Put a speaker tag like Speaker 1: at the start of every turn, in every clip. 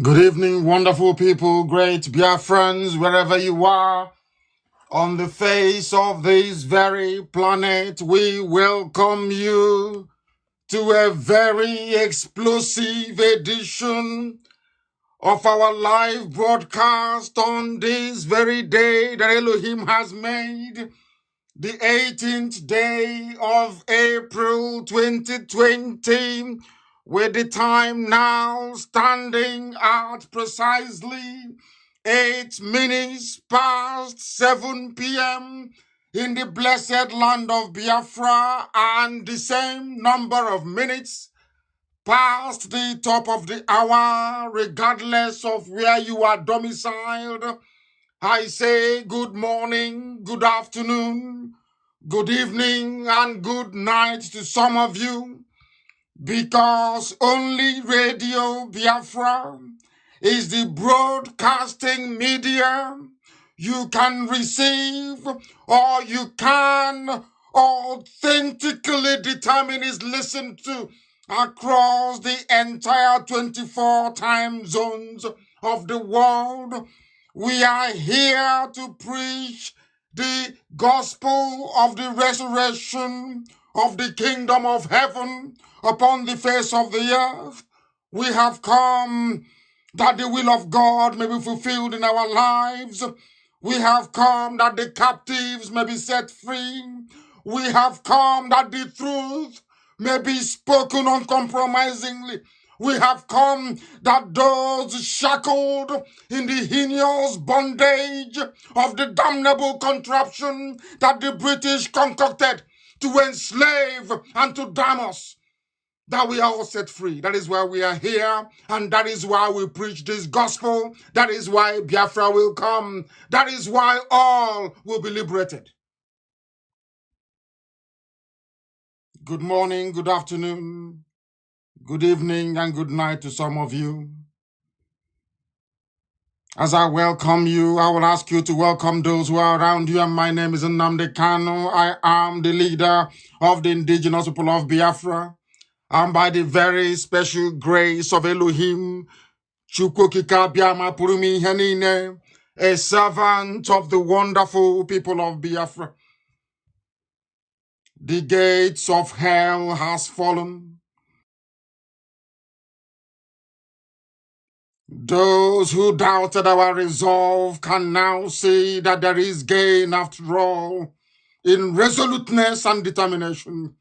Speaker 1: Good evening, wonderful people, great Biafrans, wherever you are on the face of this very planet. We welcome you to a very explosive edition of our live broadcast on this very day that Elohim has made, the 18th day of April 2020, with the time now standing at precisely 8 minutes past 7 p.m. in the blessed land of Biafra, and the same number of minutes past the top of the hour, regardless of where you are domiciled. I say good morning, good afternoon, good evening, and good night to some of you, because only Radio Biafra is the broadcasting media you can receive, or you can authentically determine is listened to across the entire 24 time zones of the world. We are here to preach the gospel of the resurrection of the kingdom of heaven upon the face of the earth. We have come that the will of God may be fulfilled in our lives. We have come that the captives may be set free. We have come that the truth may be spoken uncompromisingly. We have come that those shackled in the heinous bondage of the damnable contraption that the British concocted to enslave and to damn us, that we are all set free. That is why we are here, and that is why we preach this gospel. That is why Biafra will come. That is why all will be liberated. Good morning, good afternoon, good evening, and good night to some of you. As I welcome you, I will ask you to welcome those who are around you. And my name is Nnamdi Kanu. I am the leader of the indigenous people of Biafra. And by the very special grace of Elohim, Chukwokika Biama Purumi Henine, a servant of the wonderful people of Biafra. The gates of hell has fallen. Those who doubted our resolve can now see that there is gain after all in resoluteness and determination.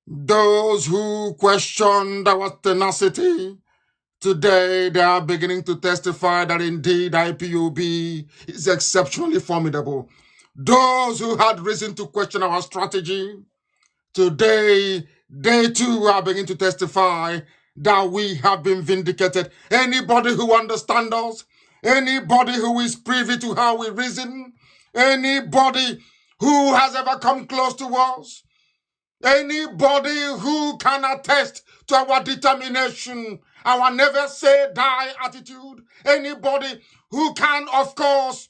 Speaker 1: Those who questioned our tenacity, today they are beginning to testify that indeed IPOB is exceptionally formidable. Those who had reason to question our strategy, today they too are beginning to testify that we have been vindicated. Anybody who understands us, anybody who is privy to how we reason, anybody who has ever come close to us, anybody who can attest to our determination, our never say die attitude, anybody who can, of course,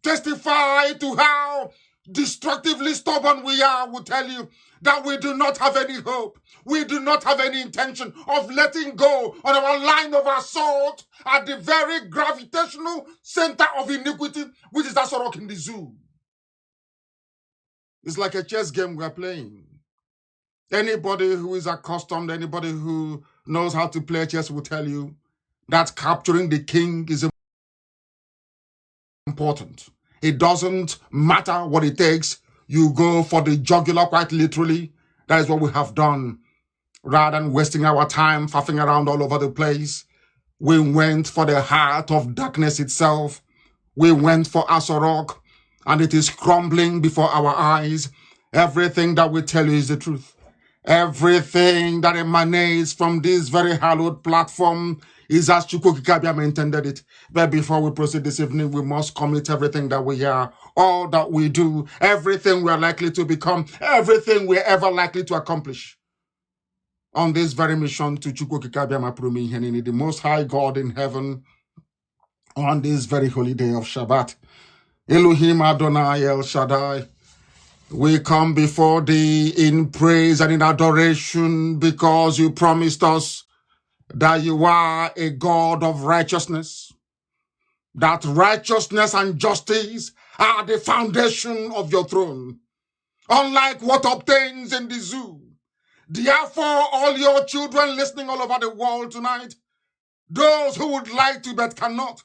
Speaker 1: testify to how destructively stubborn we are, will tell you that we do not have any hope. We do not have any intention of letting go on our line of assault at the very gravitational center of iniquity, which is that rock in the zoo. It's like a chess game we're playing. Anybody who is accustomed, anybody who knows how to play chess will tell you that capturing the king is important. It doesn't matter what it takes. You go for the jugular, quite literally. That is what we have done. Rather than wasting our time faffing around all over the place, we went for the heart of darkness itself. We went for Asorok, and it is crumbling before our eyes. Everything that we tell you is the truth. Everything that emanates from this very hallowed platform is as Chukwokika Biama intended it. But before we proceed this evening, we must commit everything that we are, all that we do, everything we are likely to become, everything we are ever likely to accomplish on this very mission to Chukwokika Biama Purumi Henini, the Most High God in heaven, on this very holy day of Shabbat. Elohim Adonai El Shaddai, we come before thee in praise and in adoration because you promised us that you are a God of righteousness, that righteousness and justice are the foundation of your throne, unlike what obtains in the zoo. Therefore, all your children listening all over the world tonight, those who would like to but cannot,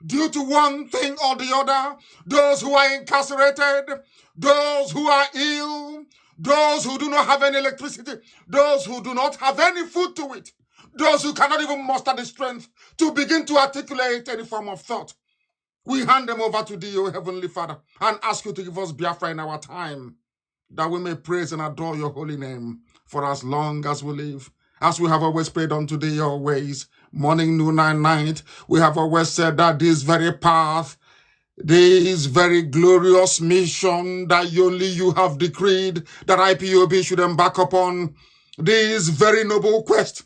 Speaker 1: due to one thing or the other, those who are incarcerated, those who are ill, those who do not have any electricity, those who do not have any food to eat, those who cannot even muster the strength to begin to articulate any form of thought, we hand them over to thee, O Heavenly Father, and ask you to give us Biafra in our time, that we may praise and adore your holy name for as long as we live. As we have always prayed unto thee always, morning, noon, and night, we have always said that this very path, this very glorious mission that only you have decreed that IPOB should embark upon, this very noble quest,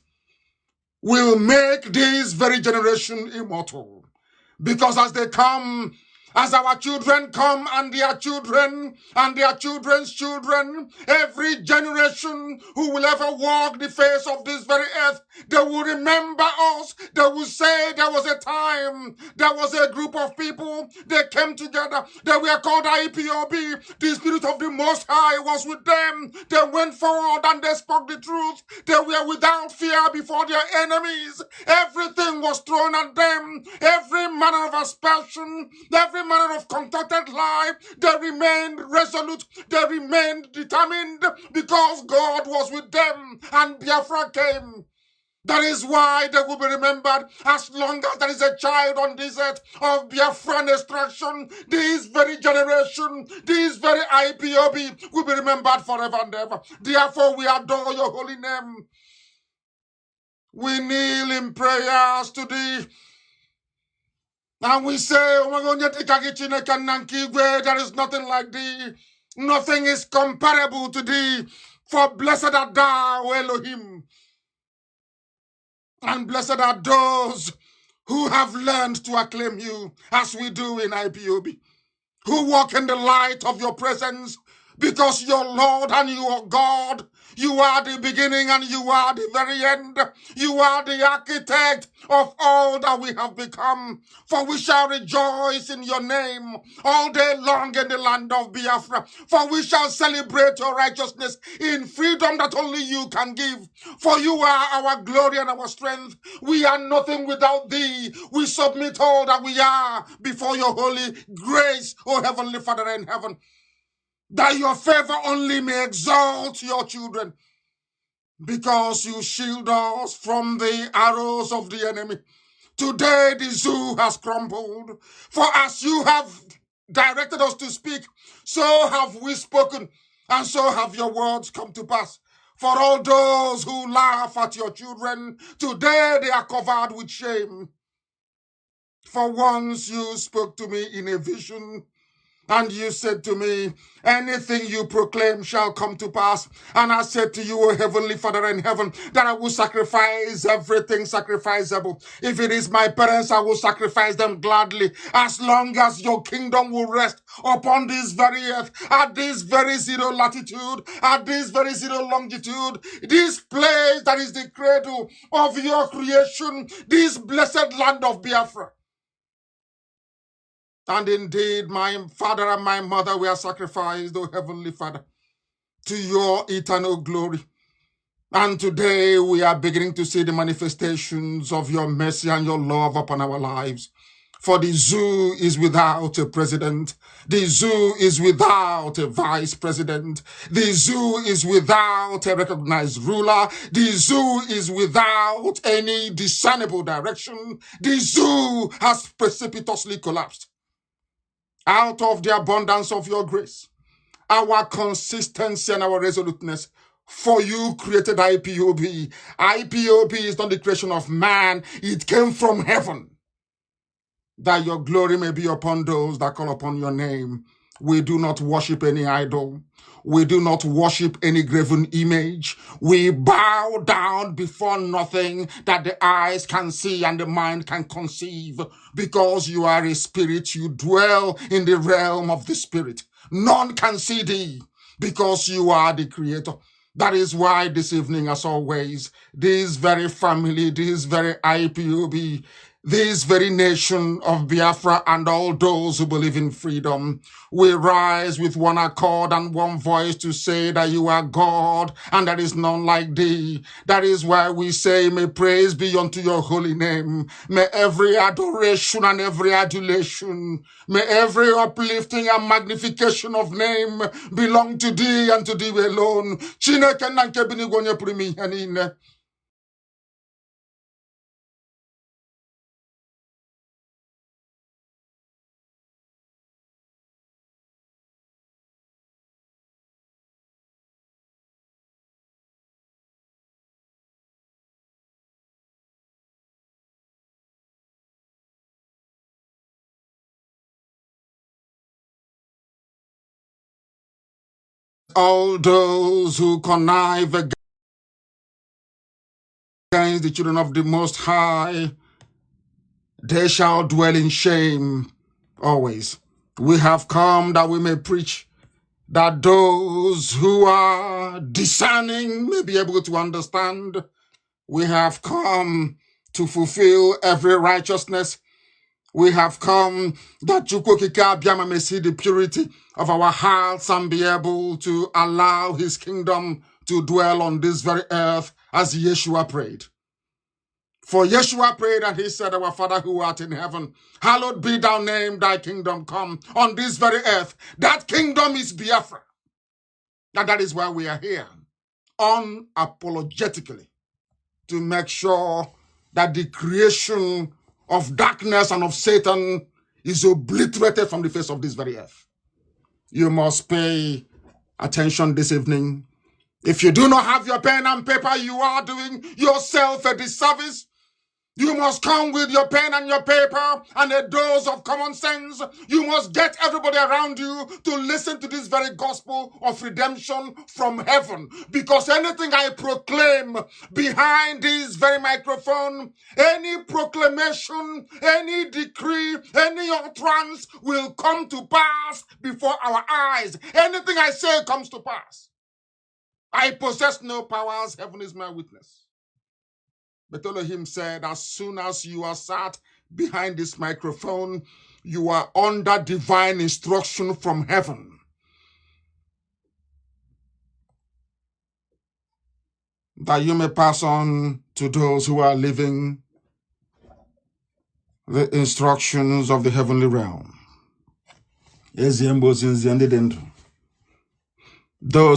Speaker 1: will make this very generation immortal. Because as they come, as our children come and their children and their children's children, every generation who will ever walk the face of this very earth, they will remember us. They will say there was a time, there was a group of people, they came together, they were called IPOB. The Spirit of the Most High was with them. They went forward and they spoke the truth. They were without fear before their enemies. Everything was thrown at them. Every manner of aspersion, every manner of concocted lie, they remained resolute, they remained determined, because God was with them and Biafra came. That is why they will be remembered as long as there is a child on this earth of Biafran extraction. This very generation, this very IPOB will be remembered forever and ever. Therefore, we adore your holy name. We kneel in prayers to thee. And we say, there is nothing like thee. Nothing is comparable to thee. For blessed art thou, Elohim. And blessed are those who have learned to acclaim you, as we do in IPOB, who walk in the light of your presence, because you're Lord and you are God. You are the beginning and you are the very end. You are the architect of all that we have become. For we shall rejoice in your name all day long in the land of Biafra. For we shall celebrate your righteousness in freedom that only you can give. For you are our glory and our strength. We are nothing without thee. We submit all that we are before your holy grace, O Heavenly Father in heaven, that your favor only may exalt your children, because you shield us from the arrows of the enemy. Today the zoo has crumbled, for as you have directed us to speak, so have we spoken, and so have your words come to pass. For all those who laugh at your children, today they are covered with shame. For once you spoke to me in a vision, and you said to me, anything you proclaim shall come to pass. And I said to you, O Heavenly Father in heaven, that I will sacrifice everything sacrificable. If it is my parents, I will sacrifice them gladly, as long as your kingdom will rest upon this very earth, at this very zero latitude, at this very zero longitude, this place that is the cradle of your creation, this blessed land of Biafra. And indeed, my father and my mother were sacrificed, O Heavenly Father, to your eternal glory. And today we are beginning to see the manifestations of your mercy and your love upon our lives. For the zoo is without a president. The zoo is without a vice president. The zoo is without a recognized ruler. The zoo is without any discernible direction. The zoo has precipitously collapsed. Out of the abundance of your grace, our consistency and our resoluteness, for you created IPOB. IPOB is not the creation of man. It came from heaven, that your glory may be upon those that call upon your name. We do not worship any idol. We do not worship any graven image. We bow down before nothing that the eyes can see and the mind can conceive. Because you are a spirit, you dwell in the realm of the spirit. None can see thee, because you are the creator. That is why this evening, as always, this very family, this very IPOB, this very nation of Biafra and all those who believe in freedom, we rise with one accord and one voice to say that you are God and there is none like thee. That is why we say, may praise be unto your holy name. May every adoration and every adulation, may every uplifting and magnification of name belong to thee and to thee alone. Chineke na nke bi n'igwe onye pụrụ ime ihe niile. All those who connive against the children of the Most High, they shall dwell in shame always. We have come that we may preach, that those who are discerning may be able to understand. We have come to fulfill every righteousness. We have come that Chukwokika Abiyama may see the purity of our hearts and be able to allow his kingdom to dwell on this very earth as Yeshua prayed. For Yeshua prayed and he said, our Father who art in heaven, hallowed be thy name, thy kingdom come on this very earth. That kingdom is Biafra. And that is why we are here, unapologetically, to make sure that the creation of darkness and of Satan is obliterated from the face of this very earth. You must pay attention this evening. If you do not have your pen and paper, you are doing yourself a disservice. You must come with your pen and your paper and a dose of common sense. You must get everybody around you to listen to this very gospel of redemption from heaven. Because anything I proclaim behind this very microphone, any proclamation, any decree, any utterance will come to pass before our eyes. Anything I say comes to pass. I possess no powers. Heaven is my witness. But Elohim said, as soon as you are sat behind this microphone, you are under divine instruction from heaven. That you may pass on to those who are living the instructions of the heavenly realm. Those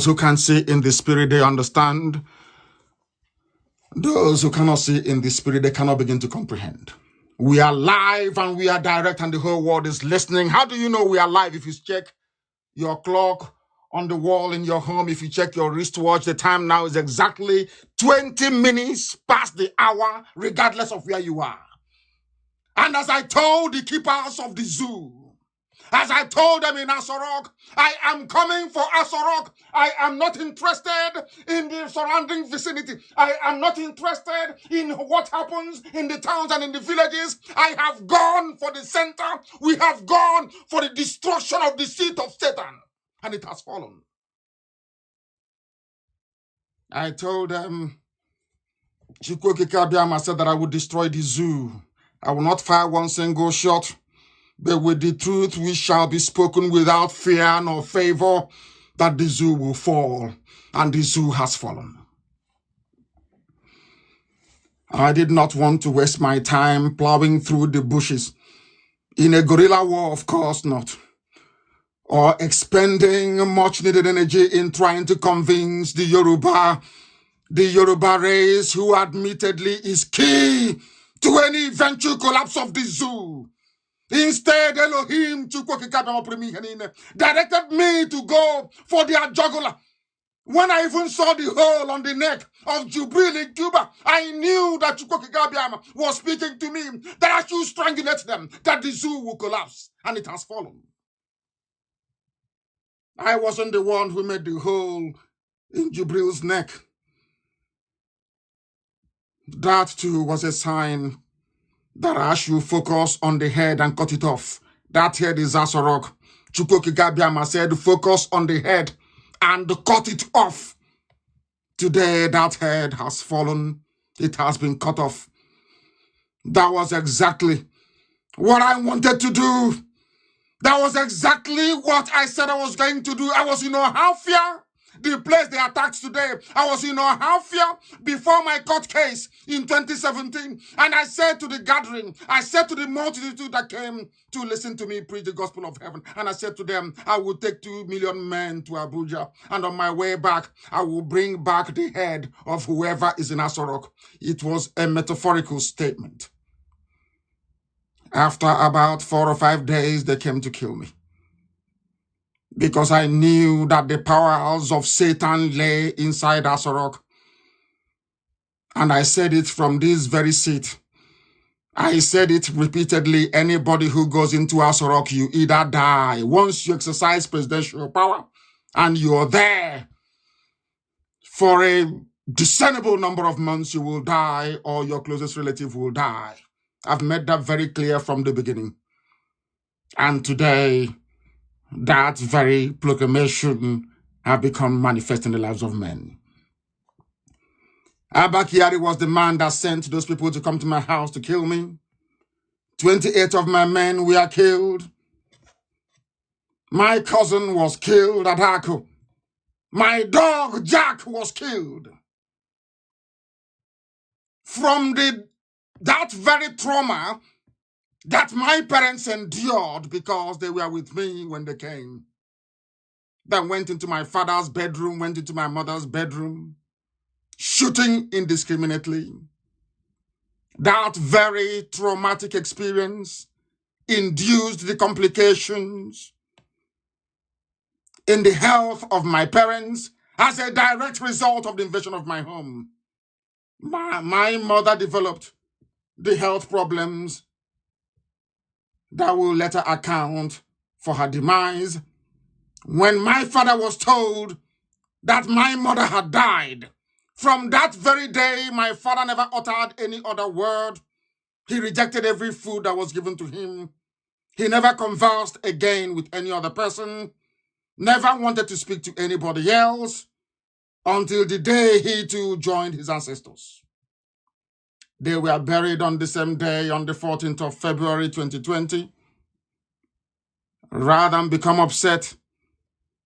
Speaker 1: who can see in the spirit, they understand. Those who cannot see in the spirit, they cannot begin to comprehend. We are live and we are direct and the whole world is listening. How do you know we are live? If you check your clock on the wall in your home, if you check your wristwatch, the time now is exactly 20 minutes past the hour, regardless of where you are. And as I told the keepers of the zoo, as I told them in Asorok, I am coming for Asorok. I am not interested in the surrounding vicinity. I am not interested in what happens in the towns and in the villages. I have gone for the center. We have gone for the destruction of the seat of Satan. And it has fallen. I told them, Chukwokika Abiyama said that I would destroy the zoo. I will not fire one single shot. But with the truth which shall be spoken without fear nor favor, that the zoo will fall, and the zoo has fallen. I did not want to waste my time plowing through the bushes in a guerrilla war, of course not, or expending much needed energy in trying to convince the Yoruba race, who admittedly is key to any eventual collapse of the zoo. Instead, Elohim directed me to go for their jugular. When I even saw the hole on the neck of Jubril in Cuba, I knew that Chukwokika Abiyama was speaking to me, that I should strangulate them, that the zoo will collapse, and it has fallen. I wasn't the one who made the hole in Jubril's neck. That too was a sign that I should focus on the head and cut it off. That head is Asorok. Chukwokika Abiyama said, focus on the head and cut it off. Today, that head has fallen. It has been cut off. That was exactly what I wanted to do. That was exactly what I said I was going to do. I was in Ohafia, the place they attacked today. I was in Ohafia before my court case in 2017. And I said to the gathering, I said to the multitude that came to listen to me preach the gospel of heaven. And I said to them, I will take 2 million men to Abuja. And on my way back, I will bring back the head of whoever is in Asorok. It was a metaphorical statement. After about 4 or 5 days, they came to kill me. Because I knew that the powers of Satan lay inside Asorok. And I said it from this very seat. I said it repeatedly. Anybody who goes into Asorok, you either die. Once you exercise presidential power and you're there for a discernible number of months, you will die or your closest relative will die. I've made that very clear from the beginning. And today, that very proclamation have become manifest in the lives of men. Abba Kyari was the man that sent those people to come to my house to kill me. 28 of my men were killed. My cousin was killed at Ako. My dog Jack was killed. From that very trauma that my parents endured because they were with me when they came. That went into my father's bedroom, went into my mother's bedroom, shooting indiscriminately. That very traumatic experience induced the complications in the health of my parents as a direct result of the invasion of my home. My mother developed the health problems that will later account for her demise. When my father was told that my mother had died, from that very day, my father never uttered any other word. He rejected every food that was given to him. He never conversed again with any other person, never wanted to speak to anybody else, until the day he too joined his ancestors. They were buried on the same day, on the 14th of February 2020. Rather than become upset,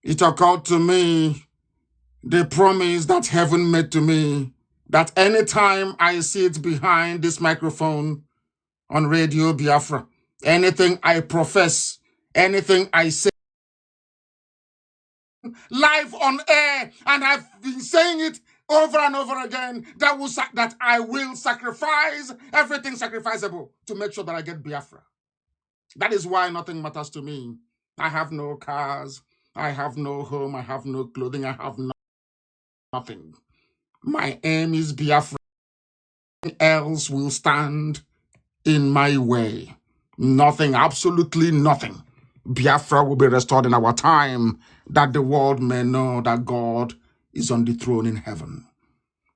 Speaker 1: it occurred to me the promise that heaven made to me that anytime I sit behind this microphone on Radio Biafra, anything I profess, anything I say live on air, and I've been saying it over and over again, that I will sacrifice everything sacrificable to make sure that I get Biafra. That is why nothing matters to me. I have no cars, I have no home, I have no clothing, I have nothing. My aim is Biafra. Nothing else will stand in my way. Nothing, absolutely nothing. Biafra will be restored in our time, that the world may know that God is on the throne in heaven.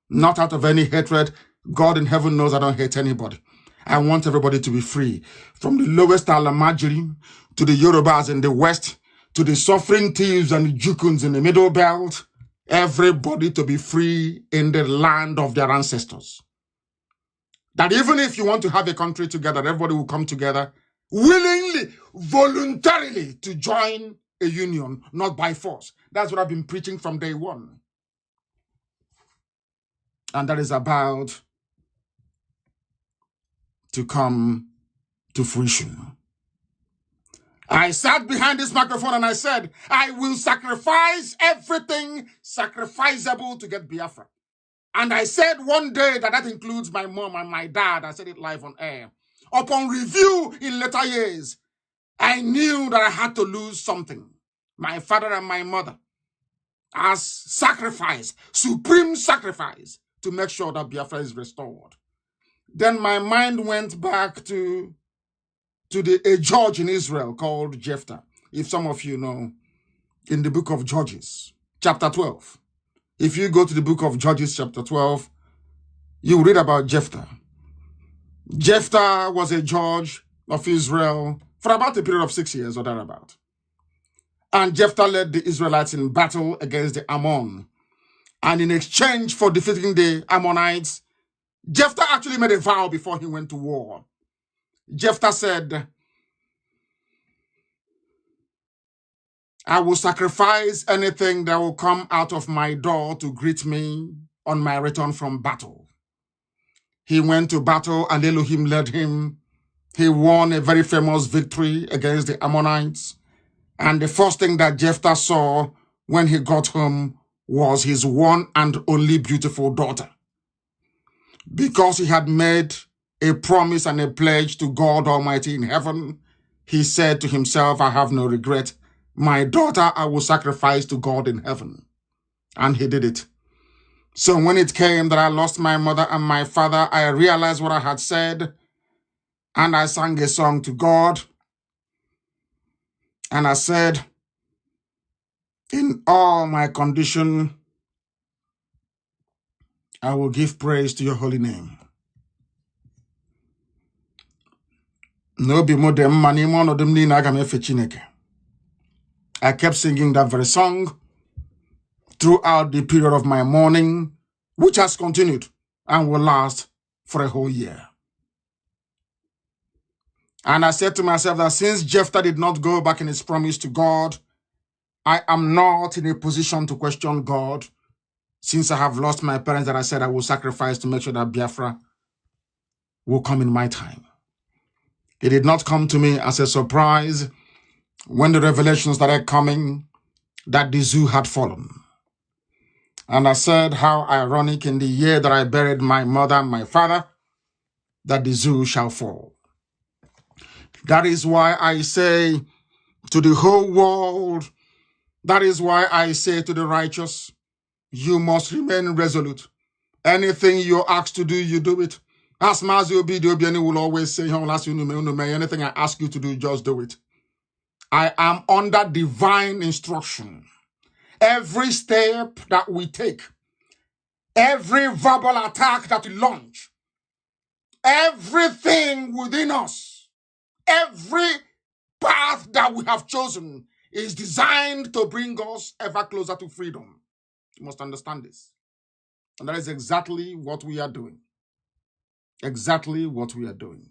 Speaker 1: Not out of any hatred. God in heaven knows I don't hate anybody. I want everybody to be free. From the lowest Alamajiri to the Yorubas in the west, to the suffering thieves and the Jukuns in the middle belt, everybody to be free in the land of their ancestors. That even if you want to have a country together, everybody will come together willingly, voluntarily to join a union, not by force. That's what I've been preaching from day one. And that is about to come to fruition. I sat behind this microphone and I said, I will sacrifice everything sacrificable to get Biafra. And I said one day that includes my mom and my dad. I said it live on air. Upon review in later years, I knew that I had to lose something. My father and my mother, as sacrifice, supreme sacrifice, to make sure that Biafra is restored. Then my mind went back to a judge in Israel called Jephthah. If some of you know, in the book of Judges, chapter 12. If you go to the book of Judges, chapter 12, you read about Jephthah. Jephthah was a judge of Israel for about a period of 6 years or thereabout. And Jephthah led the Israelites in battle against the Ammon. And in exchange for defeating the Ammonites, Jephthah actually made a vow before he went to war. Jephthah said, I will sacrifice anything that will come out of my door to greet me on my return from battle. He went to battle and Elohim led him. He won a very famous victory against the Ammonites. And the first thing that Jephthah saw when he got home was his one and only beautiful daughter. Because he had made a promise and a pledge to God Almighty in heaven, he said to himself, I have no regret. My daughter I will sacrifice to God in heaven. And he did it. So when it came that I lost my mother and my father, I realized what I had said. And I sang a song to God. And I said, in all my condition, I will give praise to your holy name. I kept singing that very song throughout the period of my mourning, which has continued and will last for a whole year. And I said to myself that since Jephthah did not go back in his promise to God, I am not in a position to question God, since I have lost my parents that I said I will sacrifice to make sure that Biafra will come in my time. It did not come to me as a surprise when the revelations started coming that the zoo had fallen. And I said, how ironic, in the year that I buried my mother and my father, that the zoo shall fall. That is why I say to the whole world, that is why I say to the righteous, you must remain resolute. Anything you're asked to do, you do it. As Mazi Obidiani will always say, anything I ask you to do, just do it. I am under divine instruction. Every step that we take, every verbal attack that we launch, everything within us, every path that we have chosen is designed to bring us ever closer to freedom. You must understand this. And that is exactly what we are doing. Exactly what we are doing.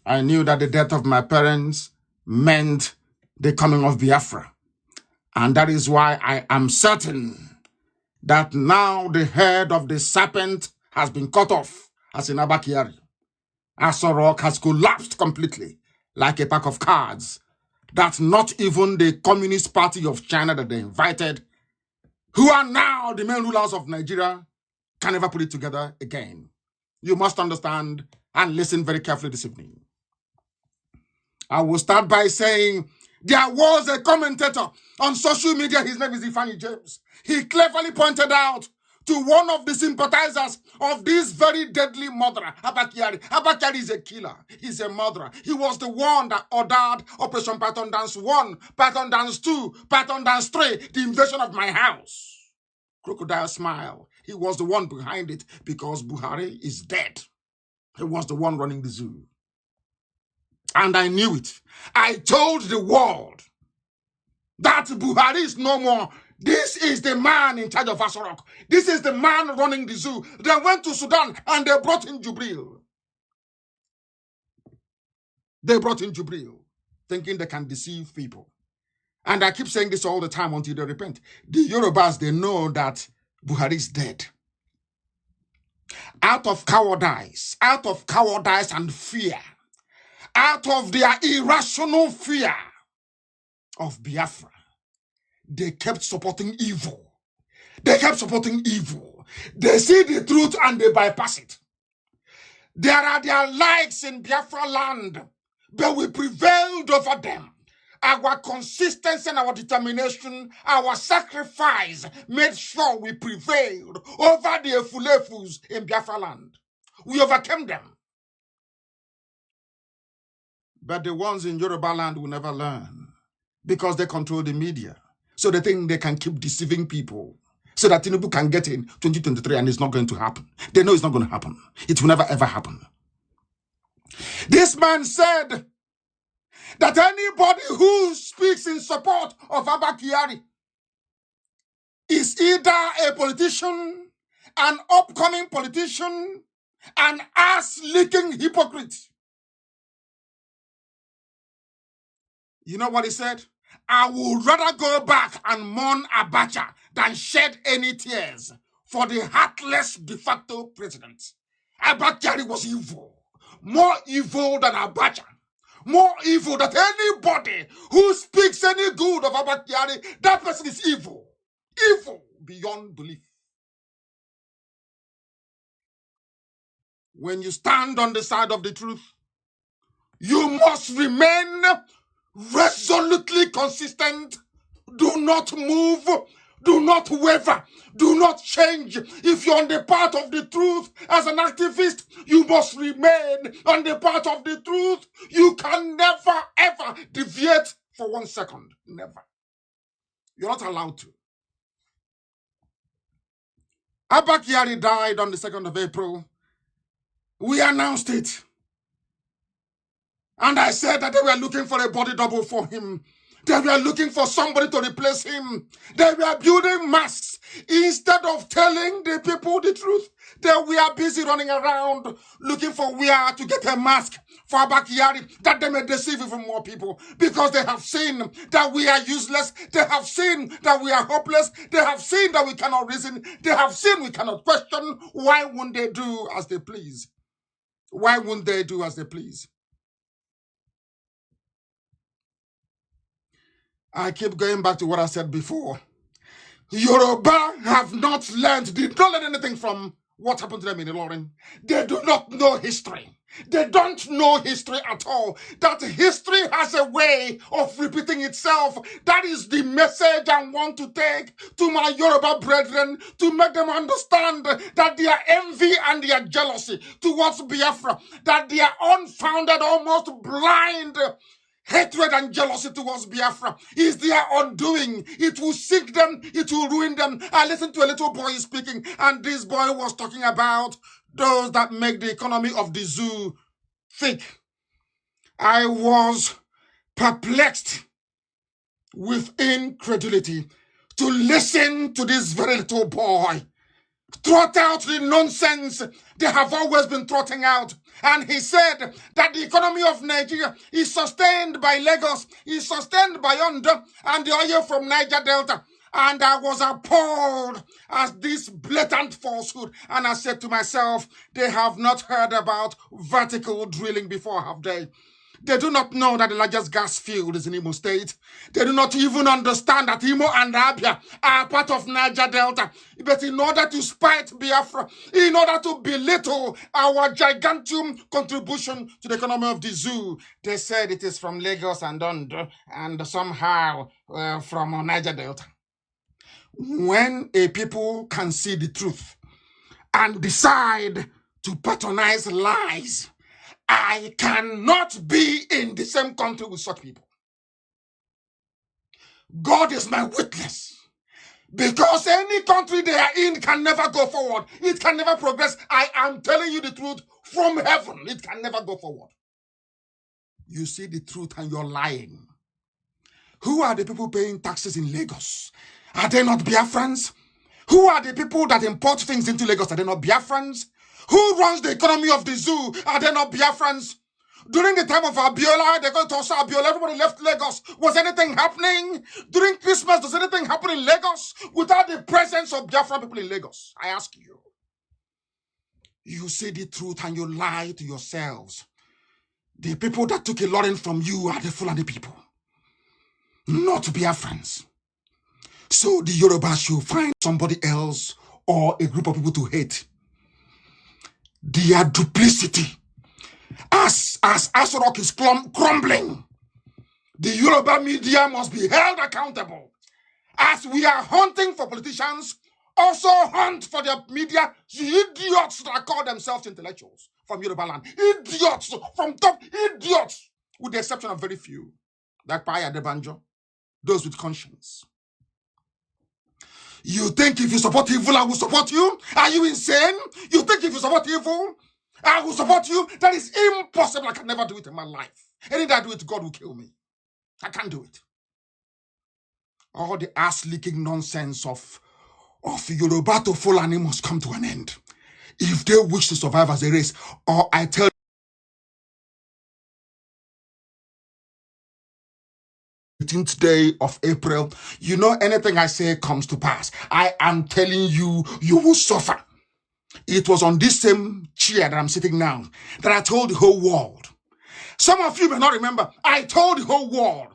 Speaker 1: I knew that the death of my parents meant the coming of Biafra. And that is why I am certain that now the head of the serpent has been cut off, as in Abakiari. Asorok has collapsed completely, like a pack of cards, that not even the Communist Party of China that they invited, who are now the main rulers of Nigeria, can never put it together again. You must understand and listen very carefully this evening. I will start by saying there was a commentator on social media. His name is Ifani James. He cleverly pointed out to one of the sympathizers of this very deadly murderer, Abakiari. Abakiari is a killer. He's a murderer. He was the one that ordered Operation Python Dance 1, Python Dance 2, Python Dance 3, the invasion of my house. Crocodile smile. He was the one behind it because Buhari is dead. He was the one running the zoo. And I knew it. I told the world that Buhari is no more. This is the man in charge of Asorok. This is the man running the zoo. They went to Sudan and they brought in Jubril. They brought in Jubril, thinking they can deceive people. And I keep saying this all the time until they repent. The Yorubas, they know that Buhari is dead. Out of cowardice and fear, out of their irrational fear of Biafra, they kept supporting evil. They kept supporting evil. They see the truth and they bypass it. There are their likes in Biafra land, but we prevailed over them. Our consistency and our determination, our sacrifice made sure we prevailed over the Efulefus in Biafra land. We overcame them. But the ones in Yoruba land will never learn because they control the media. So they think they can keep deceiving people so that Tinubu can get in 2023 and it's not going to happen. They know it's not going to happen. It will never ever happen. This man said that anybody who speaks in support of Abba Kyari is either a politician, an upcoming politician, an ass-licking hypocrite. You know what he said? I would rather go back and mourn Abacha than shed any tears for the heartless de facto president. Abacha was evil. More evil than Abacha. More evil than anybody who speaks any good of Abacha. That person is evil. Evil beyond belief. When you stand on the side of the truth, you must remain resolutely consistent. Do not move. Do not waver. Do not change. If you're on the path of the truth as an activist, you must remain on the path of the truth. You can never, ever deviate for 1 second. Never. You're not allowed to. Abba Kyari died on the 2nd of April. We announced it. And I said that they were looking for a body double for him. They were looking for somebody to replace him. They were building masks. Instead of telling the people the truth, they were busy running around looking for where to get a mask for Abba Kyari, that they may deceive even more people, because they have seen that we are useless. They have seen that we are hopeless. They have seen that we cannot reason. They have seen we cannot question. Why wouldn't they do as they please? Why wouldn't they do as they please? I keep going back to what I said before. Yoruba have not learned, did not learn anything from what happened to them in Ilorin. They do not know history. They don't know history at all. That history has a way of repeating itself. That is the message I want to take to my Yoruba brethren, to make them understand that their envy and their jealousy towards Biafra, that their unfounded, almost blind hatred and jealousy towards Biafra is their undoing. It will sink them. It will ruin them. I listened to a little boy speaking, and this boy was talking about those that make the economy of the zoo thick. I was perplexed with incredulity to listen to this very little boy trot out the nonsense they have always been trotting out. And he said that the economy of Nigeria is sustained by Lagos, is sustained by Ondo, and the oil from Niger Delta. And I was appalled at this blatant falsehood. And I said to myself, they have not heard about vertical drilling before, have they? They do not know that the largest gas field is in Imo State. They do not even understand that Imo and Abia are part of Niger Delta. But in order to spite Biafra, in order to belittle our gigantic contribution to the economy of the zoo, they said it is from Lagos and Ondo, and somehow from Niger Delta. When a people can see the truth and decide to patronize lies, I cannot be in the same country with such people. God is my witness. Because any country they are in can never go forward. It can never progress. I am telling you the truth from heaven. It can never go forward. You see the truth and you're lying. Who are the people paying taxes in Lagos? Are they not Biafrans? Who are the people that import things into Lagos? Are they not Biafrans? Who runs the economy of the zoo? Are they not Biafrans? During the time of Abiola, they go to also Abiola, everybody left Lagos. Was anything happening? During Christmas, does anything happen in Lagos without the presence of Biafran people in Lagos? I ask you. You say the truth and you lie to yourselves. The people that took a Lauren from you are the Fulani people, not Biafrans. So the Yoruba should find somebody else or a group of people to hate. Their duplicity, as Asorok is crumbling, the Yoruba media must be held accountable. As we are hunting for politicians, also hunt for their media, the idiots that call themselves intellectuals from Yoruba land. Idiots from top, idiots, with the exception of very few, like Paya Debanjo, those with conscience. You think if you support evil, I will support you? Are you insane? You think if you support evil, I will support you? That is impossible. I can never do it in my life. Any day I do it, God will kill me. I can't do it. All the ass-licking nonsense of of Yoruba to Fulani must come to an end if they wish to survive as a race. Or I tell 18th day of April, you know, anything I say comes to pass. I am telling you, you will suffer. It was on this same chair that I'm sitting now that I told the whole world. Some of you may not remember. I told the whole world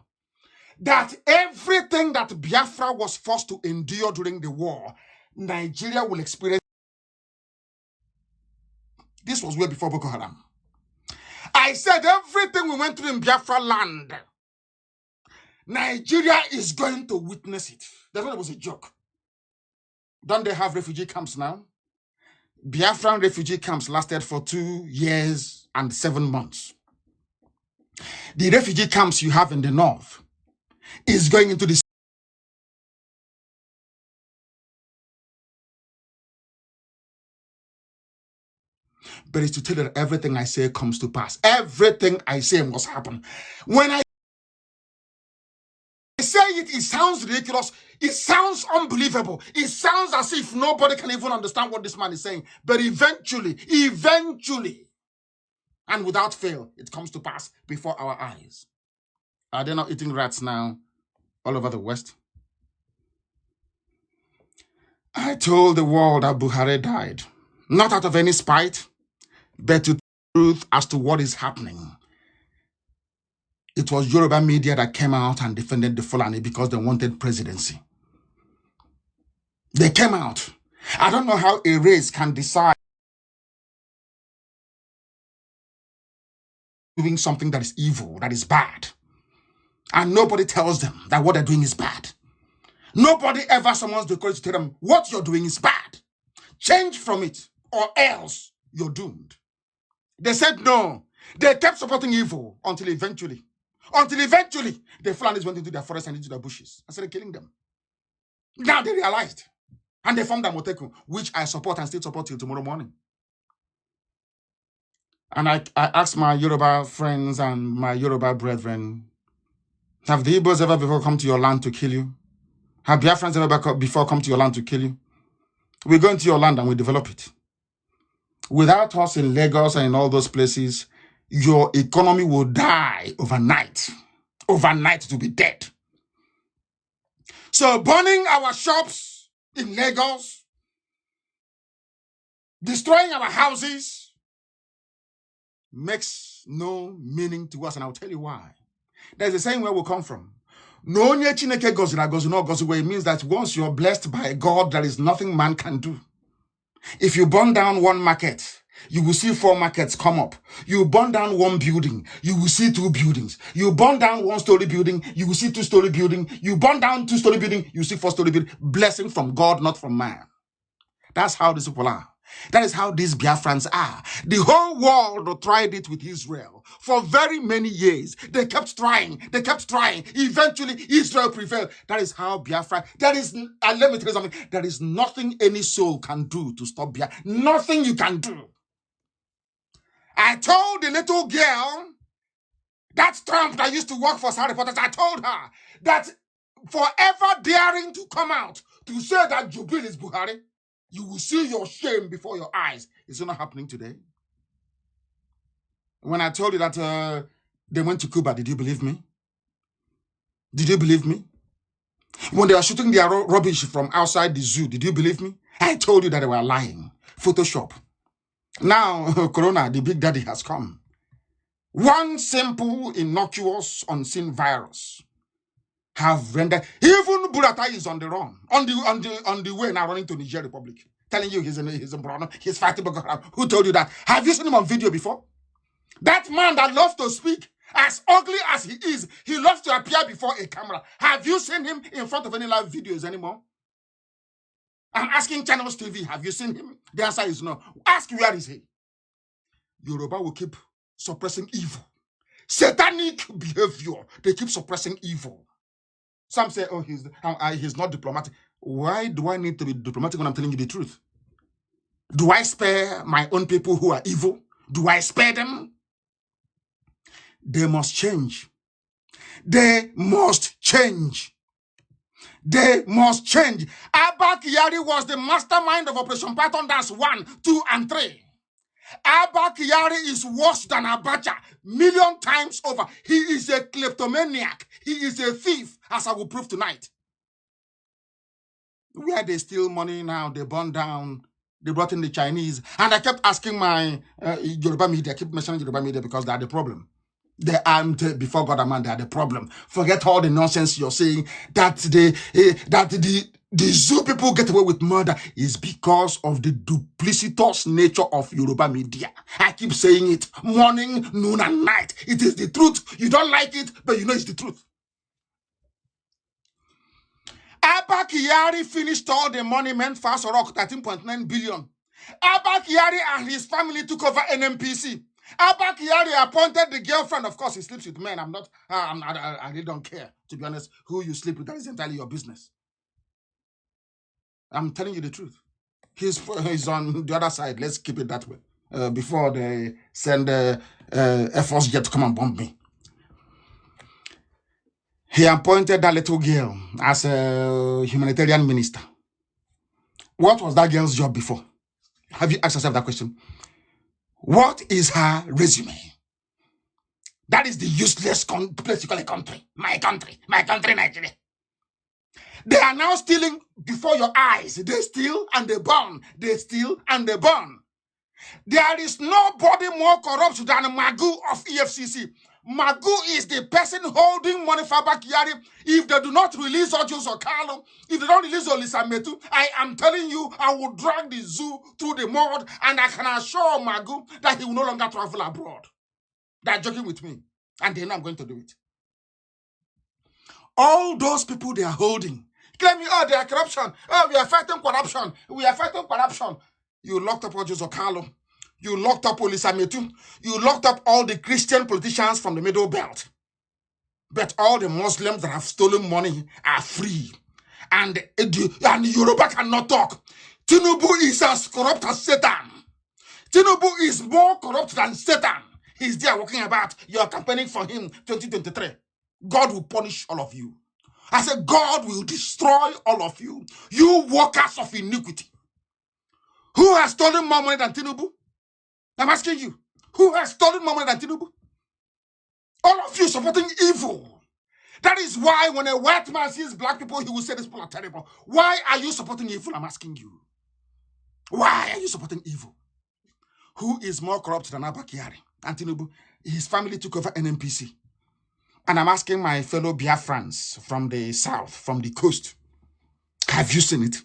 Speaker 1: that everything that Biafra was forced to endure during the war, Nigeria will experience. This was way before Boko Haram. I said everything we went through in Biafra land, Nigeria is going to witness it. That's why it was a joke. Don't they have refugee camps now? Biafran refugee camps lasted for 2 years and 7 months. The refugee camps you have in the north is going into the but it's to tell you that everything I say comes to pass. Everything I say must happen. When I say it, it sounds ridiculous. It sounds unbelievable. It sounds as if nobody can even understand what this man is saying. But eventually, and without fail, it comes to pass before our eyes. Are they not eating rats now all over the West? I told the world that Buhari died, not out of any spite, but to the truth as to what is happening. It was Yoruba media that came out and defended the Fulani because they wanted presidency. They came out. I don't know how a race can decide doing something that is evil, that is bad. And nobody tells them that what they're doing is bad. Nobody ever summons the courage to tell them what you're doing is bad. Change from it or else you're doomed. They said no. They kept supporting evil until eventually, the Fulanis went into their forest and into their bushes and started killing them. Now they realized. And they formed Amoteku, which I support and still support till tomorrow morning. And I asked my Yoruba friends and my Yoruba brethren, have the Igbos ever before come to your land to kill you? Have Biafrans ever before come to your land to kill you? We go into your land and we develop it. Without us in Lagos and in all those places, your economy will die overnight. Overnight to be dead. So burning our shops in Lagos, destroying our houses, makes no meaning to us, and I'll tell you why. There's a saying where we come from. No onye Chineke gozira gozi no gozi, where it means that once you're blessed by God, there is nothing man can do. If you burn down one market, you will see 4 markets come up. You burn down one building, you will see 2 buildings. You burn down 1-story building, you will see 2-story building. You burn down 2-story building, you see 4-story building. Blessing from God, not from man. That's how these people are. That is how these Biafrans are. The whole world tried it with Israel for very many years. They kept trying. Eventually, Israel prevailed. That is how Biafra. Let me tell you something. There is nothing any soul can do to stop Biafra. Nothing you can do. I told the little girl, that Trump that used to work for Harry Potter, I told her that forever daring to come out to say that Jubril is Buhari, you will see your shame before your eyes. It's not happening today. When I told you that they went to Cuba, did you believe me? Did you believe me? When they were shooting their rubbish from outside the zoo, did you believe me? I told you that they were lying. Photoshop. Now, Corona, the big daddy, has come. One simple, innocuous, unseen virus have rendered. Even Buratai is on the run, on the way now, running to Niger Republic, telling you he's in Bruno, he's fighting Boko Haram. Who told you that? Have you seen him on video before? That man that loves to speak, as ugly as he is, he loves to appear before a camera. Have you seen him in front of any live videos anymore? I'm asking Channels TV, have you seen him? The answer is no. Ask where is he? Yoruba will keep suppressing evil. Satanic behavior. They keep suppressing evil. Some say, oh, he's not diplomatic. Why do I need to be diplomatic when I'm telling you the truth? Do I spare my own people who are evil? Do I spare them? They must change. They must change. They must change. Abba Kyari was the mastermind of Operation Python. That's 1, 2, and 3. Abba Kyari is worse than Abacha, million times over. He is a kleptomaniac. He is a thief, as I will prove tonight. Where they steal money now, they burn down, they brought in the Chinese. And I kept asking my Yoruba media, I keep mentioning Yoruba media because they are the problem. They aren't before God and man, they are the problem. Forget all the nonsense you're saying that the Zoo people get away with murder is because of the duplicitous nature of Yoruba media. I keep saying it morning, noon, and night. It is the truth. You don't like it, but you know it's the truth. Abba Kyari finished all the money meant for Sorok, 13.9 billion. Abba Kyari and his family took over NMPC. Abba Kyari appointed the girlfriend. Of course, he sleeps with men. I really don't care. To be honest, who you sleep with, that is entirely your business. I'm telling you the truth. He's on the other side. Let's keep it that way. Before they send Air Force jet to come and bomb me. He appointed that little girl as a humanitarian minister. What was that girl's job before? Have you asked yourself that question? What is her resume? That is the useless place you call a country. My country, Nigeria. They are now stealing before your eyes. They steal and they burn. They steal and they burn. There is nobody more corrupt than Magu of EFCC. Magu is the person holding money for Abba Kyari. If they do not release Ojus or Carlo, if they don't release Olisa Metu, I am telling you, I will drag the zoo through the mud, and I can assure Magu that he will no longer travel abroad. They are joking with me, and they know I'm going to do it. All those people they are holding, claiming, oh, they are corruption. Oh, we are fighting corruption. We are fighting corruption. You locked up Ojus or Carlo. You locked up Olisa Metu. You locked up all the Christian politicians from the Middle Belt. But all the Muslims that have stolen money are free. And Yoruba cannot talk. Tinubu is as corrupt as Satan. Tinubu is more corrupt than Satan. He's there walking about. You are campaigning for him 2023. God will punish all of you. I said, God will destroy all of you. You workers of iniquity. Who has stolen more money than Tinubu? I'm asking you, who has stolen more money than Tinubu? All of you supporting evil. That is why when a white man sees black people, he will say these people are terrible. Why are you supporting evil? I'm asking you. Why are you supporting evil? Who is more corrupt than Abba Kyari and Tinubu? His family took over NMPC. And I'm asking my fellow Biafrans from the south, from the coast, have you seen it?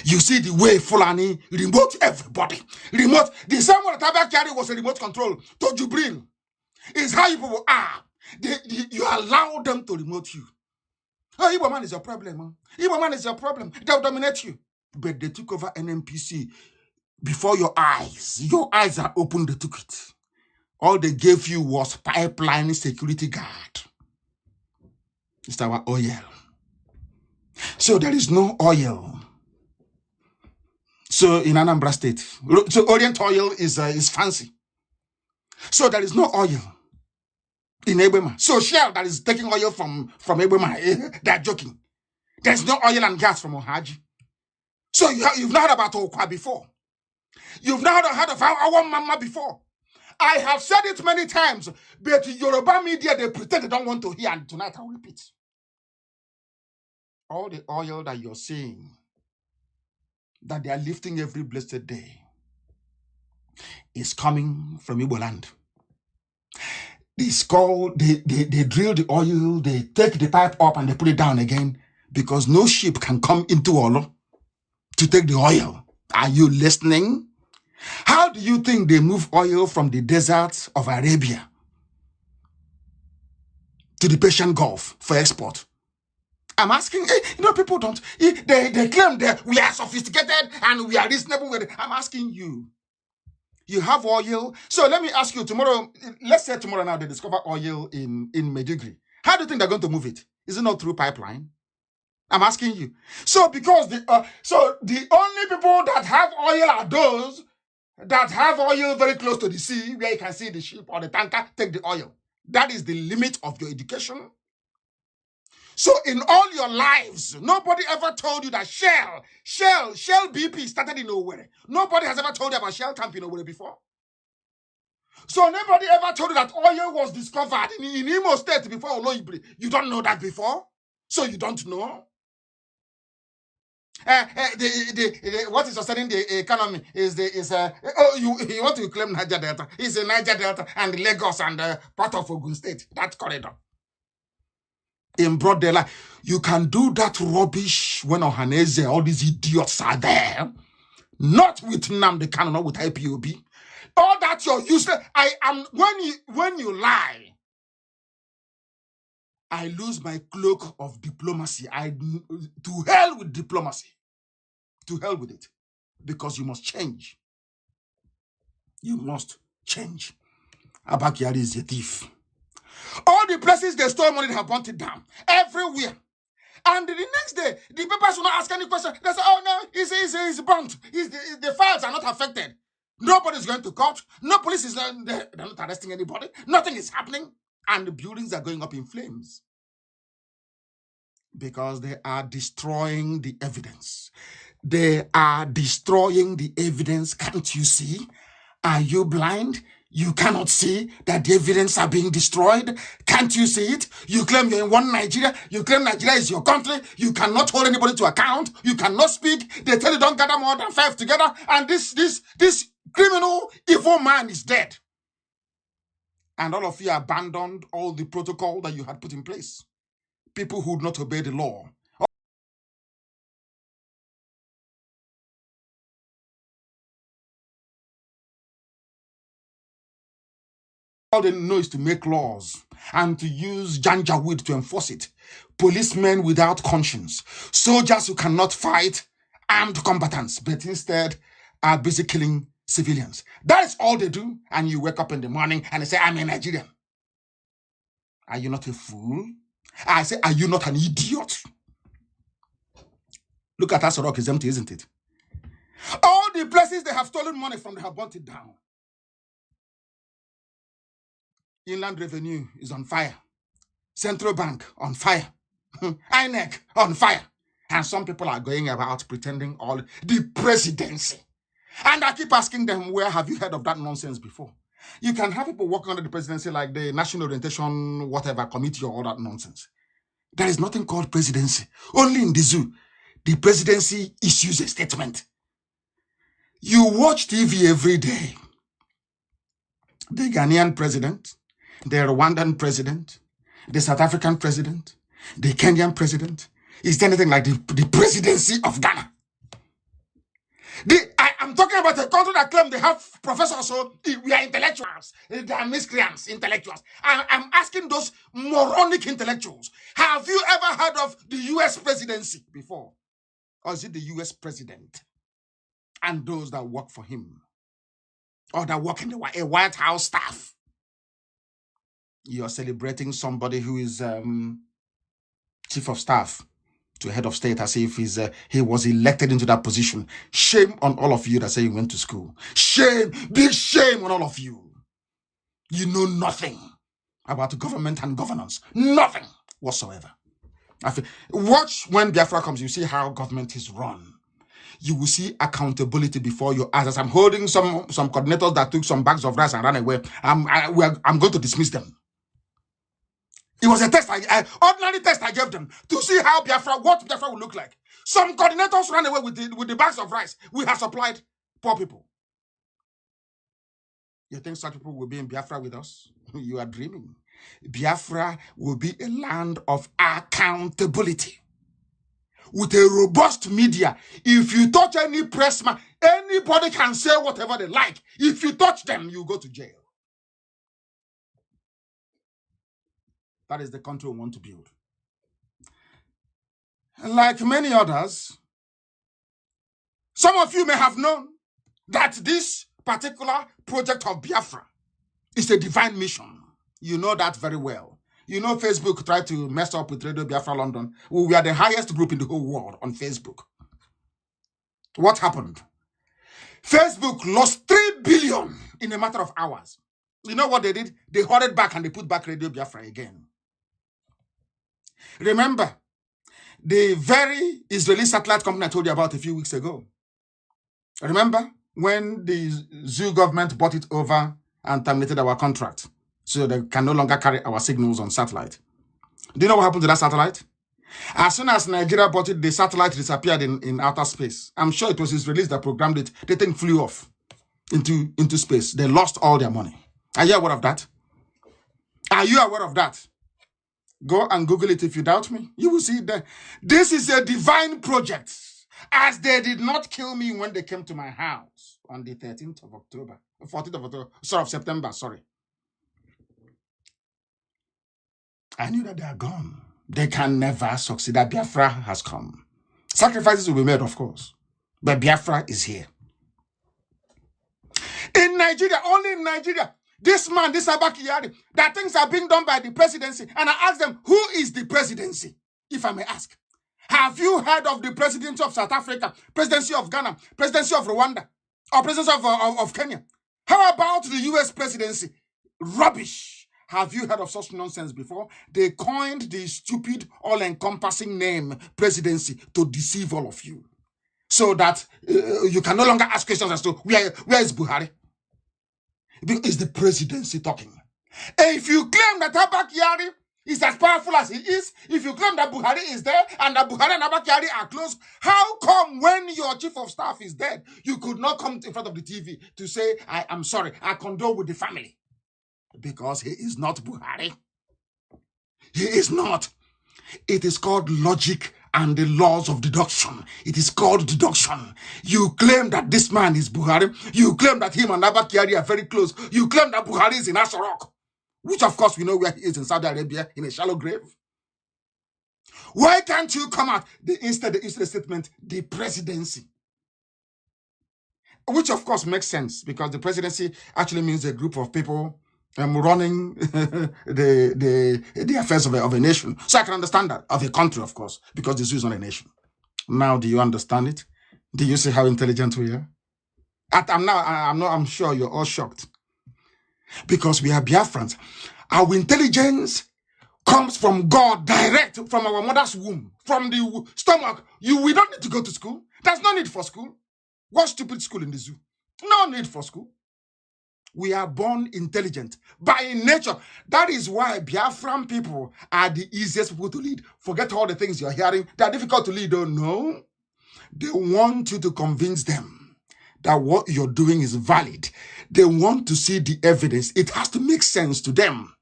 Speaker 1: You see the way Fulani remote everybody. Remote. The same way that Abba Kyari was a remote control to Jubril. Is how you people are. You allow them to remote you. Oh, Igbo man is your problem. Huh? Igbo man is your problem. They'll dominate you. But they took over NMPC before your eyes. Your eyes are open, they took it. All they gave you was pipeline security guard. It's our oil. So there is no oil. So in Anambra State, so Orient oil is fancy. So there is no oil in Ebema. So Shell that is taking oil from Ebema, they're joking. There's no oil and gas from Ohaji. So you've not heard about Okwa before. You've not heard of our mama before. I have said it many times, but Yoruba media, they pretend they don't want to hear, and tonight I'll repeat. All the oil that you're seeing, that they are lifting every blessed day, is coming from Igbo land. They drill the oil, they take the pipe up and they put it down again, because no ship can come into Olo to take the oil. Are you listening? How do you think they move oil from the deserts of Arabia to the Persian Gulf for export? I'm asking, people don't, they claim that we are sophisticated and we are reasonable with it. I'm asking you, you have oil. So let me ask you tomorrow, let's say tomorrow now they discover oil in Maiduguri. How do you think they're going to move it? Is it not through pipeline? I'm asking you. So because the only people that have oil are those that have oil very close to the sea, where you can see the ship or the tanker take the oil. That is the limit of your education. So in all your lives, nobody ever told you that Shell BP started in Owerri. Nobody has ever told you about Shell Camp in Owerri before. So nobody ever told you that oil was discovered in Imo State before Oloibri. You don't know that before? So you don't know? What is sustaining the economy is you want to claim Niger Delta. It's a Niger Delta and Lagos and part of Ogun State, that corridor. In broad daylight, you can do that rubbish when Ohaneze, all these idiots are there. Not with Nnamdi Kanu, not with IPOB. All that you're useless. I am when you lie, I lose my cloak of diplomacy. To hell with diplomacy. To hell with it. Because you must change. You must change. Abakiari is a thief. All the places they stole money, they have burnt it down. Everywhere. And the next day, the papers will not ask any question. They say, oh no, he's burnt. The files are not affected. Nobody's going to court. No police is they're not arresting anybody. Nothing is happening. And the buildings are going up in flames. Because they are destroying the evidence. They are destroying the evidence. Can't you see? Are you blind? You cannot see that the evidence are being destroyed. Can't you see it? You claim you're in one Nigeria. You claim Nigeria is your country. You cannot hold anybody to account. You cannot speak. They tell you don't gather more than 5 together. And this criminal, evil man is dead. And all of you abandoned all the protocol that you had put in place. People who would not obey the law. All they know is to make laws and to use janjaweed to enforce it. Policemen without conscience. Soldiers who cannot fight armed combatants, but instead are busy killing civilians. That is all they do. And you wake up in the morning and they say, I'm a Nigerian. Are you not a fool? I say, are you not an idiot? Look at Aso Rock is empty, isn't it? All the places they have stolen money from, they have burnt it down. Inland Revenue is on fire. Central Bank on fire. INEC on fire. And some people are going about pretending all the presidency. And I keep asking them, where have you heard of that nonsense before? You can have people working under the presidency like the National Orientation, whatever, committee or all that nonsense. There is nothing called presidency. Only in the zoo, the presidency issues a statement. You watch TV every day. The Ghanaian president, the Rwandan president, the South African president, the Kenyan president. Is there anything like the presidency of Ghana? I'm talking about a country that claims they have professors, so we are intellectuals. They are miscreants, intellectuals. I'm asking those moronic intellectuals, have you ever heard of the US presidency before? Or is it the US president and those that work for him? Or that work in the White House staff? You're celebrating somebody who is chief of staff to head of state as if he was elected into that position. Shame on all of you that say you went to school. Shame, big shame on all of you. You know nothing about government and governance. Nothing whatsoever. Watch when Biafra comes, you see how government is run. You will see accountability before your eyes. As I'm holding some coordinators that took some bags of rice and ran away, I'm going to dismiss them. It was a test, ordinary test I gave them to see how what Biafra would look like. Some coordinators ran away with the bags of rice we have supplied poor people. You think such people will be in Biafra with us? You are dreaming. Biafra will be a land of accountability. With a robust media. If you touch any pressman, anybody can say whatever they like. If you touch them, you go to jail. That is the country we want to build. And like many others, some of you may have known that this particular project of Biafra is a divine mission. You know that very well. You know Facebook tried to mess up with Radio Biafra London. We are the highest group in the whole world on Facebook. What happened? Facebook lost 3 billion in a matter of hours. You know what they did? They hurried back and they put back Radio Biafra again. Remember, the very Israeli satellite company I told you about a few weeks ago. Remember when the zoo government bought it over and terminated our contract so they can no longer carry our signals on satellite? Do you know what happened to that satellite? As soon as Nigeria bought it, the satellite disappeared in outer space. I'm sure it was Israelis that programmed it. The thing flew off into space. They lost all their money. Are you aware of that? Are you aware of that? Go and Google it if you doubt me. You will see it there. This is a divine project. As they did not kill me when they came to my house on the 13th of October, 14th of October, sorry, of September, sorry. I knew that they are gone. They can never succeed. That Biafra has come. Sacrifices will be made, of course. But Biafra is here. In Nigeria, only in Nigeria, this man, this Abakiyari, that things are being done by the presidency. And I ask them, who is the presidency? If I may ask. Have you heard of the presidency of South Africa, presidency of Ghana, presidency of Rwanda, or presidency of Kenya? How about the US presidency? Rubbish. Have you heard of such nonsense before? They coined the stupid, all-encompassing name presidency to deceive all of you. So that you can no longer ask questions as to where is Buhari? It's the presidency talking. And if you claim that Abakiyari is as powerful as he is, if you claim that Buhari is there and that Buhari and Abakiyari are close, how come when your chief of staff is dead, you could not come in front of the TV to say, I'm sorry, I condole with the family? Because he is not Buhari. He is not. It is called logic and the laws of deduction. It is called deduction. You claim that this man is Buhari. You claim that him and Abakiyari are very close. You claim that Buhari is in Asharok, which of course we know where he is, in Saudi Arabia, in a shallow grave. Why can't you come out instead the statement, the presidency? Which of course makes sense, because the presidency actually means a group of people running the affairs of a nation. So I can understand that, of a country, of course, because this is not a nation. Now, do you understand it? Do you see how intelligent we are? I'm sure you're all shocked, because we are Biafrans. Our intelligence comes from God, direct from our mother's womb, from the stomach. We don't need to go to school. There's no need for school. What stupid school in the zoo? No need for school. We are born intelligent by nature. That is why Biafran people are the easiest people to lead. Forget all the things you're hearing. They're difficult to lead, don't know. They want you to convince them that what you're doing is valid. They want to see the evidence. It has to make sense to them.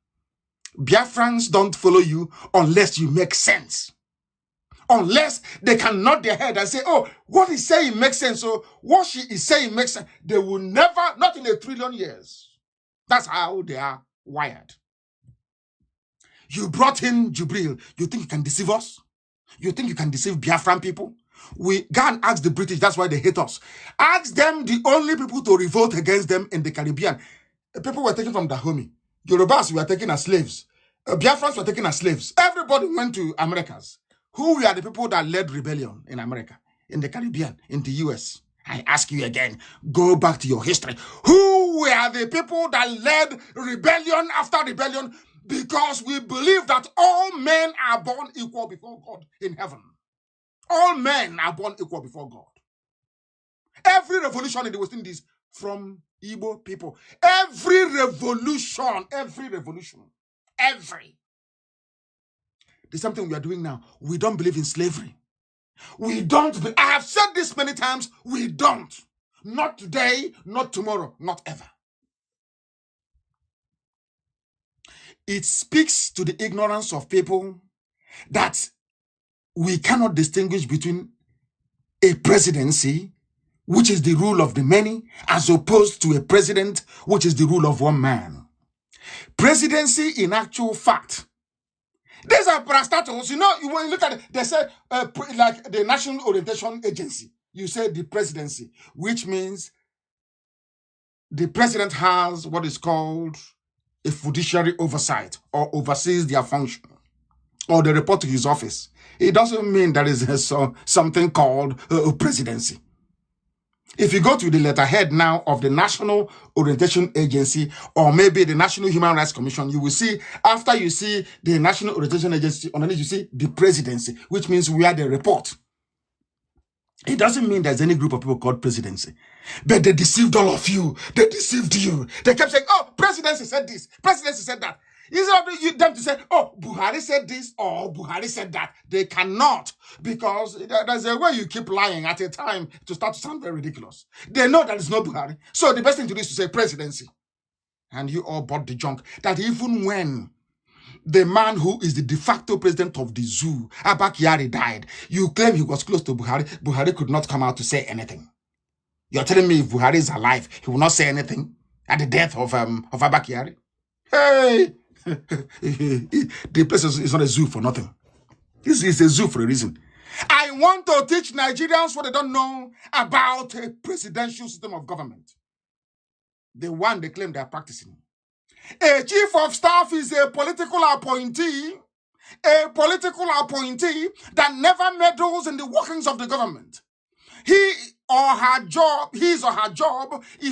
Speaker 1: Biafrans don't follow you unless you make sense. Unless they can nod their head and say, oh, what he's saying makes sense, so what she is saying makes sense. They will never, not in 1 trillion years. That's how they are wired. You brought in Jubril. You think you can deceive us? You think you can deceive Biafran people? We go and ask the British, that's why they hate us. Ask them, the only people to revolt against them in the Caribbean. People were taken from Dahomey. Yorubas were taken as slaves. Biafrans were taken as slaves. Everybody went to Americas. Who were the people that led rebellion in America, in the Caribbean, in the US? I ask you again, go back to your history. Who were the people that led rebellion after rebellion? Because we believe that all men are born equal before God in heaven. All men are born equal before God. Every revolution in the West Indies from Igbo people. Every revolution. There's something we are doing now. We don't believe in slavery. We don't. I have said this many times. We don't. Not today, not tomorrow, not ever. It speaks to the ignorance of people that we cannot distinguish between a presidency, which is the rule of the many, as opposed to a president, which is the rule of one man. Presidency, in actual fact, these are parastatals. You know, when you look at it, they say, like the National Orientation Agency, you say the presidency, which means the president has what is called a fiduciary oversight, or oversees their function, or they report to his office. It doesn't mean there is something called a presidency. If you go to the letterhead now of the National Orientation Agency or maybe the National Human Rights Commission, you will see, after you see the National Orientation Agency, underneath you see the presidency, which means we are the report. It doesn't mean there's any group of people called presidency. But they deceived all of you. They deceived you. They kept saying, oh, presidency said this. Presidency said that. Instead of them to say, oh, Buhari said this or Buhari said that. They cannot, because there's a way you keep lying at a time to start to sound very ridiculous. They know that it's not Buhari. So the best thing to do is to say presidency. And you all bought the junk. That even when the man who is the de facto president of the zoo, Abba Kyari, died, you claim he was close to Buhari. Buhari could not come out to say anything. You're telling me if Buhari is alive, he will not say anything at the death of Abba Kyari? Hey! The place is not a zoo for nothing. This is a zoo for a reason. I want to teach Nigerians what they don't know about a presidential system of government. The one they claim they are practicing. A chief of staff is a political appointee that never meddles in the workings of the government. His or her job is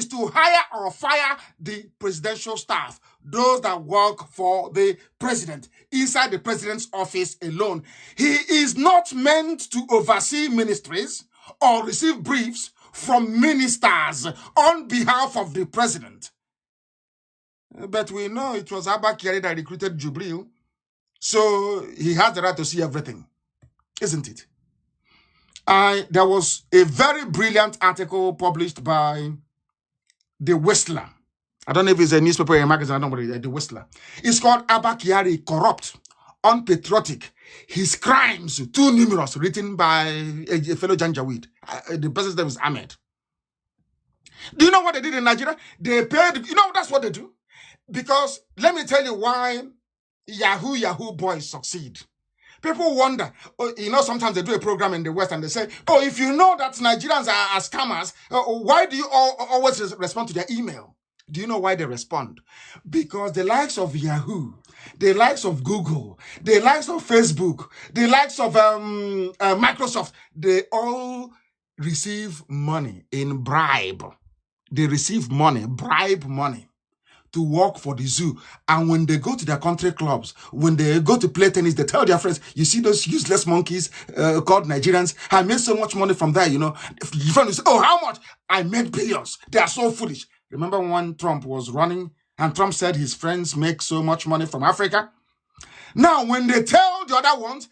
Speaker 1: to hire or fire the presidential staff, those that work for the president, inside the president's office alone. He is not meant to oversee ministries or receive briefs from ministers on behalf of the president. But we know it was Abba Kyari that recruited Jubril, so he has the right to see everything, isn't it? There was a very brilliant article published by The Whistler. I don't know if it's a newspaper or a magazine, I don't know, The Whistler. It's called Abba Kyari, Corrupt, Unpatriotic, His Crimes Too Numerous, written by a fellow Janjaweed. The person's name is Ahmed. Do you know what they did in Nigeria? They paid, that's what they do. Because let me tell you why Yahoo boys succeed. People wonder, sometimes they do a program in the West and they say, oh, if you know that Nigerians are scammers, why do you always respond to their email? Do you know why they respond? Because the likes of Yahoo, the likes of Google, the likes of Facebook, the likes of Microsoft, they all receive money in bribe. They receive money, bribe money, to work for the zoo. And when they go to their country clubs, when they go to play tennis, they tell their friends, you see those useless monkeys called Nigerians? I made so much money from there, If your friend will say, oh, how much? I made billions. They are so foolish. Remember when Trump was running and Trump said his friends make so much money from Africa? Now, when they tell the other ones,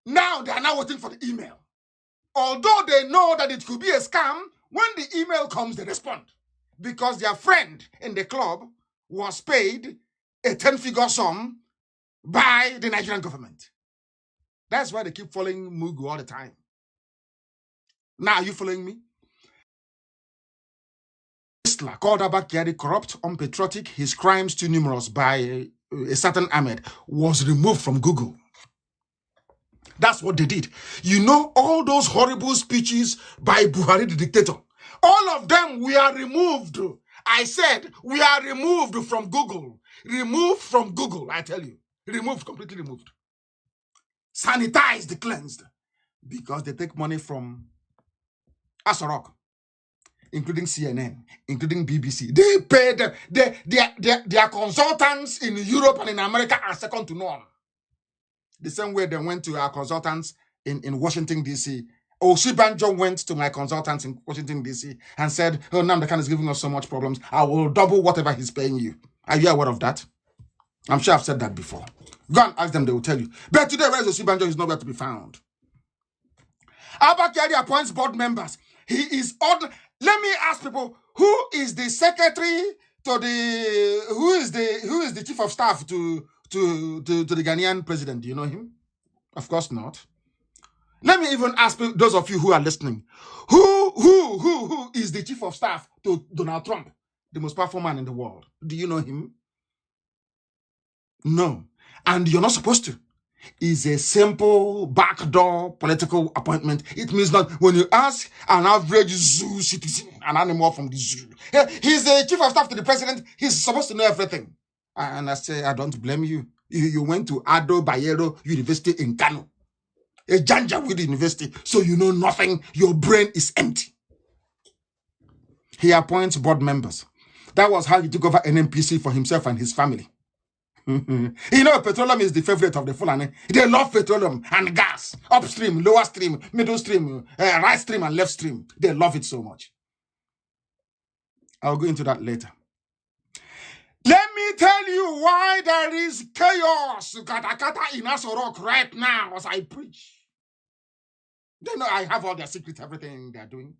Speaker 1: now they are now waiting for the email. Although they know that it could be a scam, when the email comes, they respond. Because their friend in the club was paid a 10-figure sum by the Nigerian government. That's why they keep following Mugu all the time. Now, are you following me? Called Abba Kyari corrupt, unpatriotic, his crimes too numerous by a certain Ahmed, was removed from Google. That's what they did. All those horrible speeches by Buhari the dictator, all of them were removed. I said, we are removed from Google. Removed from Google, I tell you. Removed, completely removed. Sanitized, cleansed. Because they take money from Asarok, including CNN, including BBC. They pay them. Their consultants in Europe and in America are second to none. The same way they went to our consultants in Washington, D.C., Osibanjo went to my consultants in Washington, D.C. and said, oh, Nnamdi is giving us so much problems. I will double whatever he's paying you. Are you aware of that? I'm sure I've said that before. Go and ask them, they will tell you. But today, where is Osibanjo? He's nowhere to be found. Abba Kyari appoints board members. He is odd. Let me ask people, who is the secretary to the, who is the chief of staff to the Ghanaian president? Do you know him? Of course not. Let me even ask those of you who are listening, who is the chief of staff to Donald Trump, the most powerful man in the world? Do you know him? No. And you're not supposed to. It's a simple backdoor political appointment. It means that when you ask an average zoo citizen, an animal from the zoo, he's the chief of staff to the president, he's supposed to know everything. And I say, I don't blame you. You went to Ado Bayero University in Kano, a Janjaweed university, so you know nothing. Your brain is empty. He appoints board members. That was how he took over NNPC for himself and his family. You know, petroleum is the favorite of the Fulani. They love petroleum and gas, upstream, lower stream, middle stream, right stream, and left stream. They love it so much. I'll go into that later. Let me tell you why there is chaos in Asorok right now as I preach. They know I have all their secrets, everything they're doing.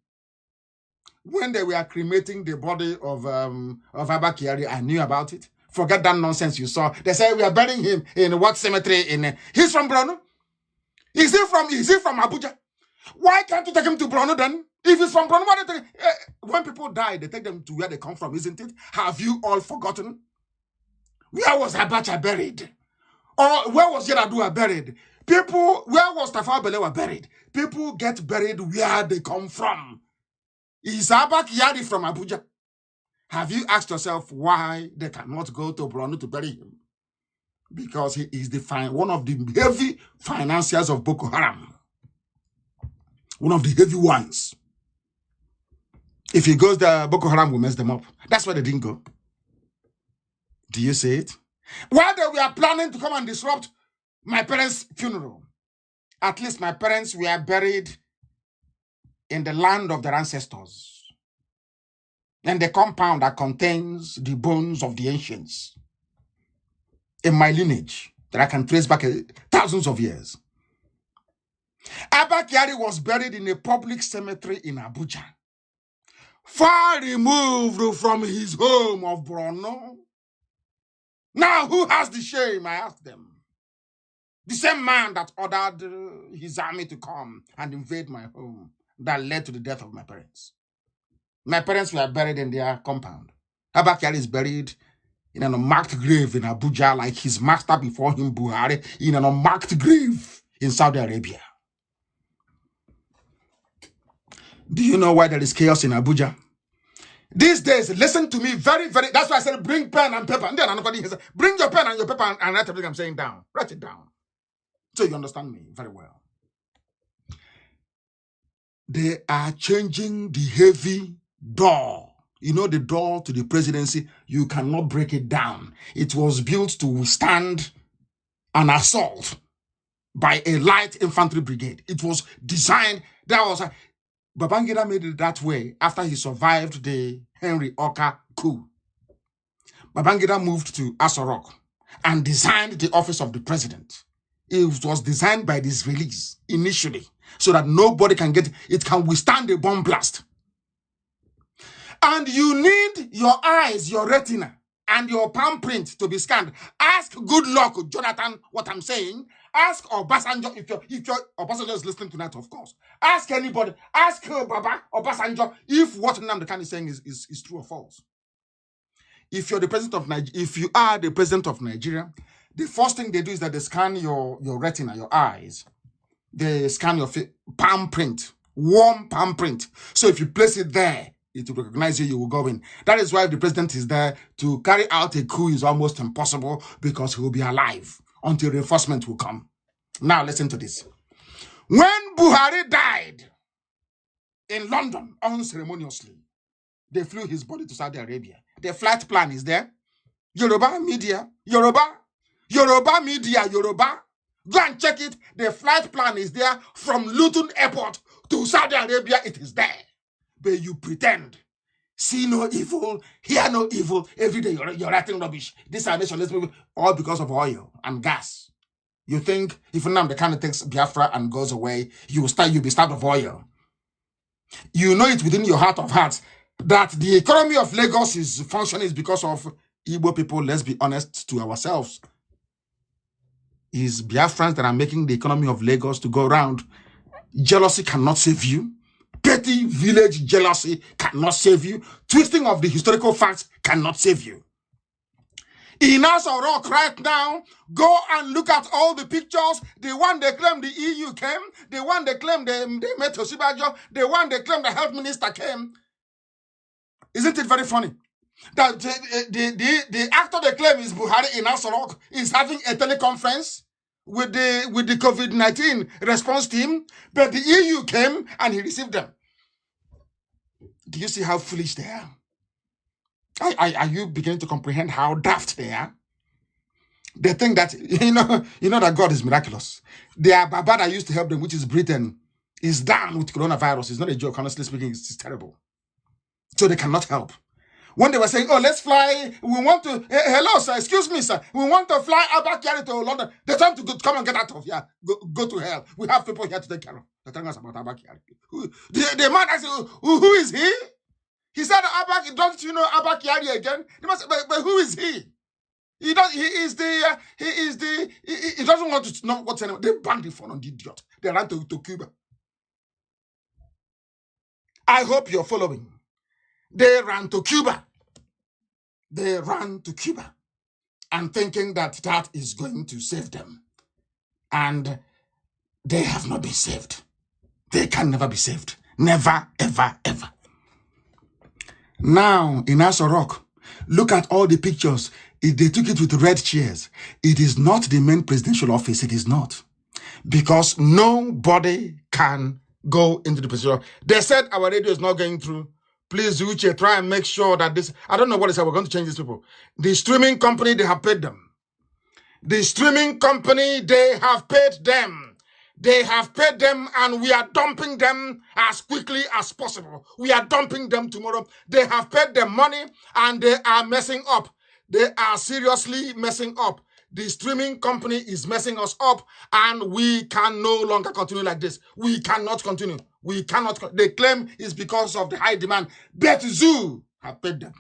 Speaker 1: When they were cremating the body of Abba Kyari, I knew about it. Forget that nonsense you saw. They say we are burying him in what cemetery? He's from Brno. Is he from Abuja? Why can't you take him to Brno then? If he's from Brno, why do they when people die, they take them to where they come from, isn't it? Have you all forgotten? Where was Abacha buried? Or where was Yaradua buried? People, where was Tafawa Balewa buried? People get buried where they come from. Is Abba Kyari from Abuja? Have you asked yourself why they cannot go to Brno to bury him? Because he is one of the heavy financiers of Boko Haram. One of the heavy ones. If he goes there, Boko Haram will mess them up. That's why they didn't go. Do you see it? While they were planning to come and disrupt my parents' funeral, at least my parents were buried in the land of their ancestors. And the compound that contains the bones of the ancients in my lineage that I can trace back thousands of years. Abba Kyari was buried in a public cemetery in Abuja, far removed from his home of Brno. Now, who has the shame, I ask them? The same man that ordered his army to come and invade my home that led to the death of my parents. My parents were buried in their compound. Abba Kyari is buried in an unmarked grave in Abuja, like his master before him, Buhari, in an unmarked grave in Saudi Arabia. Do you know why there is chaos in Abuja? These days, listen to me very, very. That's why I said bring pen and paper. And then anybody says, bring your pen and your paper and write everything I'm saying down. Write it down. So you understand me very well. They are changing the heavy door. You know, the door to the presidency, you cannot break it down. It was built to withstand an assault by a light infantry brigade. It was designed. Babangida made it that way after he survived the Henry Oka coup. Babangida moved to Asorok and designed the office of the president. It was designed by the Israelis initially so that nobody can get it, can withstand a bomb blast. And you need your eyes, your retina, and your palm print to be scanned. Ask good luck, Jonathan, what I'm saying. Ask Obasanjo, if Obasanjo is listening tonight, of course. Ask anybody. Ask Baba, Obasanjo, if what Nnamdi Kanu is saying is true or false. If you're the president of Nigeria, if you are the president of Nigeria, the first thing they do is that they scan your retina, your eyes. They scan your palm print, warm palm print. So if you place it there, it will recognize you, you will go in. That is why if the president is there, to carry out a coup is almost impossible because he will be alive until reinforcement will come. Now listen to this. When Buhari died in London unceremoniously, they flew his body to Saudi Arabia. The flight plan is there. Yoruba media. Go and check it. The flight plan is there from Luton Airport to Saudi Arabia. It is there. But you pretend. See no evil, hear no evil. Every day you're writing rubbish. This nation, all because of oil and gas. You think if Nnamdi Kanu takes Biafra and goes away, you'll be starved of oil. You know it within your heart of hearts that the economy of Lagos is functioning is because of Igbo people. Let's be honest to ourselves. It's Biafrans that are making the economy of Lagos to go around. Jealousy cannot save you. Petty village jealousy cannot save you. Twisting of the historical facts cannot save you. In Asorok right now, go and look at all the pictures. The one they claim the EU came, the one they claim they met Osibajo, the one they claim the health minister came. Isn't it very funny that the actor they claim is Buhari in Asorok is having a teleconference with the COVID-19 response team, but the EU came and he received them. Do you see how foolish they are? Are you beginning to comprehend how daft they are? They think that, you know that God is miraculous. Their Baba that used to help them, which is Britain, is down with coronavirus. It's not a joke, honestly speaking, it's terrible. So they cannot help. When they were saying, oh, let's fly, we want to, hello, sir, excuse me, sir, we want to fly Abba Kyari to London. They tell them to come and get out of here, go to hell. We have people here to take care of. They're telling us about Abba Kyari. The man asked, who is he? He said, Abba, don't you know Abba Kyari again? But who is he? He doesn't want to know what's anyway. They banned the phone on the idiot. They ran to Cuba. I hope you're following. They ran to Cuba. They ran to Cuba and thinking that is going to save them. And they have not been saved. They can never be saved. Never, ever, ever. Now, in Aso Rock, look at all the pictures. They took it with red chairs. It is not the main presidential office. It is not. Because nobody can go into the presidential. They said our radio is not going through. Please, Uche, try and make sure that this, I don't know what it is, we're going to change these people. The streaming company, they have paid them. The streaming company, they have paid them. They have paid them and we are dumping them as quickly as possible. We are dumping them tomorrow. They have paid them money and they are messing up. They are seriously messing up. The streaming company is messing us up and we can no longer continue like this. We cannot continue. We cannot. They claim it's because of the high demand. Bet Zoo have paid them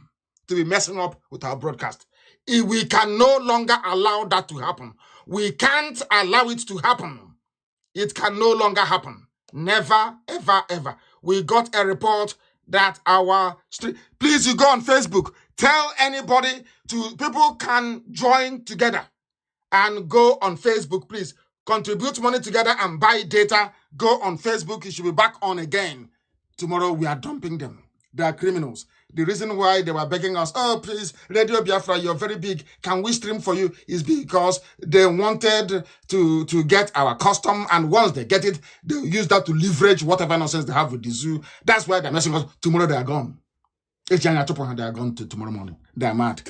Speaker 1: to be messing up with our broadcast. We can no longer allow that to happen. We can't allow it to happen. It can no longer happen. Never, ever, ever. We got a report that please, you go on Facebook. Tell anybody people can join together and go on Facebook, please. Contribute money together and buy data. Go on Facebook. You should be back on again. Tomorrow we are dumping them. They are criminals. The reason why they were begging us, oh, please, Radio Biafra, you're very big. Can we stream for you? Is because they wanted to get our custom. And once they get it, they'll use that to leverage whatever nonsense they have with the zoo. That's why they're messing us. Tomorrow they are gone. They are gone tomorrow morning. They are mad.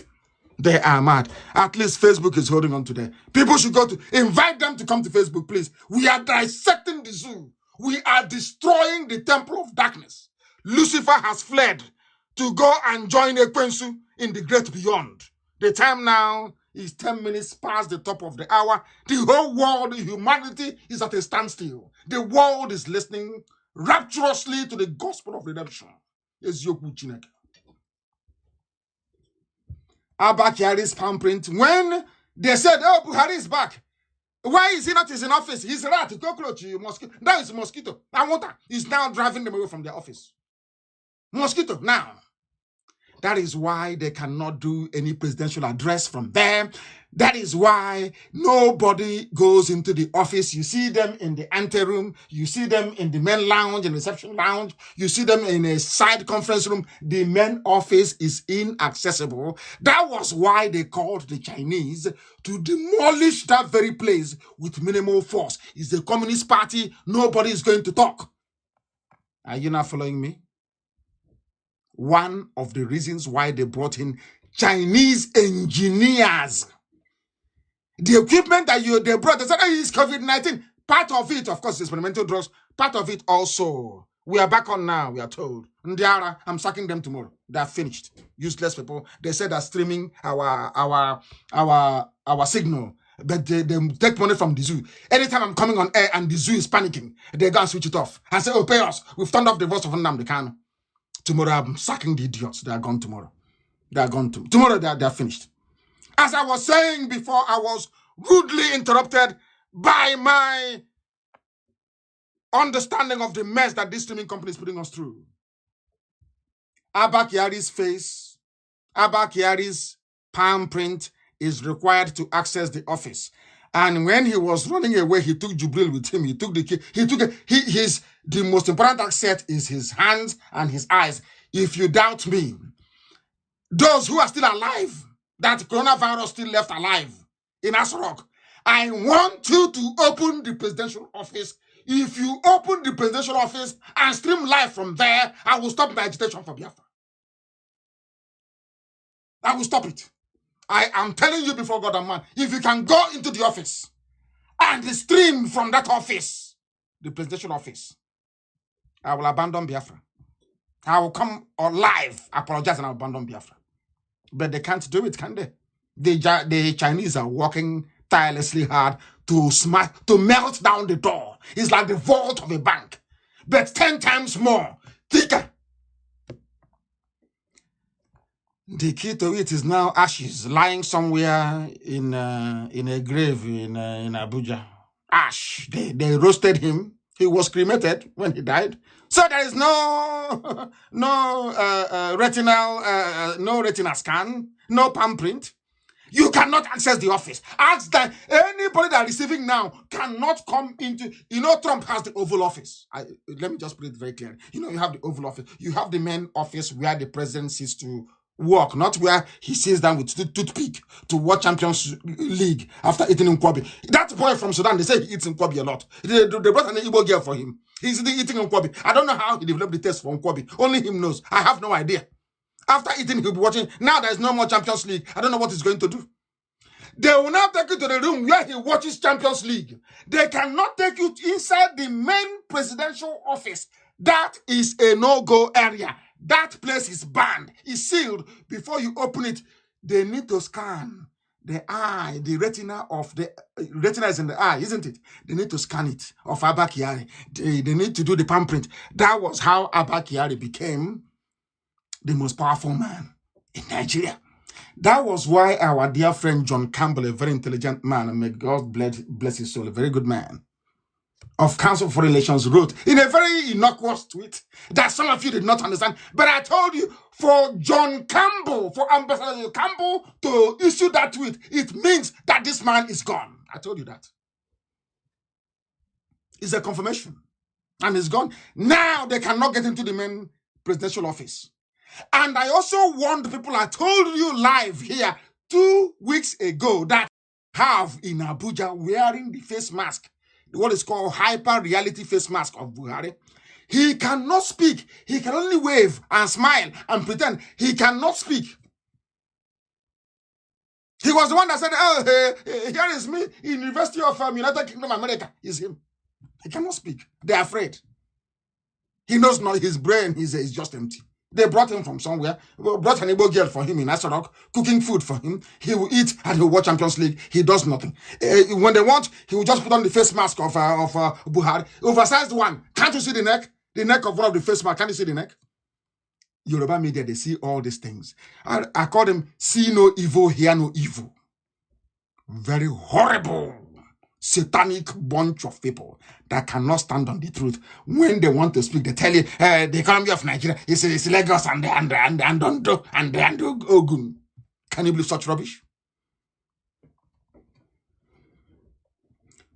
Speaker 1: They are mad. At least Facebook is holding on to them. People should invite them to come to Facebook, please. We are dissecting the zoo. We are destroying the temple of darkness. Lucifer has fled to go and join Ekwensu in the great beyond. The time now is 10 minutes past the top of the hour. The whole world, humanity is at a standstill. The world is listening rapturously to the gospel of redemption. Abba Kyari's palm print. When they said, oh, Buhari is back. Why is he not in office? He's a rat, cockroach, mosquito. That is mosquito. And water is now driving them away from their office. Mosquito, now. That is why they cannot do any presidential address from there. That is why nobody goes into the office. You see them in the anteroom. You see them in the main lounge and reception lounge. You see them in a side conference room. The main office is inaccessible. That was why they called the Chinese to demolish that very place with minimal force. It's the Communist Party. Nobody is going to talk. Are you not following me? One of the reasons why they brought in Chinese engineers. The equipment that they brought, they said, oh, it's COVID-19. Part of it, of course, experimental drugs. Part of it also. We are back on now, we are told. Ndiara, I'm sacking them tomorrow. They're finished. Useless people. They said they're streaming our signal. But they take money from the zoo. Anytime I'm coming on air and the zoo is panicking, they go and switch it off. And say, oh, pay us. We've turned off the voice of Nnamdi Kanu. Tomorrow, I'm sacking the idiots. They are gone tomorrow. They are gone tomorrow. They are finished. As I was saying before, I was rudely interrupted by my understanding of the mess that this streaming company is putting us through. Abba Kyari's face, Abba Kyari's palm print is required to access the office. And when he was running away, he took Jubril with him. He took the key. The most important asset is his hands and his eyes. If you doubt me, those who are still alive, that coronavirus still left alive in Aso Rock, I want you to open the presidential office If you open the presidential office and stream live from there, I will stop my agitation for Biafra. I will stop it. I am telling you before God and man, if you can go into the office and stream from that office, the presidential office, I will abandon Biafra. I will come live, apologize, and I'll abandon Biafra. But they can't do it, can they? The Chinese are working tirelessly hard to melt down the door. It's like the vault of a bank, but 10 times more thicker. The key to it is now ashes lying somewhere in a grave in Abuja. Ash. They roasted him. He was cremated when he died. So there is no retinal scan, no palm print. You cannot access the office. Ask that anybody that is receiving now cannot come into. Trump has the Oval Office. Let me just put it very clear. You have the Oval Office. You have the main office where the president sits to work, not where he sits down with toothpick to watch Champions League after eating nkwobi. That boy from Sudan, they say he eats nkwobi a lot. They brought an Igbo girl for him. He's eating nkwobi. I don't know how he developed the taste for nkwobi. Only him knows. I have no idea. After eating, he'll be watching. Now there's no more Champions League. I don't know what he's going to do. They will now take you to the room where he watches Champions League. They cannot take you inside the main presidential office. That is a no-go area. That place is banned. It's sealed. Before you open it, they need to scan the eye, the retina of the retina is in the eye, isn't it? They need to scan it of Abba Kyari. They need to do the palm print. That was how Abba Kyari became the most powerful man in Nigeria. That was why our dear friend John Campbell, a very intelligent man, and may God bless his soul, a very good man, of Council for Relations, wrote in a very innocuous tweet that some of you did not understand. But I told you, for John Campbell, for Ambassador Campbell to issue that tweet, it means that this man is gone. I told you that. It's a confirmation. And he's gone. Now they cannot get into the main presidential office. And I also warned people, I told you live here 2 weeks ago, that have in Abuja wearing the face mask, what is called hyper reality face mask of Buhari. He cannot speak. He can only wave and smile and pretend. He cannot speak. He was the one that said, oh, here is me in University of United Kingdom, America. Is him. He cannot speak. They're afraid. He knows not his brain is just empty. They brought him from somewhere, brought an Igbo girl for him in Asarok, cooking food for him. He will eat and he will watch Champions League. He does nothing. When they want, he will just put on the face mask of Buhari. Oversized one. Can't you see the neck? The neck of one of the face masks. Can't you see the neck? Yoruba media, they see all these things. I call them see no evil, hear no evil. Very horrible, satanic bunch of people that cannot stand on the truth. When they want to speak, they tell you the economy of Nigeria is Lagos and Ogun. Can you believe such rubbish?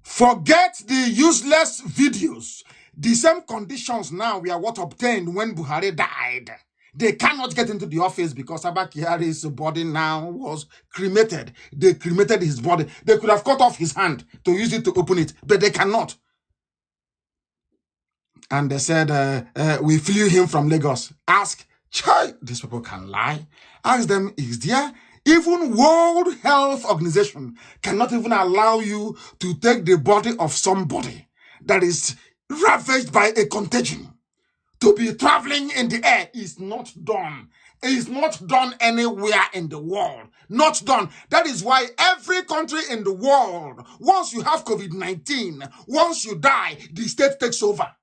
Speaker 1: Forget the useless videos. The same conditions now were what obtained when Buhari died. They cannot get into the office because Abba Kyari's body now was cremated. They cremated his body. They could have cut off his hand to use it to open it, but they cannot. And they said, we flew him from Lagos. Ask, these people can lie. Ask them, is there even World Health Organization cannot even allow you to take the body of somebody that is ravaged by a contagion? To be traveling in the air is not done. It is not done anywhere in the world. Not done. That is why every country in the world, once you have COVID-19, once you die, the state takes over.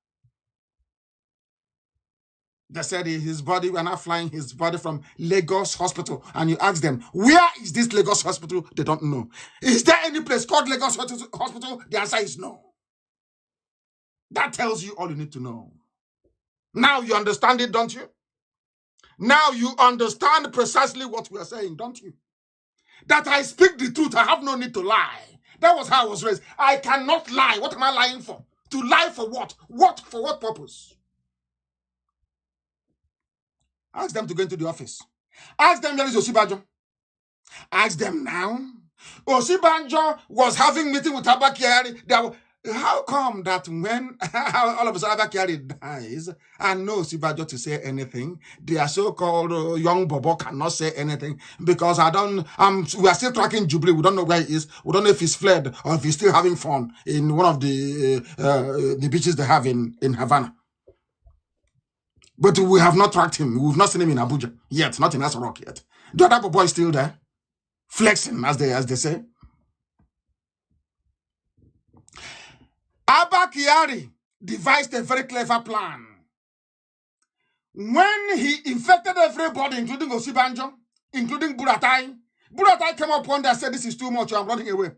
Speaker 1: They said his body, we're not flying his body from Lagos Hospital. And you ask them, where is this Lagos Hospital? They don't know. Is there any place called Lagos Hospital? The answer is no. That tells you all you need to know. Now you understand it, don't you? Now you understand precisely what we are saying, don't you? That I speak the truth, I have no need to lie. That was how I was raised. I cannot lie. What am I lying for? To lie for what? What? For what purpose? Ask them to go into the office. Ask them where is Osibanjo. Ask them now. Osibanjo was having meeting with Abba Kyari. How come that when all of a sudden Abakari dies and no Sibajo to say anything, their so-called young Bobo cannot say anything because we are still tracking Jubilee. We don't know where he is. We don't know if he's fled or if he's still having fun in one of the beaches they have in Havana. But we have not tracked him. We've not seen him in Abuja yet, not in Asarok yet. The other Bobo is still there, flexing as they say. Abba Kyari devised a very clever plan. When he infected everybody, including Osibanjo, including Buratai came up one day and said, this is too much, I'm running away.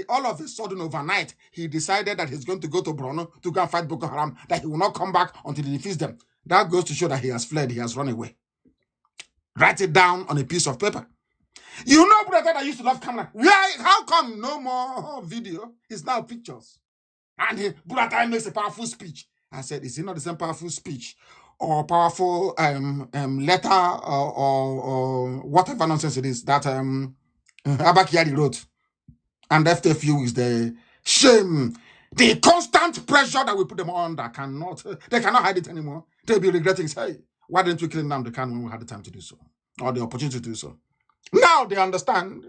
Speaker 1: All of a sudden, overnight, he decided that he's going to go to Borno to go and fight Boko Haram, that he will not come back until he defeats them. That goes to show that he has fled, he has run away. Write it down on a piece of paper. You know Buratai that used to love camera. How come no more video? It's now pictures. And Buratai makes a powerful speech. I said, is it not the same powerful speech or powerful letter or whatever nonsense it is that Abba Kyari wrote? And after a few weeks, the shame, the constant pressure that we put them under they cannot hide it anymore. They'll be regretting, hey, why didn't we kill them the can when we had the time to do so? Or the opportunity to do so. Now they understand.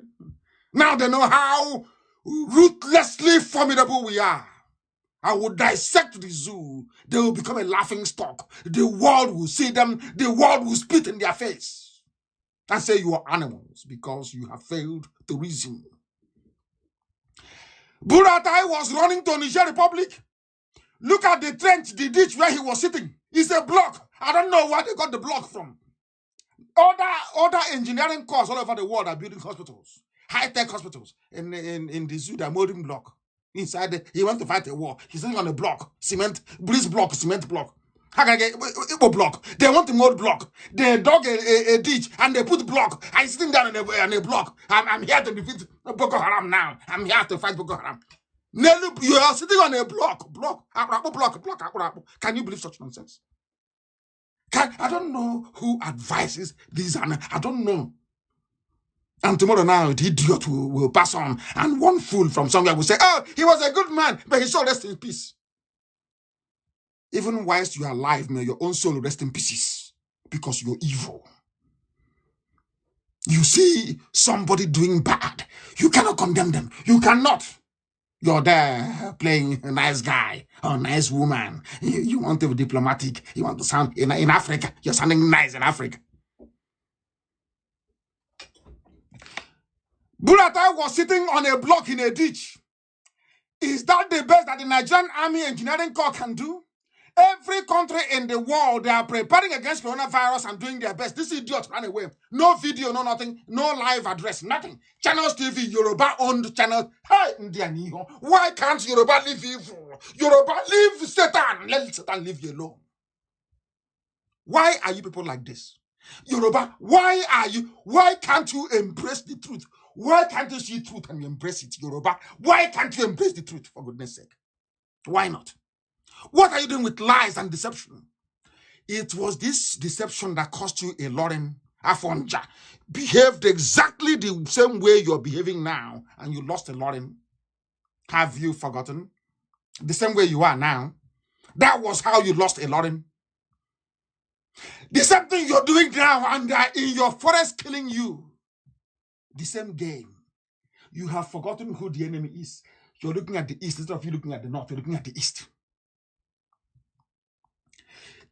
Speaker 1: Now they know how ruthlessly formidable we are. I will dissect the zoo. They will become a laughing stock. The world will see them. The world will spit in their face and say you are animals because you have failed to reason. Buratai was running to Niger Republic. Look at the trench, the ditch where he was sitting. It's a block. I don't know where they got the block from. Other engineering corps all over the world are building hospitals, high-tech hospitals. In the zoo, they're molding block. Inside, he went to fight a war. He's sitting on a block, cement block. How can I get a block? They want to mold block. They dug a ditch and they put block. I'm sitting down on a block. I'm here to defeat Boko Haram now. I'm here to fight Boko Haram. You are sitting on a block. Can you believe such nonsense? I don't know who advises these. I don't know. And tomorrow now, the idiot will pass on. And one fool from somewhere will say, oh, he was a good man, but his soul rest in peace. Even whilst you are alive, may your own soul rest in pieces. Because you're evil. You see somebody doing bad. You cannot condemn them. You cannot. You're there playing a nice guy or a nice woman. You want to be diplomatic. You want to sound in Africa. You're sounding nice in Africa. Buratai was sitting on a block in a ditch. Is that the best that the Nigerian Army Engineering Corps can do? Every country in the world, they are preparing against coronavirus and doing their best. This idiot ran away. No video, no nothing, no live address, nothing. Channels TV, Yoruba-owned channels. Hey, Indianiho, why can't Yoruba live evil? Yoruba, leave Satan. Let Satan leave you alone. Why are you people like this? Yoruba, why can't you embrace the truth? Why can't you see truth and embrace it, Yoruba? Why can't you embrace the truth, for goodness sake? Why not? What are you doing with lies and deception? It was this deception that cost you a Lauren Afonja. Behaved exactly the same way you're behaving now, and you lost a Lauren. Have you forgotten? The same way you are now. That was how you lost a Lauren. The same thing you're doing now, and they're in your forest killing you. The same game. You have forgotten who the enemy is. You're looking at the east instead of you looking at the north. You're looking at the east.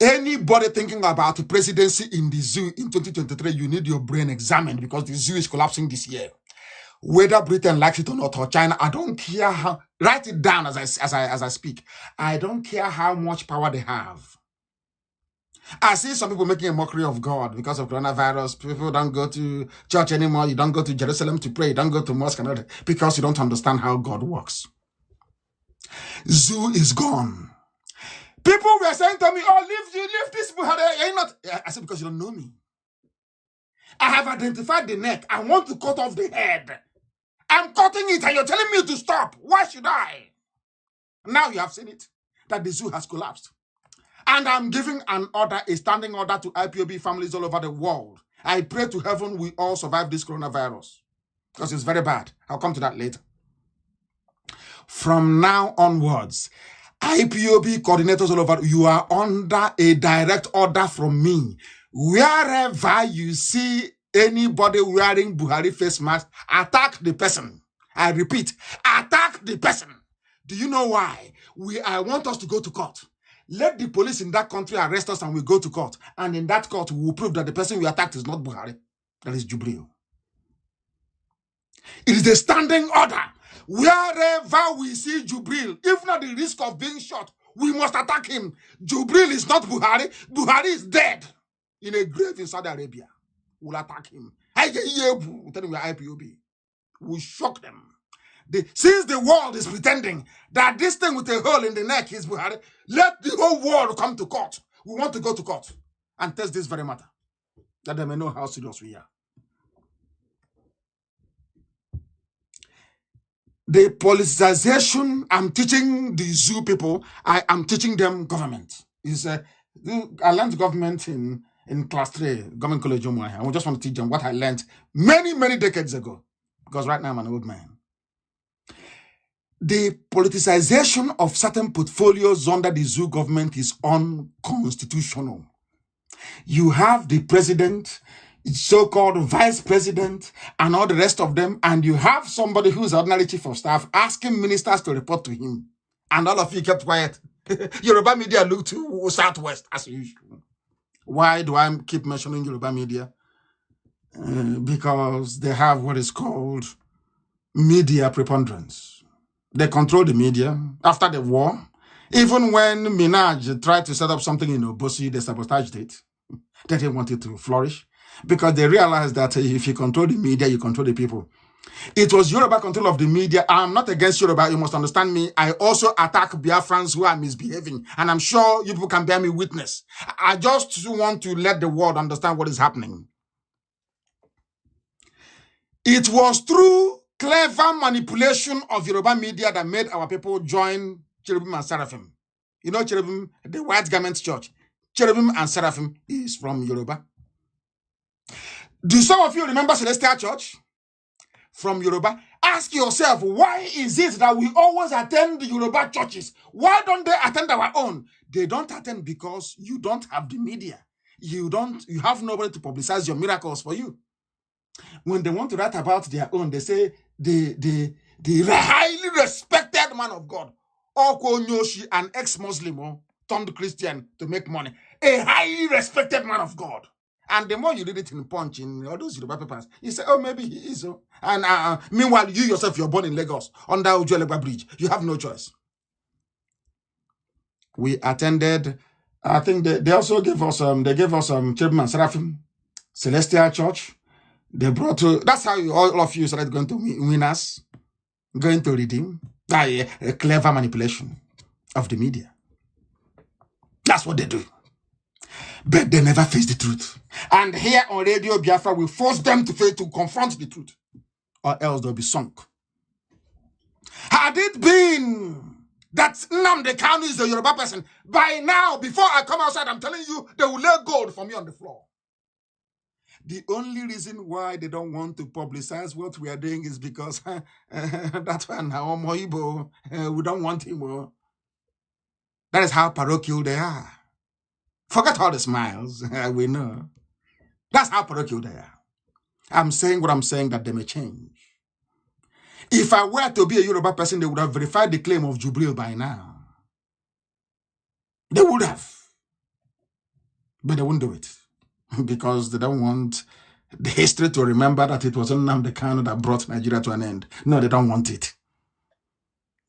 Speaker 1: Anybody thinking about the presidency in the zoo in 2023, you need your brain examined because the zoo is collapsing this year. Whether Britain likes it or not, or China, I don't care how. Write it down as I speak. I don't care how much power they have. I see some people making a mockery of God because of coronavirus. People don't go to church anymore. You don't go to Jerusalem to pray. You don't go to mosque and all that because you don't understand how God works. Zoo is gone. People were saying to me, oh, leave this people. I said, because you don't know me. I have identified the neck. I want to cut off the head. I'm cutting it and you're telling me to stop. Why should I? Now you have seen it, that the zoo has collapsed. And I'm giving an order, a standing order to IPOB families all over the world. I pray to heaven we all survive this coronavirus. Because it's very bad. I'll come to that later. from now onwards, IPOB coordinators all over, you are under a direct order from me. Wherever you see anybody wearing Buhari face mask, attack the person. I repeat, attack the person. Do you know why? I want us to go to court. Let the police in that country arrest us and we go to court. And in that court, we will prove that the person we attacked is not Buhari. That is Jubril. It is a standing order. Wherever we see Jubril, if not the risk of being shot, we must attack him. Jubril is not Buhari. Buhari is dead in a grave in Saudi Arabia. We'll attack him. We'll tell him we are IPOB. We'll shock them. Since the world is pretending that this thing with a hole in the neck is Buhari, let the whole world come to court. We want to go to court and test this very matter, that they may know how serious we are. The politicization, I'm teaching the zoo people, I am teaching them government. I learned government in class 3, government college. I just want to teach them what I learned many, many decades ago, because right now I'm an old man. The politicization of certain portfolios under the zoo government is unconstitutional. You have the president, so-called vice president, and all the rest of them, and you have somebody who's ordinary chief of staff asking ministers to report to him, and all of you kept quiet. Yoruba media look to Southwest as usual. Why do I keep mentioning Yoruba media? Because they have what is called media preponderance. They control the media. After the war, even when Minaj tried to set up something in Obosi, they sabotaged it. They didn't want it to flourish, because they realized that if you control the media, you control the people. It was Yoruba control of the media. I'm not against Yoruba. You must understand me. I also attack Biafrans who are misbehaving. And I'm sure you people can bear me witness. I just want to let the world understand what is happening. It was through clever manipulation of Yoruba media that made our people join Cherubim and Seraphim. You know Cherubim, the White Garment Church. Cherubim and Seraphim is from Yoruba. Do some of you remember Celestial Church? From Yoruba. Ask yourself, why is it that we always attend the Yoruba churches? Why don't they attend our own? They don't attend because you don't have the media. You have nobody to publicize your miracles for you. When they want to write about their own, they say the highly respected man of God, Oko Nyoshi, an ex-Muslim, turned Christian to make money. A highly respected man of God. And the more you read it in Punch, in all those Yoruba papers, you say, oh, maybe he is. And meanwhile, you yourself, you're born in Lagos, under Ojuelegba Bridge. You have no choice. We attended, I think they also gave us, Cherubim and Seraphim, Celestial Church. They brought to, that's how all of you started going to win us, going to redeem. A clever manipulation of the media. That's what they do. But they never face the truth. And here on Radio Biafra, we force them to confront the truth, or else they'll be sunk. Had it been that Nnamdi Kanu is a Yoruba person, by now, before I come outside, I'm telling you, they will lay gold for me on the floor. The only reason why they don't want to publicize what we are doing is because that's why now Moibo, we don't want him. That is how parochial they are. Forget all the smiles, we know. That's how parochial they are. I'm saying what I'm saying, that they may change. If I were to be a Yoruba person, they would have verified the claim of Jubril by now. They would have. But they won't do it. Because they don't want the history to remember that it was Nnamdi Kanu that brought Nigeria to an end. No, they don't want it.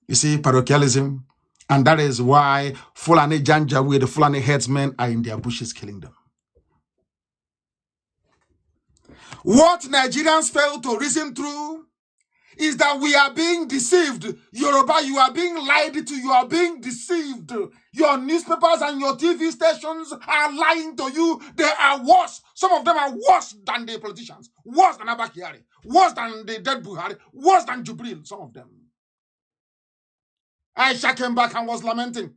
Speaker 1: You see, parochialism. And that is why Fulani Janjaweed, the Fulani headsmen, are in their bushes killing them. What Nigerians fail to reason through is that we are being deceived. Yoruba, you are being lied to. You are being deceived. Your newspapers and your TV stations are lying to you. They are worse. Some of them are worse than the politicians. Worse than Abba Kyari. Worse than the dead Buhari. Worse than Jubril. Some of them. Aisha came back and was lamenting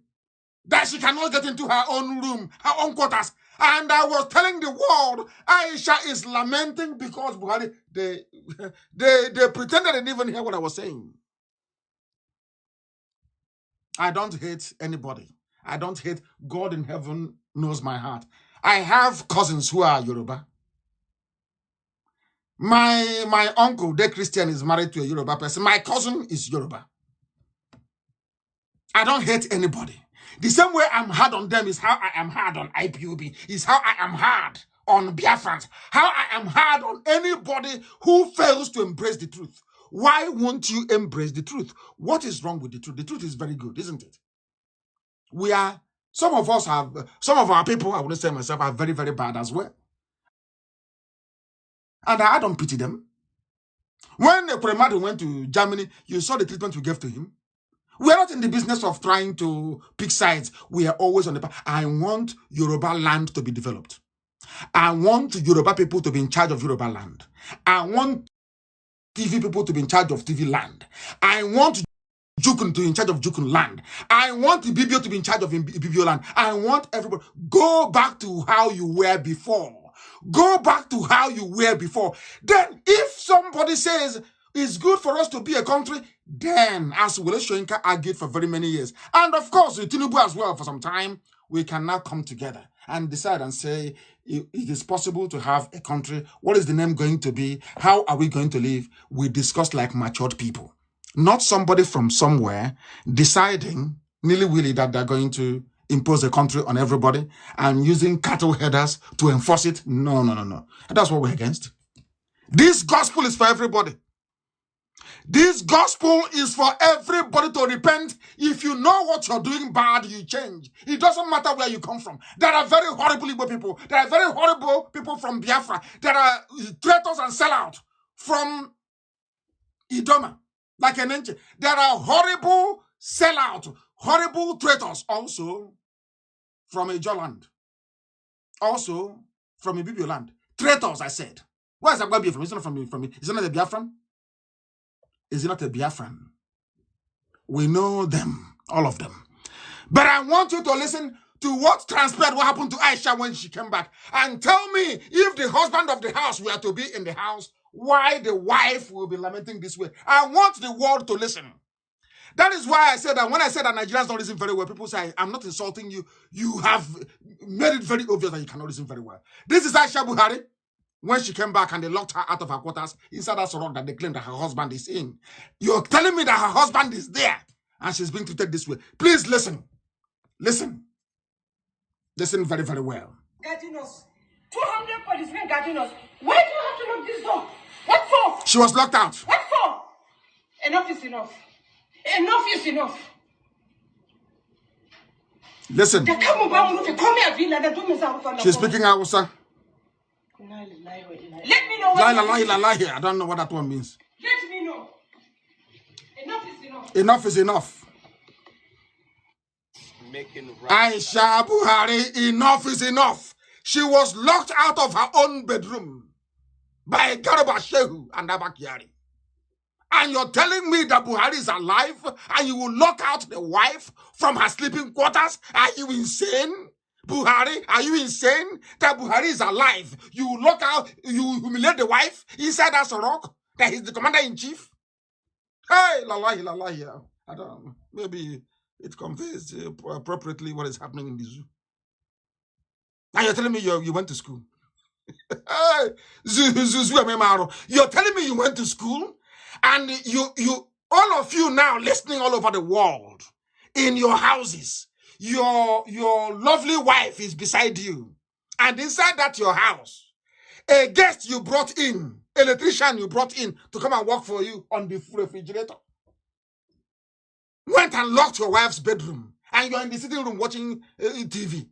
Speaker 1: that she cannot get into her own room, her own quarters. And I was telling the world, Aisha is lamenting because Buhari, they pretended they didn't even hear what I was saying. I don't hate anybody. I don't hate. God in heaven knows my heart. I have cousins who are Yoruba. My uncle, the Christian, is married to a Yoruba person. My cousin is Yoruba. I don't hate anybody. The same way I'm hard on them is how I am hard on IPOB, is how I am hard on Biafrans, how I am hard on anybody who fails to embrace the truth. Why won't you embrace the truth? What is wrong with the truth? The truth is very good, isn't it? Some of our people, I wouldn't say myself, are very, very bad as well. And I don't pity them. When Premadu went to Germany, you saw the treatment we gave to him. We are not in the business of trying to pick sides. We are always on the path. I want Yoruba land to be developed. I want Yoruba people to be in charge of Yoruba land. I want TV people to be in charge of TV land. I want Jukun to be in charge of Jukun land. I want Ibibio to be in charge of Ibibio land. I want everybody. Go back to how you were before. Go back to how you were before. Then if somebody says it's good for us to be a country, then as Wole Soyinka argued for very many years, and of course Tinubu as well for some time, we can now come together and decide and say it is possible to have a country. What is the name going to be? How are we going to live? We discuss like matured people, not somebody from somewhere deciding nilly-willy that they're going to impose a country on everybody and using cattle headers to enforce it. No. That's what we're against. This gospel is for everybody. This gospel is for everybody to repent. If you know what you're doing bad, you change. It doesn't matter where you come from. There are very horrible Igbo people. There are very horrible people from Biafra. There are traitors and sellouts from Idoma, like an Enche. There are horrible sellouts, horrible traitors also from Ijoland. Also from Ibibio land. Traitors, I said. Where is Agbabi from? It's not from me. Is it not a Biafran? Is it not a Biafran? We know them, all of them. But I want you to listen to what transpired, what happened to Aisha when she came back. And tell me, if the husband of the house were to be in the house, why the wife will be lamenting this way. I want the world to listen. That is why I said that when I said that Nigerians don't listen very well, people say, I'm not insulting you. You have made it very obvious that you cannot listen very well. This is Aisha Buhari. When she came back and they locked her out of her quarters inside that rock that they claim that her husband is in. You're telling me that her husband is there and she's being treated this way. Please listen. Listen. Listen very, very well.
Speaker 2: Guarding us. 200 policemen guarding us. Why do you have to lock this door? What for?
Speaker 1: She was locked out.
Speaker 2: What for? Enough is enough. Enough is enough.
Speaker 1: Listen. She's speaking Hausa.
Speaker 2: Let me know what
Speaker 1: I don't know what that one means.
Speaker 2: Let me know. Enough is enough.
Speaker 1: Enough is enough. Aisha Buhari, enough is enough. She was locked out of her own bedroom by Garba Shehu and Abba Kyari. And you're telling me that Buhari is alive and you will lock out the wife from her sleeping quarters? Are you insane? Buhari, are you insane? That Buhari is alive. You lock out, you humiliate the wife inside that rock, that he's the commander-in-chief? Hey, lalahi. I don't know. Maybe it conveys appropriately what is happening in the zoo. Now you're telling me you went to school. Hey, you're telling me you went to school? And you, all of you now listening all over the world, in your houses, your lovely wife is beside you. And inside that your house, a guest you brought in, electrician you brought in to come and work for you on the refrigerator, went and locked your wife's bedroom. And you're in the sitting room watching TV.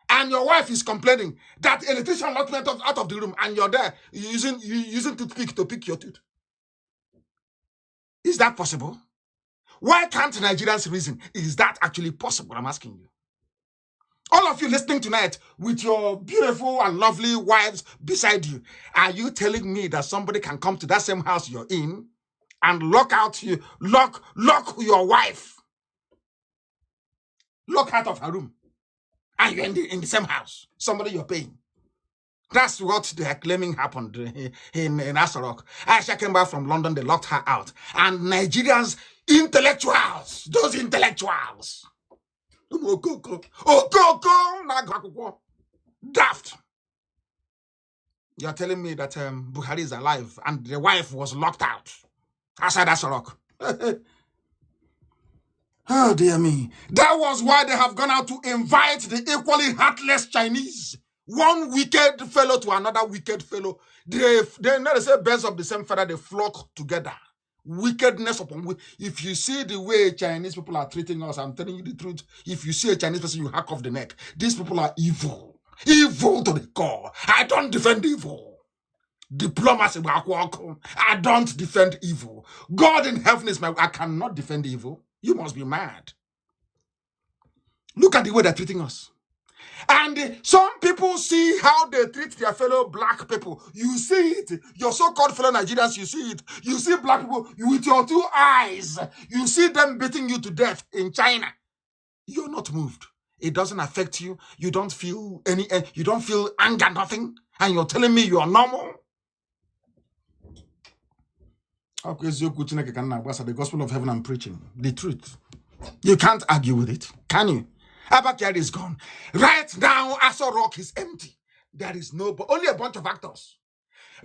Speaker 1: And your wife is complaining that electrician locked me out of the room and you're there using toothpick to pick your tooth. Is that possible? Why can't Nigerians reason? Is that actually possible? I'm asking you. All of you listening tonight with your beautiful and lovely wives beside you, are you telling me that somebody can come to that same house you're in and lock your wife, lock out of her room, and you're in the same house, somebody you're paying? That's what they are claiming happened in Asarok. Aisha came back from London, they locked her out. And Nigerians, intellectuals, those intellectuals, daft. You're telling me that Buhari is alive and the wife was locked out outside Asarok. Oh, dear me. That was why they have gone out to invite the equally heartless Chinese. One wicked fellow to another wicked fellow. They say birds of the same feather, they flock together. Wickedness upon if you see the way Chinese people are treating us, I'm telling you the truth. If you see a Chinese person, you hack off the neck. These people are evil. Evil to the core. I don't defend evil. Diplomacy, I don't defend evil. God in heaven is I cannot defend evil. You must be mad. Look at the way they're treating us. And some people see how they treat their fellow black people. You see it. Your so-called fellow Nigerians, you see it. You see black people with your two eyes. You see them beating you to death in China. You're not moved. It doesn't affect you. You don't feel you don't feel anger, nothing. And you're telling me you're normal. The gospel of heaven I'm preaching. The truth. You can't argue with it, can you? Abakari is gone. Right now, Aso Rock is empty. There is only a bunch of actors.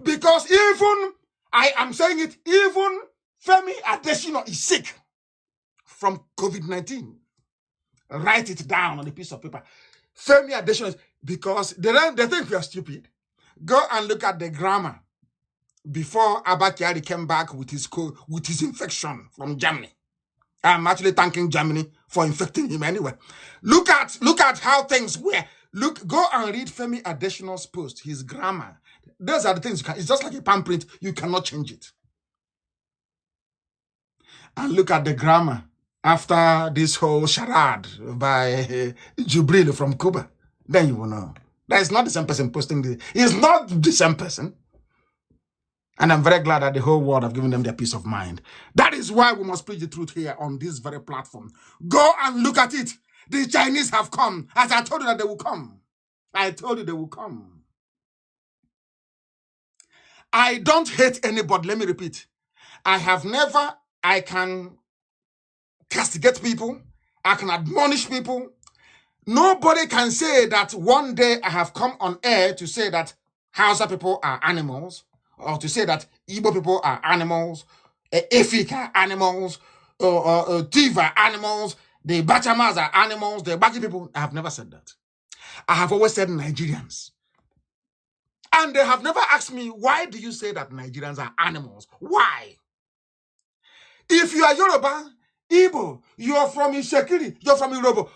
Speaker 1: Because even, I am saying it, even Femi Adesina is sick from COVID-19. Write it down on a piece of paper. Femi Adesina is, because they think we are stupid. Go and look at the grammar before Abakari came back with his infection from Germany. I'm actually thanking Germany for infecting him anyway. Look at how things were. Go and read Femi Adesina's post, his grammar. Those are the things it's just like a palm print. You cannot change it. And look at the grammar after this whole charade by Jubril from Cuba. Then you will know. That is not the same person posting this. It's not the same person. And I'm very glad that the whole world have given them their peace of mind. That is why we must preach the truth here on this very platform. Go and look at it. The Chinese have come. As I told you that they will come. I told you they will come. I don't hate anybody. Let me repeat. I can castigate people. I can admonish people. Nobody can say that one day I have come on air to say that Hausa people are animals. Or to say that Igbo people are animals, Efik are animals, Tiv are animals, the Bachamas are animals, the Baki people. I have never said that. I have always said Nigerians. And they have never asked me, why do you say that Nigerians are animals? Why? If you are Yoruba, Igbo, you're from Ishekiri, you're from Yoruba,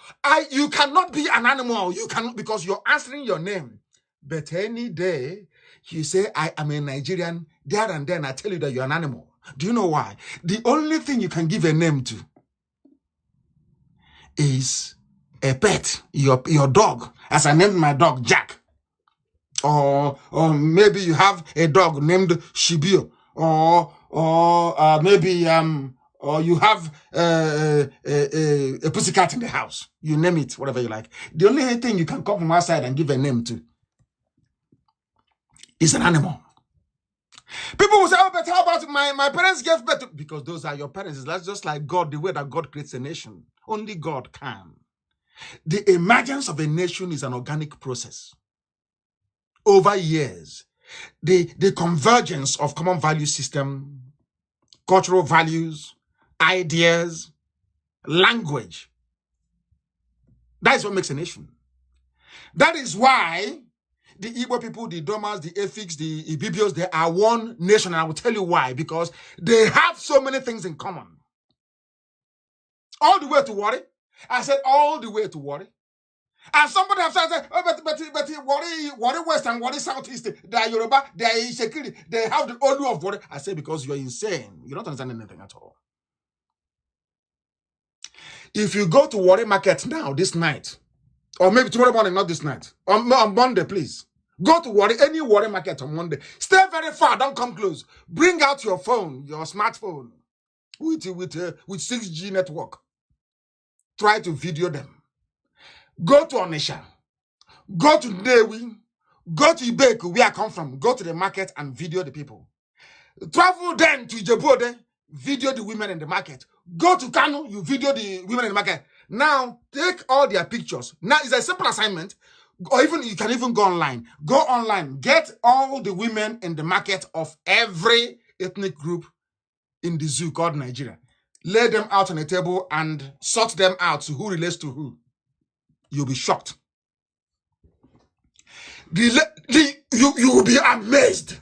Speaker 1: you cannot be an animal. You cannot, because you're answering your name. But any day, you say, I am a Nigerian, there and then I tell you that you're an animal. Do you know why? The only thing you can give a name to is a pet, your dog. As I named my dog Jack. Or maybe you have a dog named Shibio. Or maybe or you have a pussycat in the house. You name it, whatever you like. The only thing you can come from outside and give a name to is an animal. People will say, oh, but how about my parents gave birth to? Because those are your parents. That's just like God, the way that God creates a nation. Only God can. The emergence of a nation is an organic process. Over years, the convergence of common value system, cultural values, ideas, language. That is what makes a nation. That is why the Igbo people, the Domas, the Efiks, the Ibibios, they are one nation. And I will tell you why. Because they have so many things in common. All the way to Wari. I said all the way to Wari. And somebody have said, oh, but Wari West and Wari Southeast, they are Yoruba, they are Ishekiri, they have the Olu of Wari. I say because you're insane. You don't understand anything at all. If you go to Wari Market now, this night, or maybe tomorrow morning, not this night, on Monday, please. Go to any Wari Market on Monday. Stay very far, don't come close. Bring out your phone, your smartphone, with 6G network. Try to video them. Go to Onisha. Go to Dewi. Go to Ibeku, where I come from. Go to the market and video the people. Travel then to Ijebuode, video the women in the market. Go to Kano, you video the women in the market. Now, take all their pictures. Now, it's a simple assignment. Or even you can even go online. Go online. Get all the women in the market of every ethnic group in the zoo called Nigeria. Lay them out on a table and sort them out to who relates to who. You'll be shocked. You will be amazed.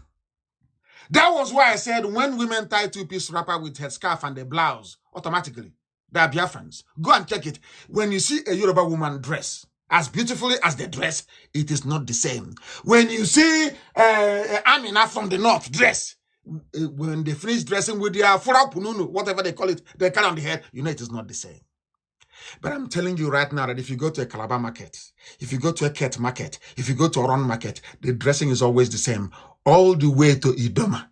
Speaker 1: That was why I said when women tie two-piece wrapper with headscarf and a blouse, automatically, they are Biafrans. Go and check it. When you see a Yoruba woman dress, as beautifully as they dress, it is not the same. When you see Amina from the north dress, when they finish dressing with their fura pununu, whatever they call it, they carry on the head, you know it is not the same. But I'm telling you right now that if you go to a Calabar market, if you go to a Ket market, if you go to a Oron market, the dressing is always the same, all the way to Idoma.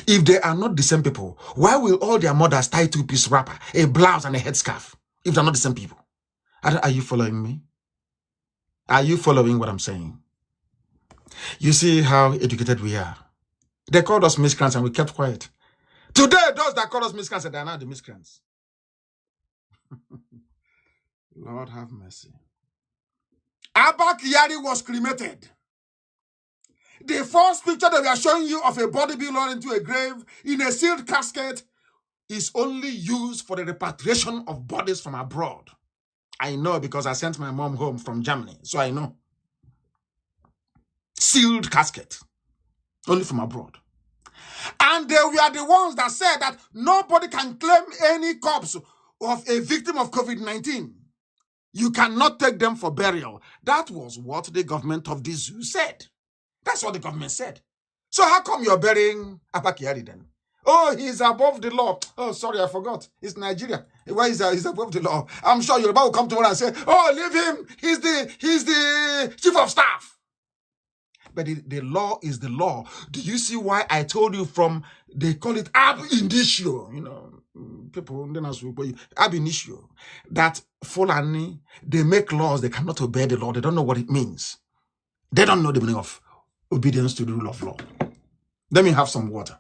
Speaker 1: If they are not the same people, why will all their mothers tie two-piece wrapper, a blouse and a headscarf, if they're not the same people? Are you following me? Are you following what I'm saying? You see how educated we are. They called us miscreants and we kept quiet. Today, those that call us miscreants, they are now the miscreants. Lord have mercy. Abba Kyari was cremated. The first picture that we are showing you of a body being lowered into a grave in a sealed casket is only used for the repatriation of bodies from abroad. I know because I sent my mom home from Germany, so I know. Sealed casket, only from abroad. And they were the ones that said that nobody can claim any corpse of a victim of COVID-19. You cannot take them for burial. That was what the government of the zoo said. That's what the government said. So how come you're burying Abba Kyari then? Oh, he's above the law. Oh, sorry, I forgot. It's Nigeria. Why is he's above the law? I'm sure Yoruba will come tomorrow and say, oh, leave him. He's the chief of staff. But the law is the law. Do you see why I told you from, they call it ab initio, you know, people, ab initio, that Fulani, they make laws, they cannot obey the law. They don't know what it means. They don't know the meaning of obedience to the rule of law. Let me have some water.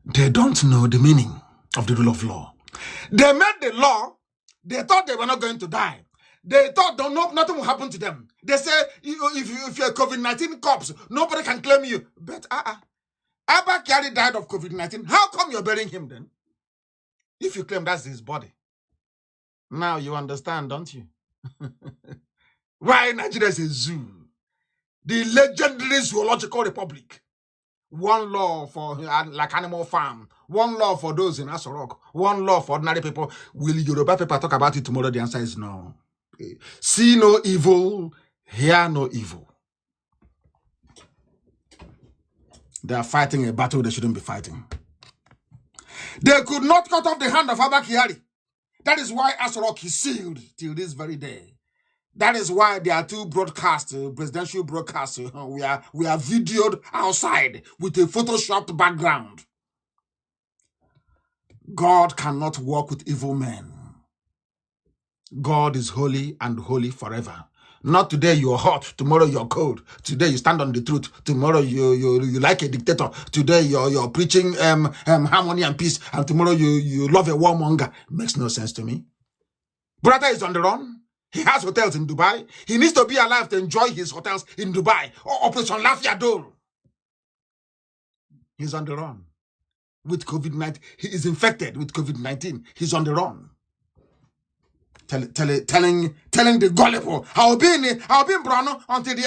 Speaker 1: They don't know the meaning of the rule of law. They made the law. They thought they were not going to die. They thought nothing will happen to them. They say, if you're a COVID-19 corpse, nobody can claim you. But Abba Kyari died of COVID-19. How come you're burying him then? If you claim that's his body. Now you understand, don't you? Why Nigeria is a zoo? The legendary zoological republic. One law for like animal farm. One law for those in Asorok. One law for ordinary people. Will Yoruba people talk about it tomorrow? The answer is no. See no evil, hear no evil. They are fighting a battle they shouldn't be fighting. They could not cut off the hand of Abba Kyari. That is why Asorok is sealed till this very day. That is why there are two broadcasts, presidential broadcasts. We are videoed outside with a photoshopped background. God cannot walk with evil men. God is holy and holy forever. Not today you're hot, tomorrow you're cold. Today you stand on the truth, tomorrow you like a dictator. Today you're preaching harmony and peace, and tomorrow you love a warmonger. Makes no sense to me. Brother is on the run. He has hotels in Dubai. He needs to be alive to enjoy his hotels in Dubai. Operation Lafia Dole. He's on the run with COVID-19. He is infected with COVID-19. He's on the run. Telling the gullible, I'll be in Brano until the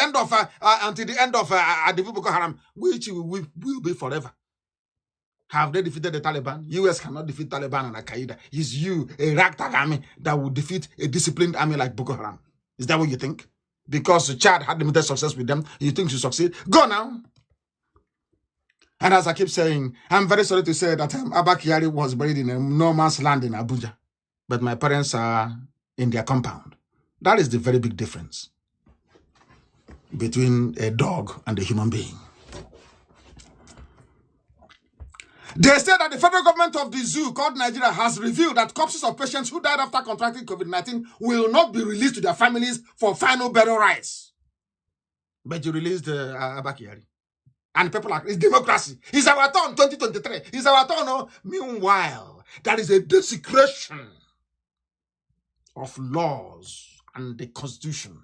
Speaker 1: end of the Boko Haram, which will be forever. Have they defeated the Taliban? US cannot defeat Taliban and Al-Qaeda. It's you, a ragtag army, that will defeat a disciplined army like Boko Haram. Is that what you think? Because Chad had limited success with them, you think you succeed? Go now. And as I keep saying, I'm very sorry to say that Abba Kyari was buried in a no man's land in Abuja. But my parents are in their compound. That is the very big difference between a dog and a human being. They said that the federal government of the zoo called Nigeria has revealed that corpses of patients who died after contracting COVID-19 will not be released to their families for final burial rites. But you released Abakari. And people are, it's democracy. It's our turn, 2023. It's our turn. No? Meanwhile, there is a desecration of laws and the constitution.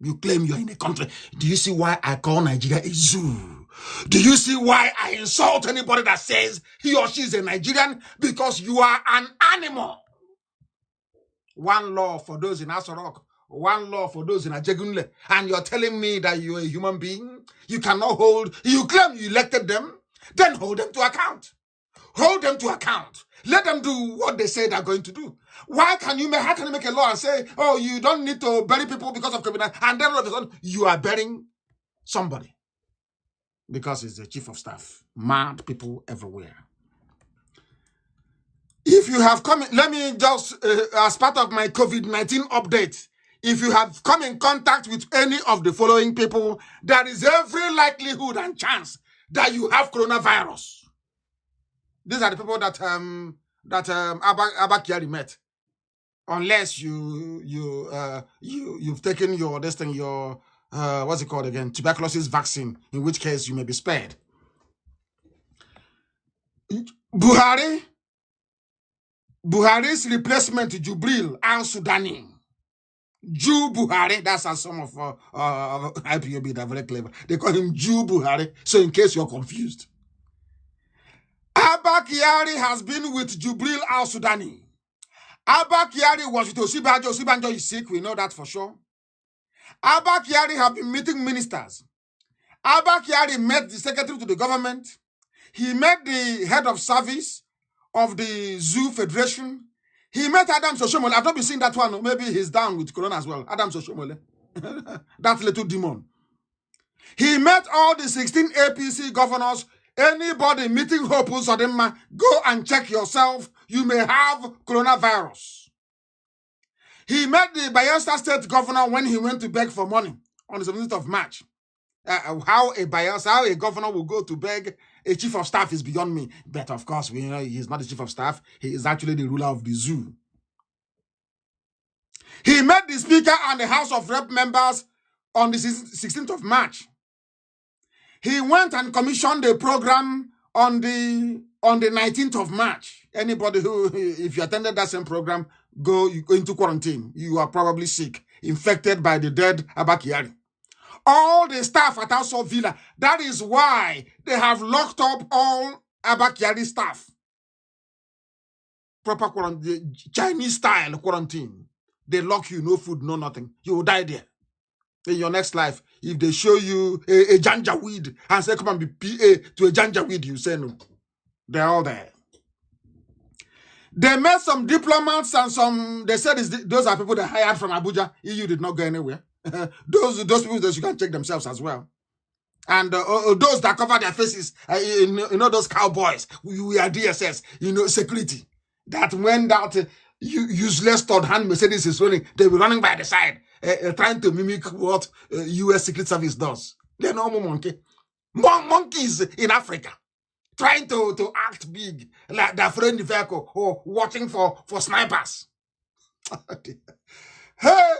Speaker 1: You claim you're in a country. Do you see why I call Nigeria a zoo? Do you see why I insult anybody that says he or she is a Nigerian? Because you are an animal. One law for those in Asorok, one law for those in Ajegunle, and you're telling me that you're a human being? You cannot hold, you claim you elected them, then hold them to account. Hold them to account. Let them do what they say they're going to do. How can you make a law and say, oh, you don't need to bury people because of COVID-19, and then all of a sudden you are burying somebody because it's the chief of staff? Mad people everywhere. If you have come, let me just, as part of my COVID-19 update, if you have come in contact with any of the following people, there is every likelihood and chance that you have coronavirus. These are the people that Abakari met. Unless you've taken your what's it called again, tuberculosis vaccine, in which case you may be spared. Buhari's replacement, Jubril al-Sudani. Jew Buhari, that's how some of IPOB, they're very clever. They call him Jew Buhari, so in case you're confused. Abba Kyari has been with Jubril al-Sudani. Abba Kyari was with Osibanjo. Osibanjo is sick, we know that for sure. Abba Kyari have been meeting ministers. Abba Kyari met the secretary to the government. He met the head of service of the Zoo Federation. He met Adam Soshomole. I've not been seeing that one. Maybe he's down with Corona as well. Adam Soshomole. That little demon. He met all the 16 APC governors. Anybody meeting Hope Uzodinma, go and check yourself. You may have coronavirus. He met the Bayelsa State governor when he went to beg for money on the 17th of March. How a governor will go to beg a chief of staff is beyond me. But of course, we know he's not the chief of staff. He is actually the ruler of the zoo. He met the speaker and the House of Rep members on the 16th of March. He went and commissioned a program on the 19th of March. Anybody who, if you attended that same program, you go into quarantine. You are probably sick, infected by the dead Abba Kyari. All the staff at House of Villa, that is why they have locked up all Abba Kyari staff. Proper quarantine, Chinese style quarantine. They lock you, no food, no nothing. You will die there. In your next life, if they show you a janjaweed and say, come and be PA to a janjaweed, you say no. They're all there. They met some diplomats and some, they said those are people that hired from Abuja. EU did not go anywhere. those people that you can check themselves as well. And those that cover their faces, you know those cowboys, we are DSS, security. That when that useless third hand Mercedes is running, they'll be running by the side. Trying to mimic what U.S. Secret Service does. They're normal monkey. Monkeys in Africa. Trying to act big. Like they're afraid the vehicle or watching for snipers. Hey,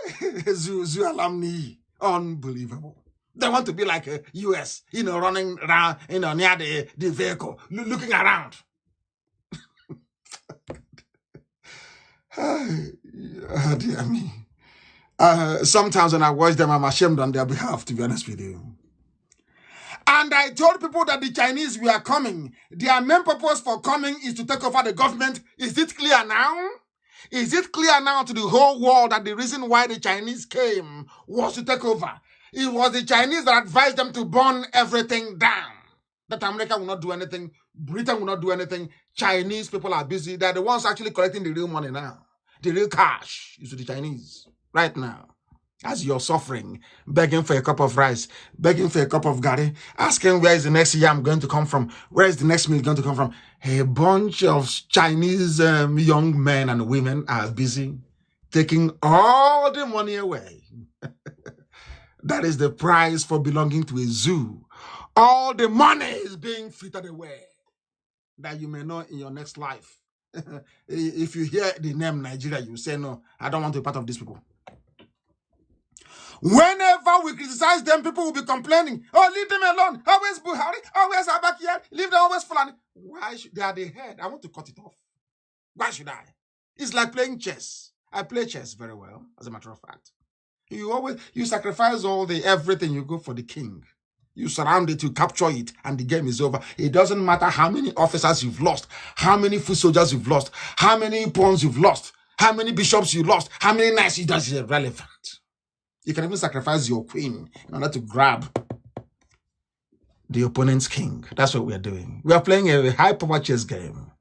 Speaker 1: Zoo alumni. Unbelievable. They want to be like a U.S., running around, near the vehicle, looking around. Dear me. Sometimes when I watch them, I'm ashamed on their behalf, to be honest with you. And I told people that the Chinese were coming. Their main purpose for coming is to take over the government. Is it clear now? Is it clear now to the whole world that the reason why the Chinese came was to take over? It was the Chinese that advised them to burn everything down. That America will not do anything. Britain will not do anything. Chinese people are busy. They're the ones actually collecting the real money now. The real cash is to the Chinese. Right now, as you're suffering, begging for a cup of rice, begging for a cup of gari, asking where is the next yam going to come from, where is the next meal going to come from. A bunch of Chinese young men and women are busy taking all the money away. That is the price for belonging to a zoo. All the money is being frittered away. that you may know in your next life. If you hear the name Nigeria, you say, no, I don't want to be part of these people. Whenever we criticize them, people will be complaining. Oh, leave them alone. Always Buhari. Always Abakia. Leave them always Fulani. Why should they are the head? I want to cut it off. Why should I? It's like playing chess. I play chess very well, as a matter of fact. You sacrifice everything, you go for the king. You surround it, you capture it, and the game is over. It doesn't matter how many officers you've lost, how many foot soldiers you've lost, how many pawns you've lost, how many bishops you lost, how many knights you lost. It's irrelevant. You can even sacrifice your queen in order to grab the opponent's king. That's what we are doing. We are playing a high-power chess game.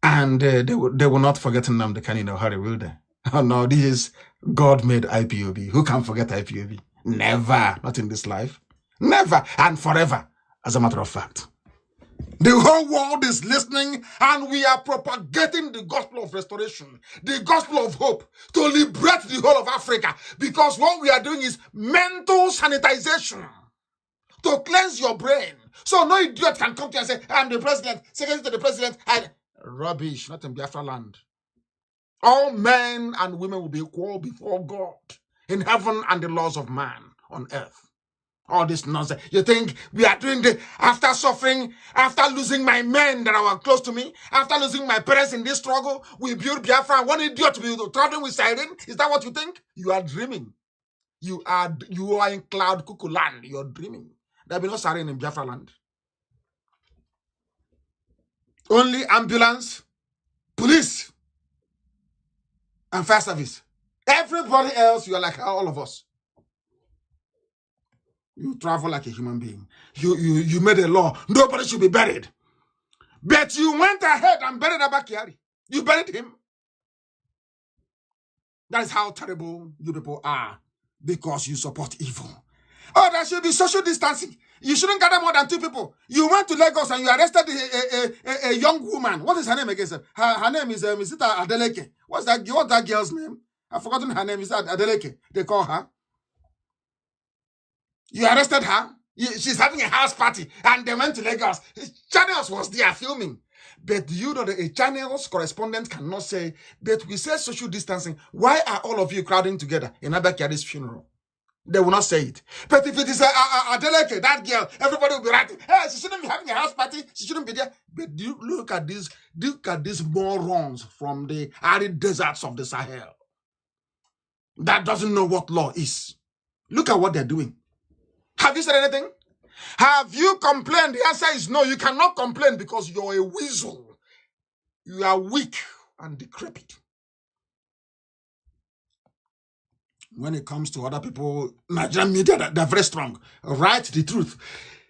Speaker 1: And they will not forget Nnamdi Kanu in a hurry, will they? Oh no, this is God-made IPOB. Who can forget IPOB? Never. Not in this life. Never and forever, as a matter of fact. The whole world is listening, and we are propagating the gospel of restoration, the gospel of hope, to liberate the whole of Africa, because what we are doing is mental sanitization, to cleanse your brain. So no idiot can come to you and say, I'm the president, secretary to the president, and rubbish, not in Biafra land. All men and women will be equal before God in heaven and the laws of man on earth. All this nonsense. You think we are doing this after suffering, after losing my men that were close to me, after losing my parents in this struggle, we build Biafra and one idiot to be traveling with siren? Is that what you think? You are dreaming. You are in cloud cuckoo land. You are dreaming. There will be no siren in Biafra land. Only ambulance, police, and fire service. Everybody else, you are like all of us. You travel like a human being. You made a law. Nobody should be buried. But you went ahead and buried Abakiari. You buried him. That is how terrible you people are, because you support evil. Oh, there should be social distancing. You shouldn't gather more than 2 people. You went to Lagos and you arrested a young woman. What is her name again? Her name is Adeleke. What's that girl's name? I've forgotten her name. Is that Adeleke? They call her. You arrested her. She's having a house party, and they went to Lagos. Channels was there filming. But you know that a channel's correspondent cannot say, but we say social distancing. Why are all of you crowding together in Abakiari's funeral? They will not say it. But if it is Adeleke, that girl, everybody will be writing, hey, she shouldn't be having a house party. She shouldn't be there. But look at these morons from the arid deserts of the Sahel that doesn't know what law is. Look at what they're doing. Have you said anything? Have you complained? The answer is no. You cannot complain because you're a weasel. You are weak and decrepit. When it comes to other people, Nigerian media, they're very strong. Write the truth.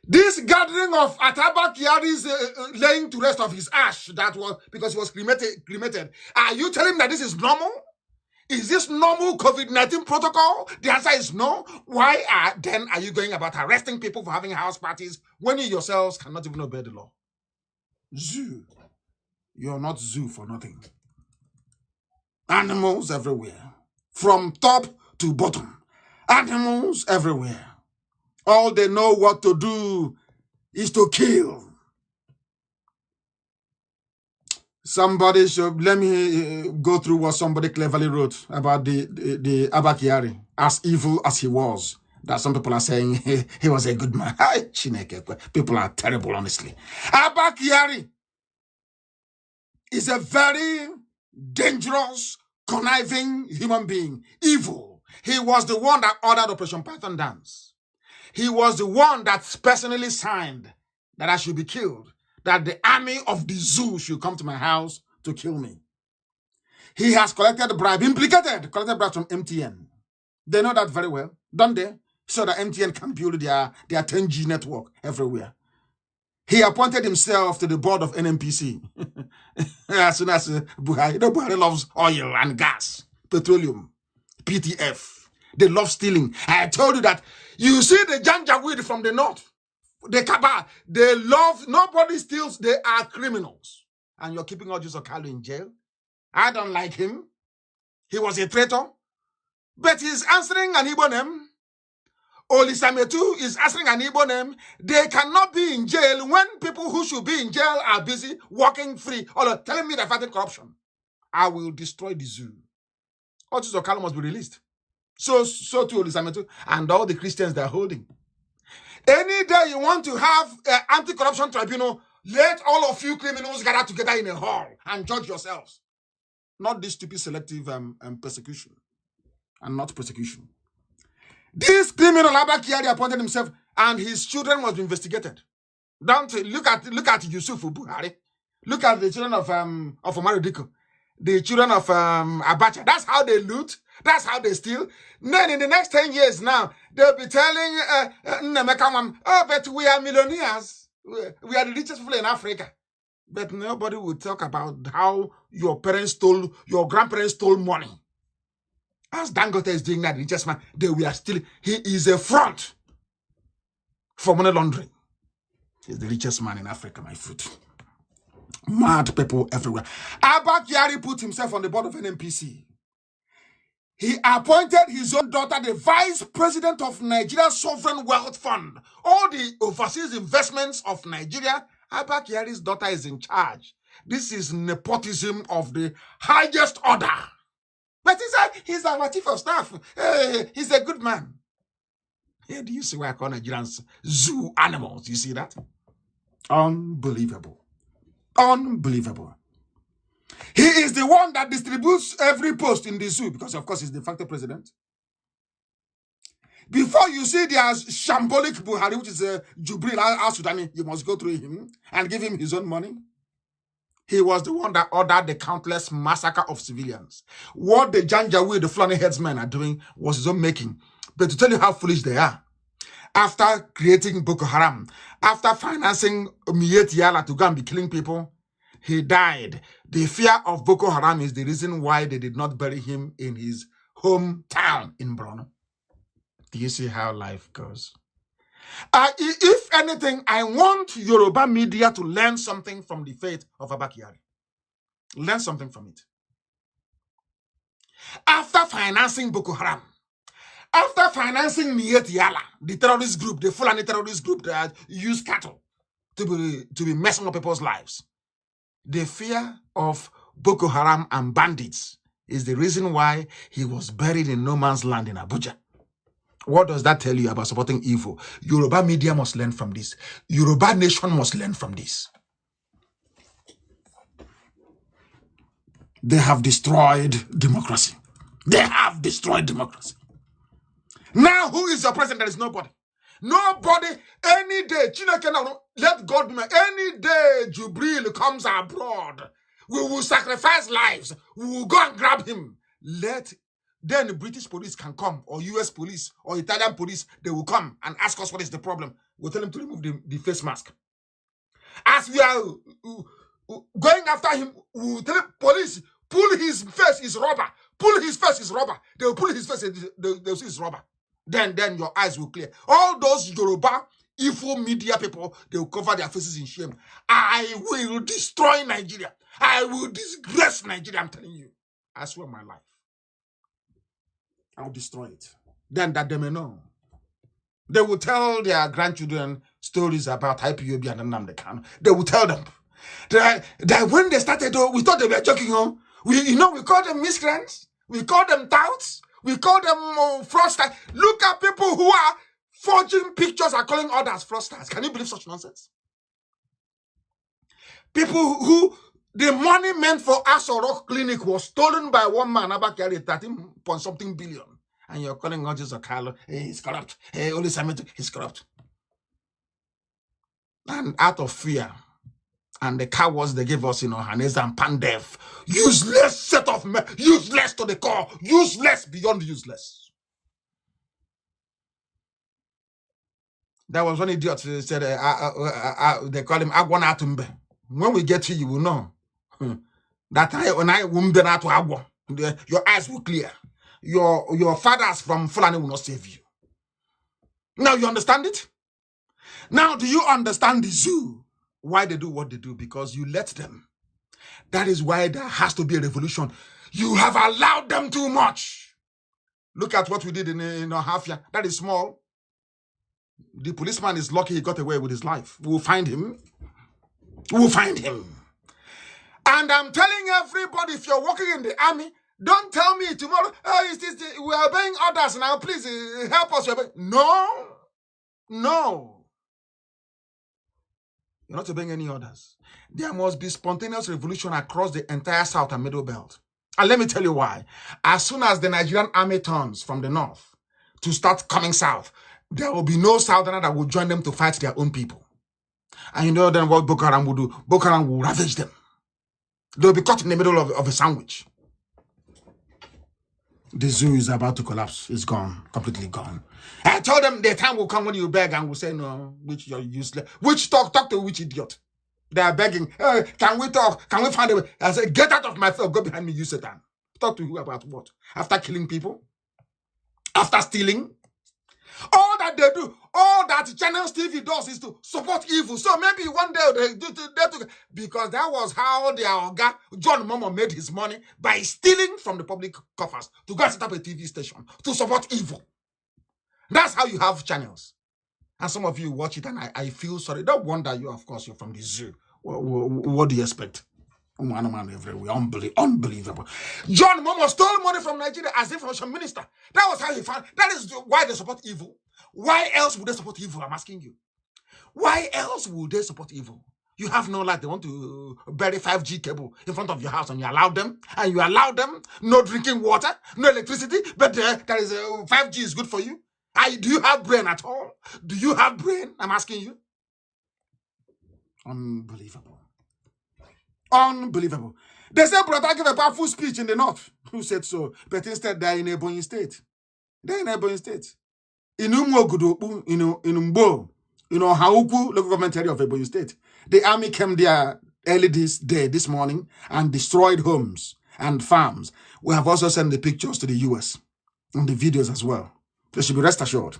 Speaker 1: This gathering of Atabakiari's laying to rest of his ash, that was because he was cremated. Are you telling me that this is normal? Is this normal COVID-19 protocol? The answer is no. Why then are you going about arresting people for having house parties when you yourselves cannot even obey the law? Zoo. You're not zoo for nothing. Animals everywhere. From top to bottom. Animals everywhere. All they know what to do is to kill. Somebody should, let me go through what somebody cleverly wrote about the Abakiari, as evil as he was. That some people are saying he was a good man. People are terrible, honestly. Abakiari is a very dangerous, conniving human being. Evil. He was the one that ordered Operation Python Dance. He was the one that personally signed that I should be killed, that the army of the zoo should come to my house to kill me. He has collected bribes from MTN. They know that very well, don't they? So that MTN can build their 10G network everywhere. He appointed himself to the board of NNPC. As soon as Buhari, Buhari loves oil and gas, petroleum, PTF. They love stealing. I told you that. You see the Janjaweed from the north, the Kaba, they love, nobody steals, they are criminals. And you're keeping all this Okalu in jail. I don't like him. He was a traitor. But he's answering an Igbo name. Olisametu is answering an Igbo name. They cannot be in jail when people who should be in jail are busy walking free or telling me they're fighting corruption. I will destroy the zoo. Otis Okalo must be released. So to Olisametu and all the Christians they're holding. Any day you want to have an anti-corruption tribunal, let all of you criminals gather together in a hall and judge yourselves. Not this stupid selective persecution and not persecution. This criminal Abba Kyari appointed himself and his children must be investigated. Don't look at Yusuf Buhari. Look at the children of Omar Diko. The children of Abacha. That's how they loot. That's how they steal. Then in the next 10 years now, they'll be telling Nemeka, oh, but we are millionaires. We are the richest people in Africa. But nobody will talk about how your grandparents stole money. As Dangote is doing that, the richest man, he is a front for money laundering. He's the richest man in Africa, my foot. Mad people everywhere. Abba Kyari put himself on the board of NNPC. He appointed his own daughter the vice president of Nigeria's Sovereign Wealth Fund. All the overseas investments of Nigeria, Abba Kyari's daughter is in charge. This is nepotism of the highest order. But he's our chief of staff. He's a good man. Here, do you see why I call Nigerians zoo animals? You see that? Unbelievable. Unbelievable. He is the one that distributes every post in the zoo because, of course, he's the de facto president. Before you see there's shambolic Buhari, which is Jubril al-Sudani, you must go through him and give him his own money. He was the one that ordered the countless massacre of civilians. What the Janjaweed, the Fulani headsmen are doing was his own making. But to tell you how foolish they are, after creating Boko Haram, after financing Miet Yala to go and be killing people, he died. The fear of Boko Haram is the reason why they did not bury him in his hometown in Borno. Do you see how life goes? If anything, I want Yoruba media to learn something from the fate of Abba Kyari. Learn something from it. After financing Boko Haram, after financing Miet Yala, the terrorist group, the Fulani terrorist group that use cattle to be messing up people's lives, the fear of Boko Haram and bandits is the reason why he was buried in no man's land in Abuja. What does that tell you about supporting evil? Yoruba media must learn from this. Yoruba nation must learn from this. They have destroyed democracy. They have destroyed democracy. Now, who is your president? There is nobody. Nobody, any day, let God be, any day Jubril comes abroad, we will sacrifice lives. We will go and grab him. Then the British police can come, or US police, or Italian police, they will come and ask us what is the problem. We'll tell them to remove the face mask. As we are going after him, we'll tell the police, pull his face is rubber. Pull his face is rubber. They will pull his face, they'll see it's rubber. Then your eyes will clear. All those Yoruba evil media people, they will cover their faces in shame. I will destroy Nigeria. I will disgrace Nigeria, I'm telling you. I swear my life. I'll destroy it. Then that they may know. They will tell their grandchildren stories about IPOB and Nnamdi Kanu. They will tell them that when they started, we thought they were joking. We call them miscreants. We call them touts. We call them fraudsters. Look at people who are forging pictures and calling others fraudsters. Can you believe such nonsense? People who the money meant for Aso Rock Clinic was stolen by one man, Abba Kyari, 13-point-something billion. And you're calling Otis Okalo, hey, he's corrupt. Hey, Olisametu, he's corrupt. And out of fear, and the cowards they gave us, Hanez and Pandef, useless set of men, useless to the core, useless beyond useless. That was one idiot who said, they call him Agwana Atumbe. When we get to you will know. That your eyes will clear. Your fathers from Fulani will not save you. Now you understand it? Now do you understand the zoo? Why they do what they do? Because you let them. That is why there has to be a revolution. You have allowed them too much. Look at what we did in Hafia. That is small. The policeman is lucky he got away with his life. We'll find him. We'll find him. And I'm telling everybody, if you're working in the army, don't tell me tomorrow, we are obeying orders now, please help us. No. No. You're not obeying any orders. There must be spontaneous revolution across the entire South and Middle Belt. And let me tell you why. As soon as the Nigerian army turns from the north to start coming south, there will be no Southerner that will join them to fight their own people. And you know then what Boko Haram will do? Boko Haram will ravage them. They'll be caught in the middle of a sandwich. The zoo is about to collapse. It's gone. Completely gone. I told them the time will come when you beg and will say, no, which you're useless. Which talk to which idiot? They are begging, hey, can we talk? Can we find a way? I said, get out of my face. Go behind me, you Satan. Talk to who about what? After killing people? After stealing? All that they do, all that Channels TV does is to support evil. So maybe one day they do because that was how their Oga, John Momo, made his money by stealing from the public coffers to go and set up a TV station to support evil. That's how you have channels. And some of you watch it and I feel sorry. Don't wonder you, of course, you're from the zoo. What do you expect? Unbelievable. John Momo stole money from Nigeria as information minister. That was how he found. That is why they support evil. Why else would they support evil? I'm asking you. Why else would they support evil? You have no light. They want to bury 5G cable in front of your house and you allow them. And you allow them no drinking water, no electricity. But there is 5G is good for you. Do you have brain at all? Do you have brain? I'm asking you. Unbelievable. Unbelievable. They said Brother gave a powerful speech in the north. Who said so? But instead they're in a Ebonyi state. They're in a Ebonyi state. In Umwogudu, in Umbo, Hauku, local government area of Ebonyi state. The army came there early this morning and destroyed homes and farms. We have also sent the pictures to the US and the videos as well. They should be rest assured.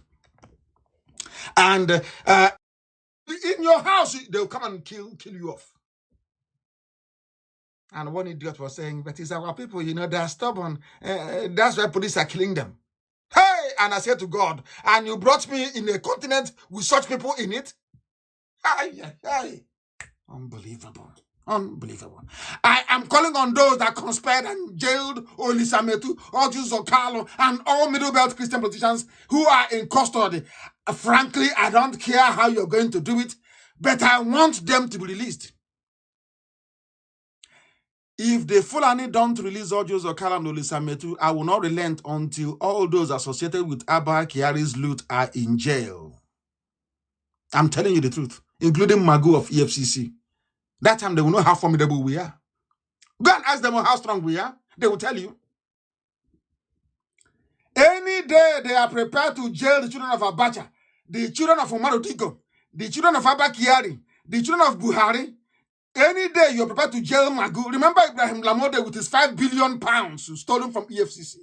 Speaker 1: And in your house, they'll come and kill you off. And one idiot was saying, but it's our people, they're stubborn. That's why police are killing them. Hey, and I said to God, and you brought me in a continent with such people in it? Hey. Unbelievable. Unbelievable. I am calling on those that conspired and jailed Olisametu, Ojus Okalo, and all Middle Belt Christian politicians who are in custody. Frankly, I don't care how you're going to do it, but I want them to be released. If the Fulani don't release Ojus Okalo and Olisametu, I will not relent until all those associated with Abba Kyari's loot are in jail. I'm telling you the truth, including Magu of EFCC. That time they will know how formidable we are. Go and ask them how strong we are. They will tell you. Any day they are prepared to jail the children of Abacha, the children of Umaru Diko, the children of Abba Kyari, the children of Buhari. Any day you're prepared to jail Magu. Remember Ibrahim Lamode with his £5 billion stolen from EFCC.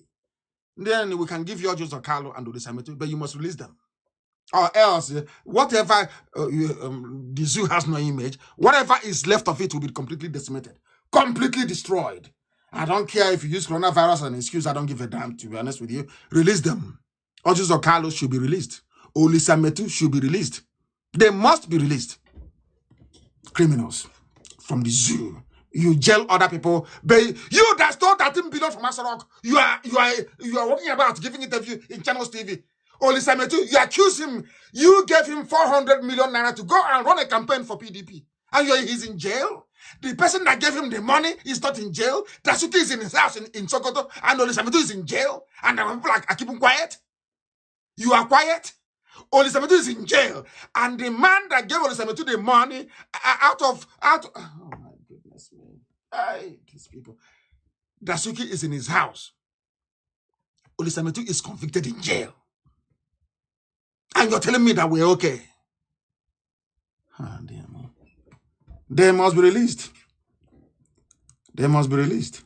Speaker 1: Then we can give you Ojus Okalo and Olisametu, but you must release them. Or else, whatever, the zoo has no image, whatever is left of it will be completely decimated, completely destroyed. I don't care if you use coronavirus as an excuse, I don't give a damn, to be honest with you. Release them. Ojus Okalo should be released. Olisametu should be released. They must be released. Criminals from the zoo. You jail other people. But you that stole 13 billion from Asarok, you are walking about giving interview in Channels TV. Olisametu, you accuse him. You gave him 400 million naira to go and run a campaign for PDP. And he's in jail. The person that gave him the money is not in jail. Dasuki is in his house in Sokoto. And Olisametu is in jail. And the people are keeping quiet. You are quiet. Olisametu is in jail. And the man that gave Olisametu the money out of oh my goodness me. These people. Dasuki is in his house. Olisametu is convicted in jail. And you're telling me that we're okay. Dear me. They must be released. They must be released.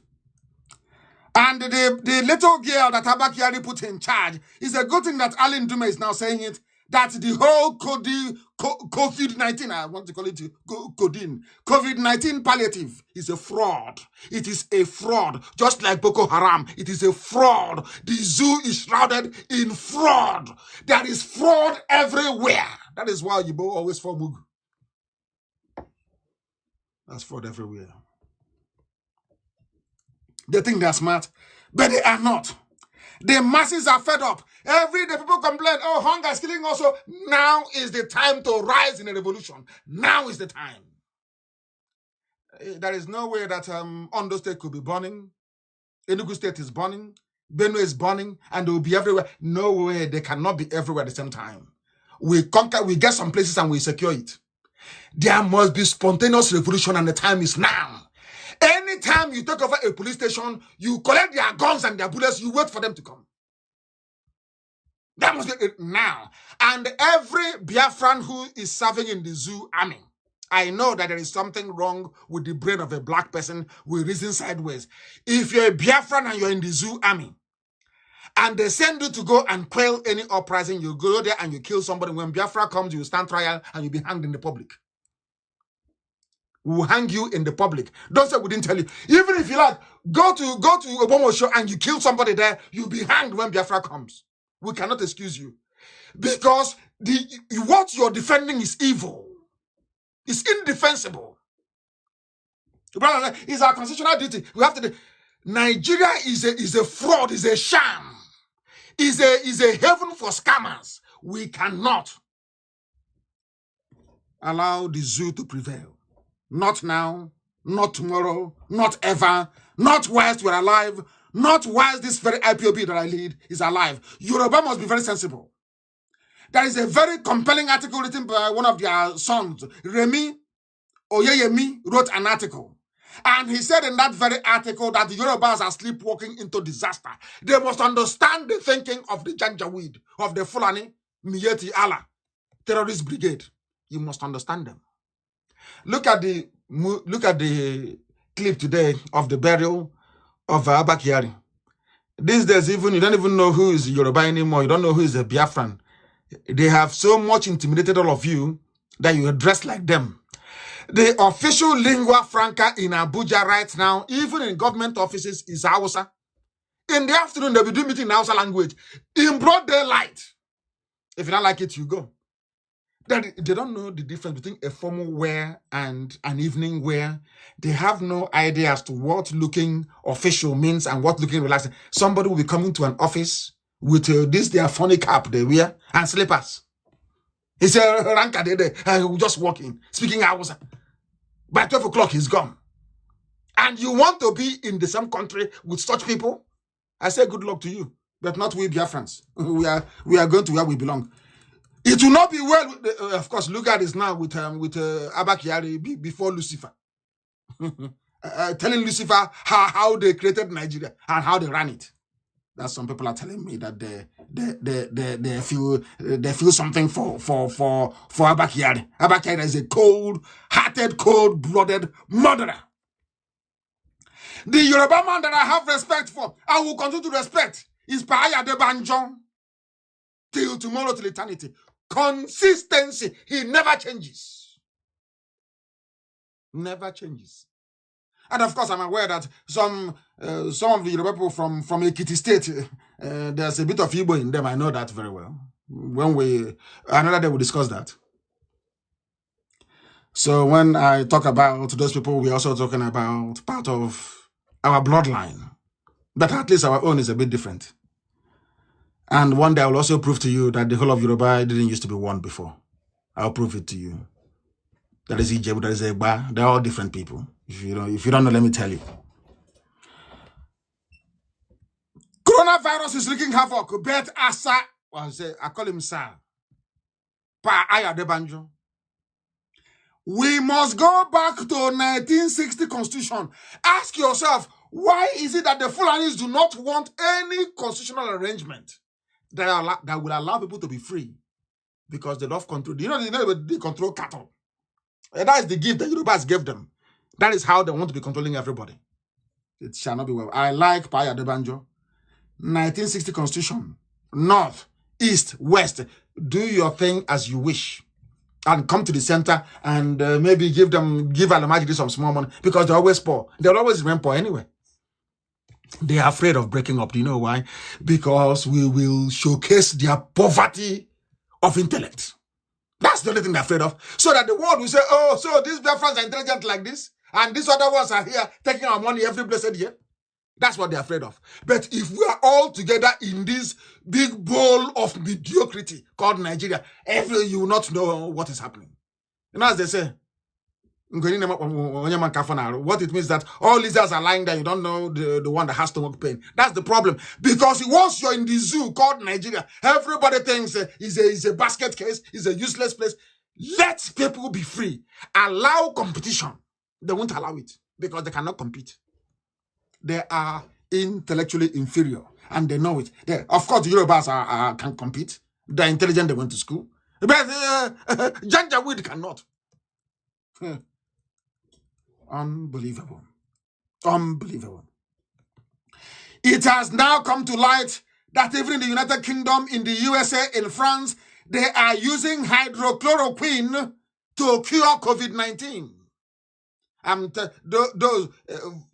Speaker 1: And the little girl that Abba Kyari put in charge, is a good thing that Alan Dume is now saying it. that the whole COVID-19, I want to call it COVID-19 palliative is a fraud. It is a fraud. Just like Boko Haram, it is a fraud. The zoo is shrouded in fraud. There is fraud everywhere. That is why you always fall Mugu. That's fraud everywhere. They think they're smart, but they are not. The masses are fed up. Every day people complain, oh, hunger is killing us. So now is the time to rise in a revolution. Now is the time. There is no way that Ondo State could be burning. Enugu State is burning. Benue is burning. And they will be everywhere. No way. They cannot be everywhere at the same time. We conquer, we get some places and we secure it. There must be spontaneous revolution and the time is now. Anytime you take over a police station, you collect their guns and their bullets, you wait for them to come. That must be it now. And every Biafran who is serving in the zoo army, I know that there is something wrong with the brain of a black person with reason sideways. If you're a Biafran and you're in the zoo army, and they send you to go and quell any uprising, you go there and you kill somebody. When Biafra comes, you stand trial and you'll be hanged in the public. We will hang you in the public. Don't say we didn't tell you. Even if you like, go to Obama show and you kill somebody there, you'll be hanged when Biafra comes. We cannot excuse you. Because what you're defending is evil. It's indefensible. It's our constitutional duty. We have to. Nigeria is a fraud, is a sham, is a heaven for scammers. We cannot allow the zoo to prevail. Not now, not tomorrow, not ever, not whilst we're alive, not whilst this very IPOB that I lead is alive. Yoruba must be very sensible. There is a very compelling article written by one of their sons. Remi Oyeyemi wrote an article. And he said in that very article that the Yorubas are sleepwalking into disaster. They must understand the thinking of the Janjaweed, of the Fulani, Miyetti Allah, terrorist brigade. You must understand them. Look at the clip today of the burial of Abba Kyari. These days, you don't even know who is Yoruba anymore. You don't know who is a Biafran. They have so much intimidated all of you that you are dressed like them. The official lingua franca in Abuja right now, even in government offices, is Hausa. In the afternoon, they'll be doing meeting in Hausa language. In broad daylight. If you don't like it, you go. They don't know the difference between a formal wear and an evening wear. They have no idea as to what looking official means and what looking relaxing. Somebody will be coming to an office with their funny cap they wear and slippers. He said, Ranka de just walking, speaking hours. By 12 o'clock, he's gone. And you want to be in the same country with such people? I say good luck to you, but not we Biafrans. We are going to where we belong. It will not be well. Of course, look at this now with Abba Kyari before Lucifer. Telling Lucifer how they created Nigeria and how they ran it. That some people are telling me that they feel something for Abba Kyari. Abba Kyari is a cold-hearted, cold-blooded murderer. The Yoruba man that I have respect for, I will continue to respect, is Paaya Debanjon till tomorrow, till eternity. Consistency. He never changes. Never changes. And of course, I'm aware that some of the Yoruba people from Ekiti State, there's a bit of Igbo in them. I know that very well. Another day we'll discuss that. So when I talk about those people, we're also talking about part of our bloodline. But at least our own is a bit different. And one day I will also prove to you that the whole of Yoruba didn't used to be one before. I'll prove it to you. That is Ijebu, that is Egba. They're all different people. If you don't know, let me tell you. Coronavirus is wreaking havoc. Bet Asa, I call him Sir. Pa Aya Debanjo. We must go back to 1960 Constitution. Ask yourself, why is it that the Fulanis do not want any constitutional arrangement that will allow people to be free? Because they love control. They control cattle. And that is the gift that Yorubas gave them. That is how they want to be controlling everybody. It shall not be well. I like Paaya Debanjo. 1960 Constitution. North east, west. Do your thing as you wish. And come to the center and maybe give Alamajiri some small money because they're always poor. They'll always remain poor anyway. They are afraid of breaking up. Do you know why? Because we will showcase their poverty of intellect. That's the only thing they're afraid of. So that the world will say, oh, so these Biafrans are intelligent like this, and these other ones are here taking our money every blessed year. That's what they're afraid of. But if we are all together in this big bowl of mediocrity called Nigeria, you will not know what is happening. You know, as they say, what it means that all lizards are lying there, you don't know the one that has stomach pain. That's the problem. Because once you're in the zoo called Nigeria, everybody thinks it's a basket case, it's a useless place. Let people be free. Allow competition. They won't allow it because they cannot compete. They are intellectually inferior and they know it. Of course, the Yorubas can compete. They're intelligent, they went to school. But Janjaweed cannot. Unbelievable. Unbelievable. It has now come to light that even in the United Kingdom, in the USA, in France, they are using hydrochloroquine to cure COVID-19.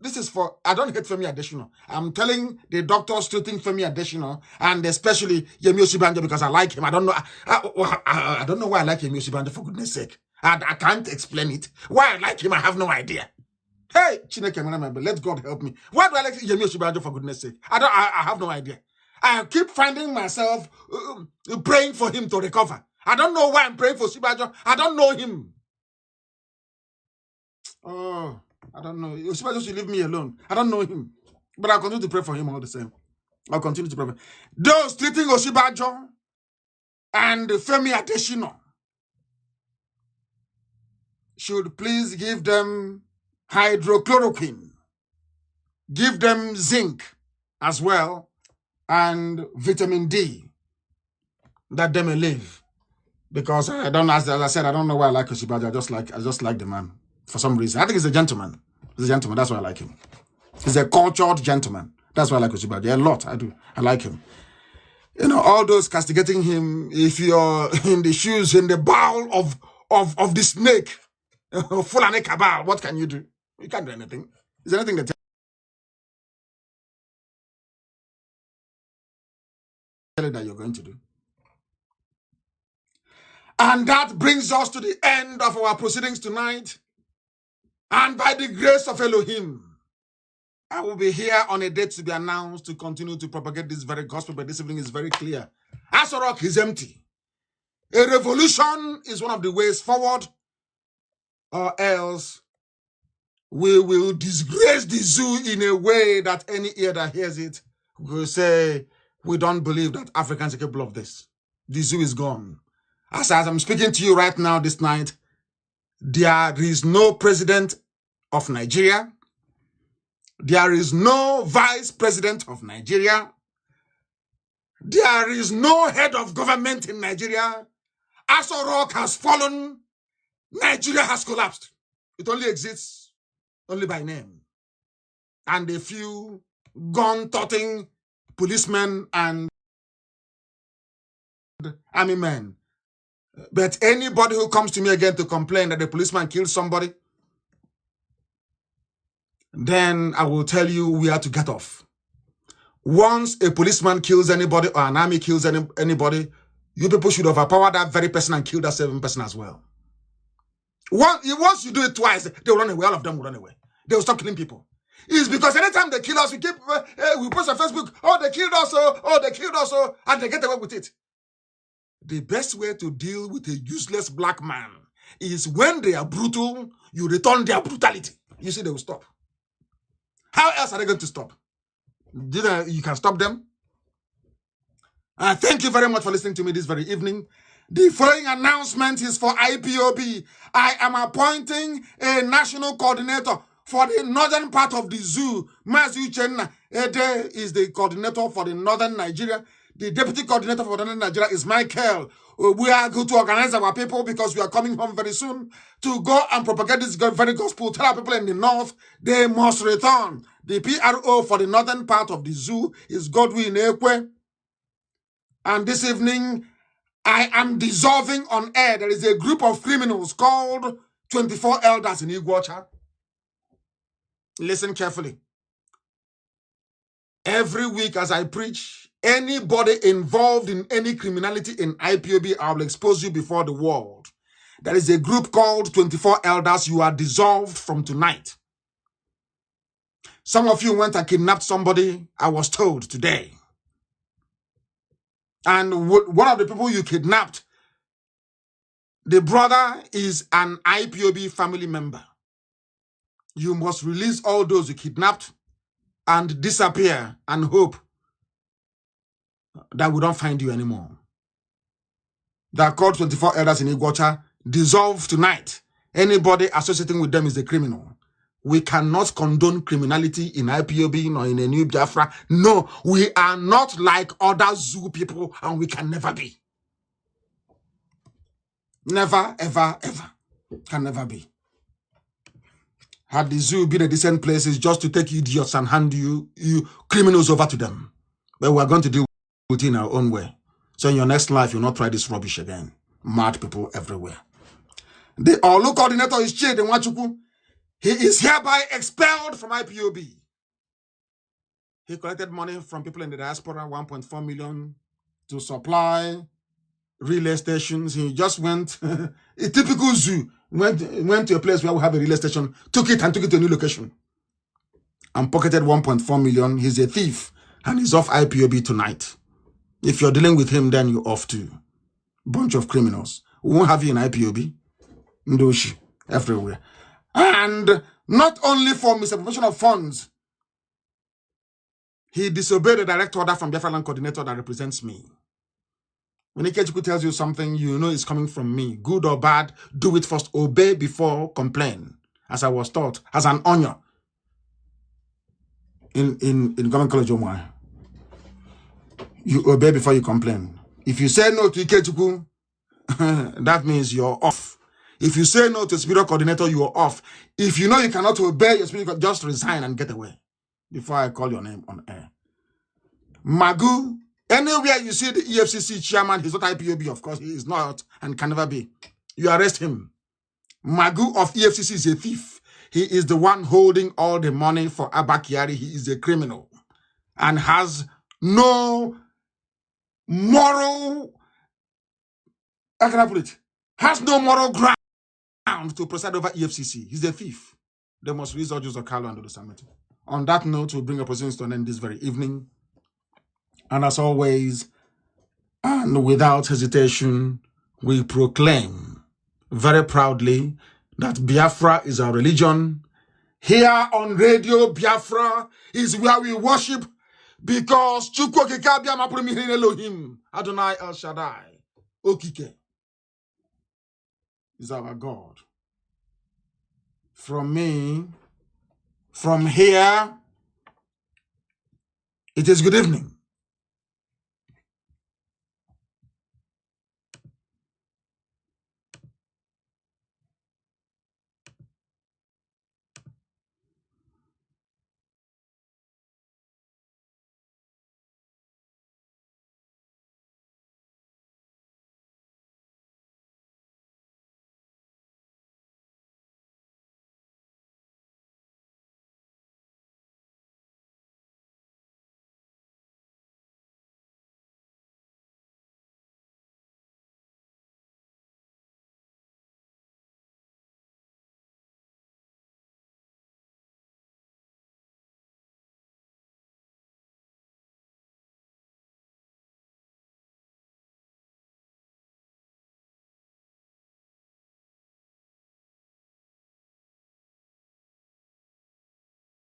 Speaker 1: This is for, I don't hate Femi Adesina. I'm telling the doctors treating Femi Adesina, and especially Yemi Osinbajo, because I like him. I don't know why I like Yemi Osinbajo, for goodness sake. I can't explain it. Why I like him, I have no idea. Hey, Chineke, let God help me. Why do I like Yemi Osinbajo, for goodness sake? I have no idea. I keep finding myself praying for him to recover. I don't know why I'm praying for Osinbajo. I don't know him. Oh, I don't know. Osinbajo should leave me alone. I don't know him. But I'll continue to pray for him all the same. I'll continue to pray for him. Those treating Osinbajo and Femi Adesina should please give them hydrochloroquine. Give them zinc as well and vitamin D that they may live. Because I don't, as I said, I don't know why I like Osinbajo. I just like the man. For some reason. I think he's a gentleman. He's a gentleman. That's why I like him. He's a cultured gentleman. That's why I like Osinbajo. A lot. I do. I like him. You know, all those castigating him, if you're in the shoes, in the bowl of the snake, Fulani cabal, what can you do? You can't do anything. Is there anything that tell you that you're going to do? And that brings us to the end of our proceedings tonight. And by the grace of Elohim, I will be here on a date to be announced to continue to propagate this very gospel, but this evening is very clear. Aso Rock is empty. A revolution is one of the ways forward, or else we will disgrace the zoo in a way that any ear that hears it will say, we don't believe that Africans are capable of this. The zoo is gone. As I'm speaking to you right now this night, there is no president of Nigeria. There is no vice president of Nigeria. There is no head of government in Nigeria. Aso Rock has fallen. Nigeria has collapsed. It only exists only by name. And a few gun-toting policemen and army men. But anybody who comes to me again to complain that the policeman killed somebody, then I will tell you we have to get off. Once a policeman kills anybody or an army kills anybody, you people should overpower that very person and kill that same person as well. Once you do it twice, they will run away. All of them will run away. They will stop killing people. It's because anytime they kill us, we post on Facebook, oh, they killed us, oh, they killed us, and they get away with it. The best way to deal with a useless black man is when they are brutal, you return their brutality. You see, they will stop. How else are they going to stop? You can stop them. Thank you very much for listening to me this very evening. The following announcement is for IPOB. I am appointing a national coordinator for the northern part of the zoo. Mazi Uchenna Ede is the coordinator for the northern Nigeria. The deputy coordinator for northern Nigeria is Michael. We are going to organize our people because we are coming home very soon to go and propagate this very gospel. Tell our people in the north they must return. The PRO for the northern part of the zoo is Godwin Ekwe. And this evening, I am dissolving on air. There is a group of criminals called 24 Elders in Iguacha. Listen carefully. Every week as I preach, anybody involved in any criminality in IPOB, I will expose you before the world. There is a group called 24 Elders. You are dissolved from tonight. Some of you went and kidnapped somebody, I was told today. And one of the people you kidnapped, the brother is an IPOB family member. You must release all those you kidnapped and disappear and hope that we don't find you anymore. They are called 24 Elders in Iguacha. Dissolve tonight. Anybody associating with them is a criminal. We cannot condone criminality in IPOB nor in a new Biafra. No, we are not like other zoo people, and we can never be. Never, ever, ever. Can never be. Had the zoo been a decent place, it's just to take idiots and hand you criminals over to them. But we're going to deal with it in our own way. So in your next life, you'll not try this rubbish again. Mad people everywhere. The Olu coordinator is Chidi Nwachukwu. He is hereby expelled from IPOB. He collected money from people in the diaspora, 1.4 million, to supply relay stations. He just went, a typical zoo, went to a place where we have a relay station, took it to a new location, and pocketed 1.4 million. He's a thief, and he's off IPOB tonight. If you're dealing with him, then you're off too. Bunch of criminals. We won't have you in IPOB. Ndoshi, everywhere. And not only for misappropriation of funds, he disobeyed the direct order from Biafra Land Coordinator that represents me. When Ikechukwu tells you something, you know it's coming from me. Good or bad, do it first. Obey before complain. As I was taught, as an honor in Government College Omwa. You obey before you complain. If you say no to Ikechukwu, that means you're off. If you say no to spiritual coordinator, you are off. If you know you cannot obey your spiritual, just resign and get away before I call your name on air. Magu, anywhere you see the EFCC chairman, he's not IPOB, of course, he is not and can never be. You arrest him. Magu of EFCC is a thief. He is the one holding all the money for Abakiari. He is a criminal and has no moral, how can I put it? Has no moral ground to preside over EFCC. He's a thief. They must release all Jews of Carlo and the summit. On that note, we'll bring a proceedings to an end this very evening. And as always, and without hesitation, we proclaim very proudly that Biafra is our religion. Here on Radio Biafra is where we worship, because Chukwu Okike Abia Mapuru Mihin Elohim, Adonai El Shaddai, Okike is our God. From me, from here, it is good evening.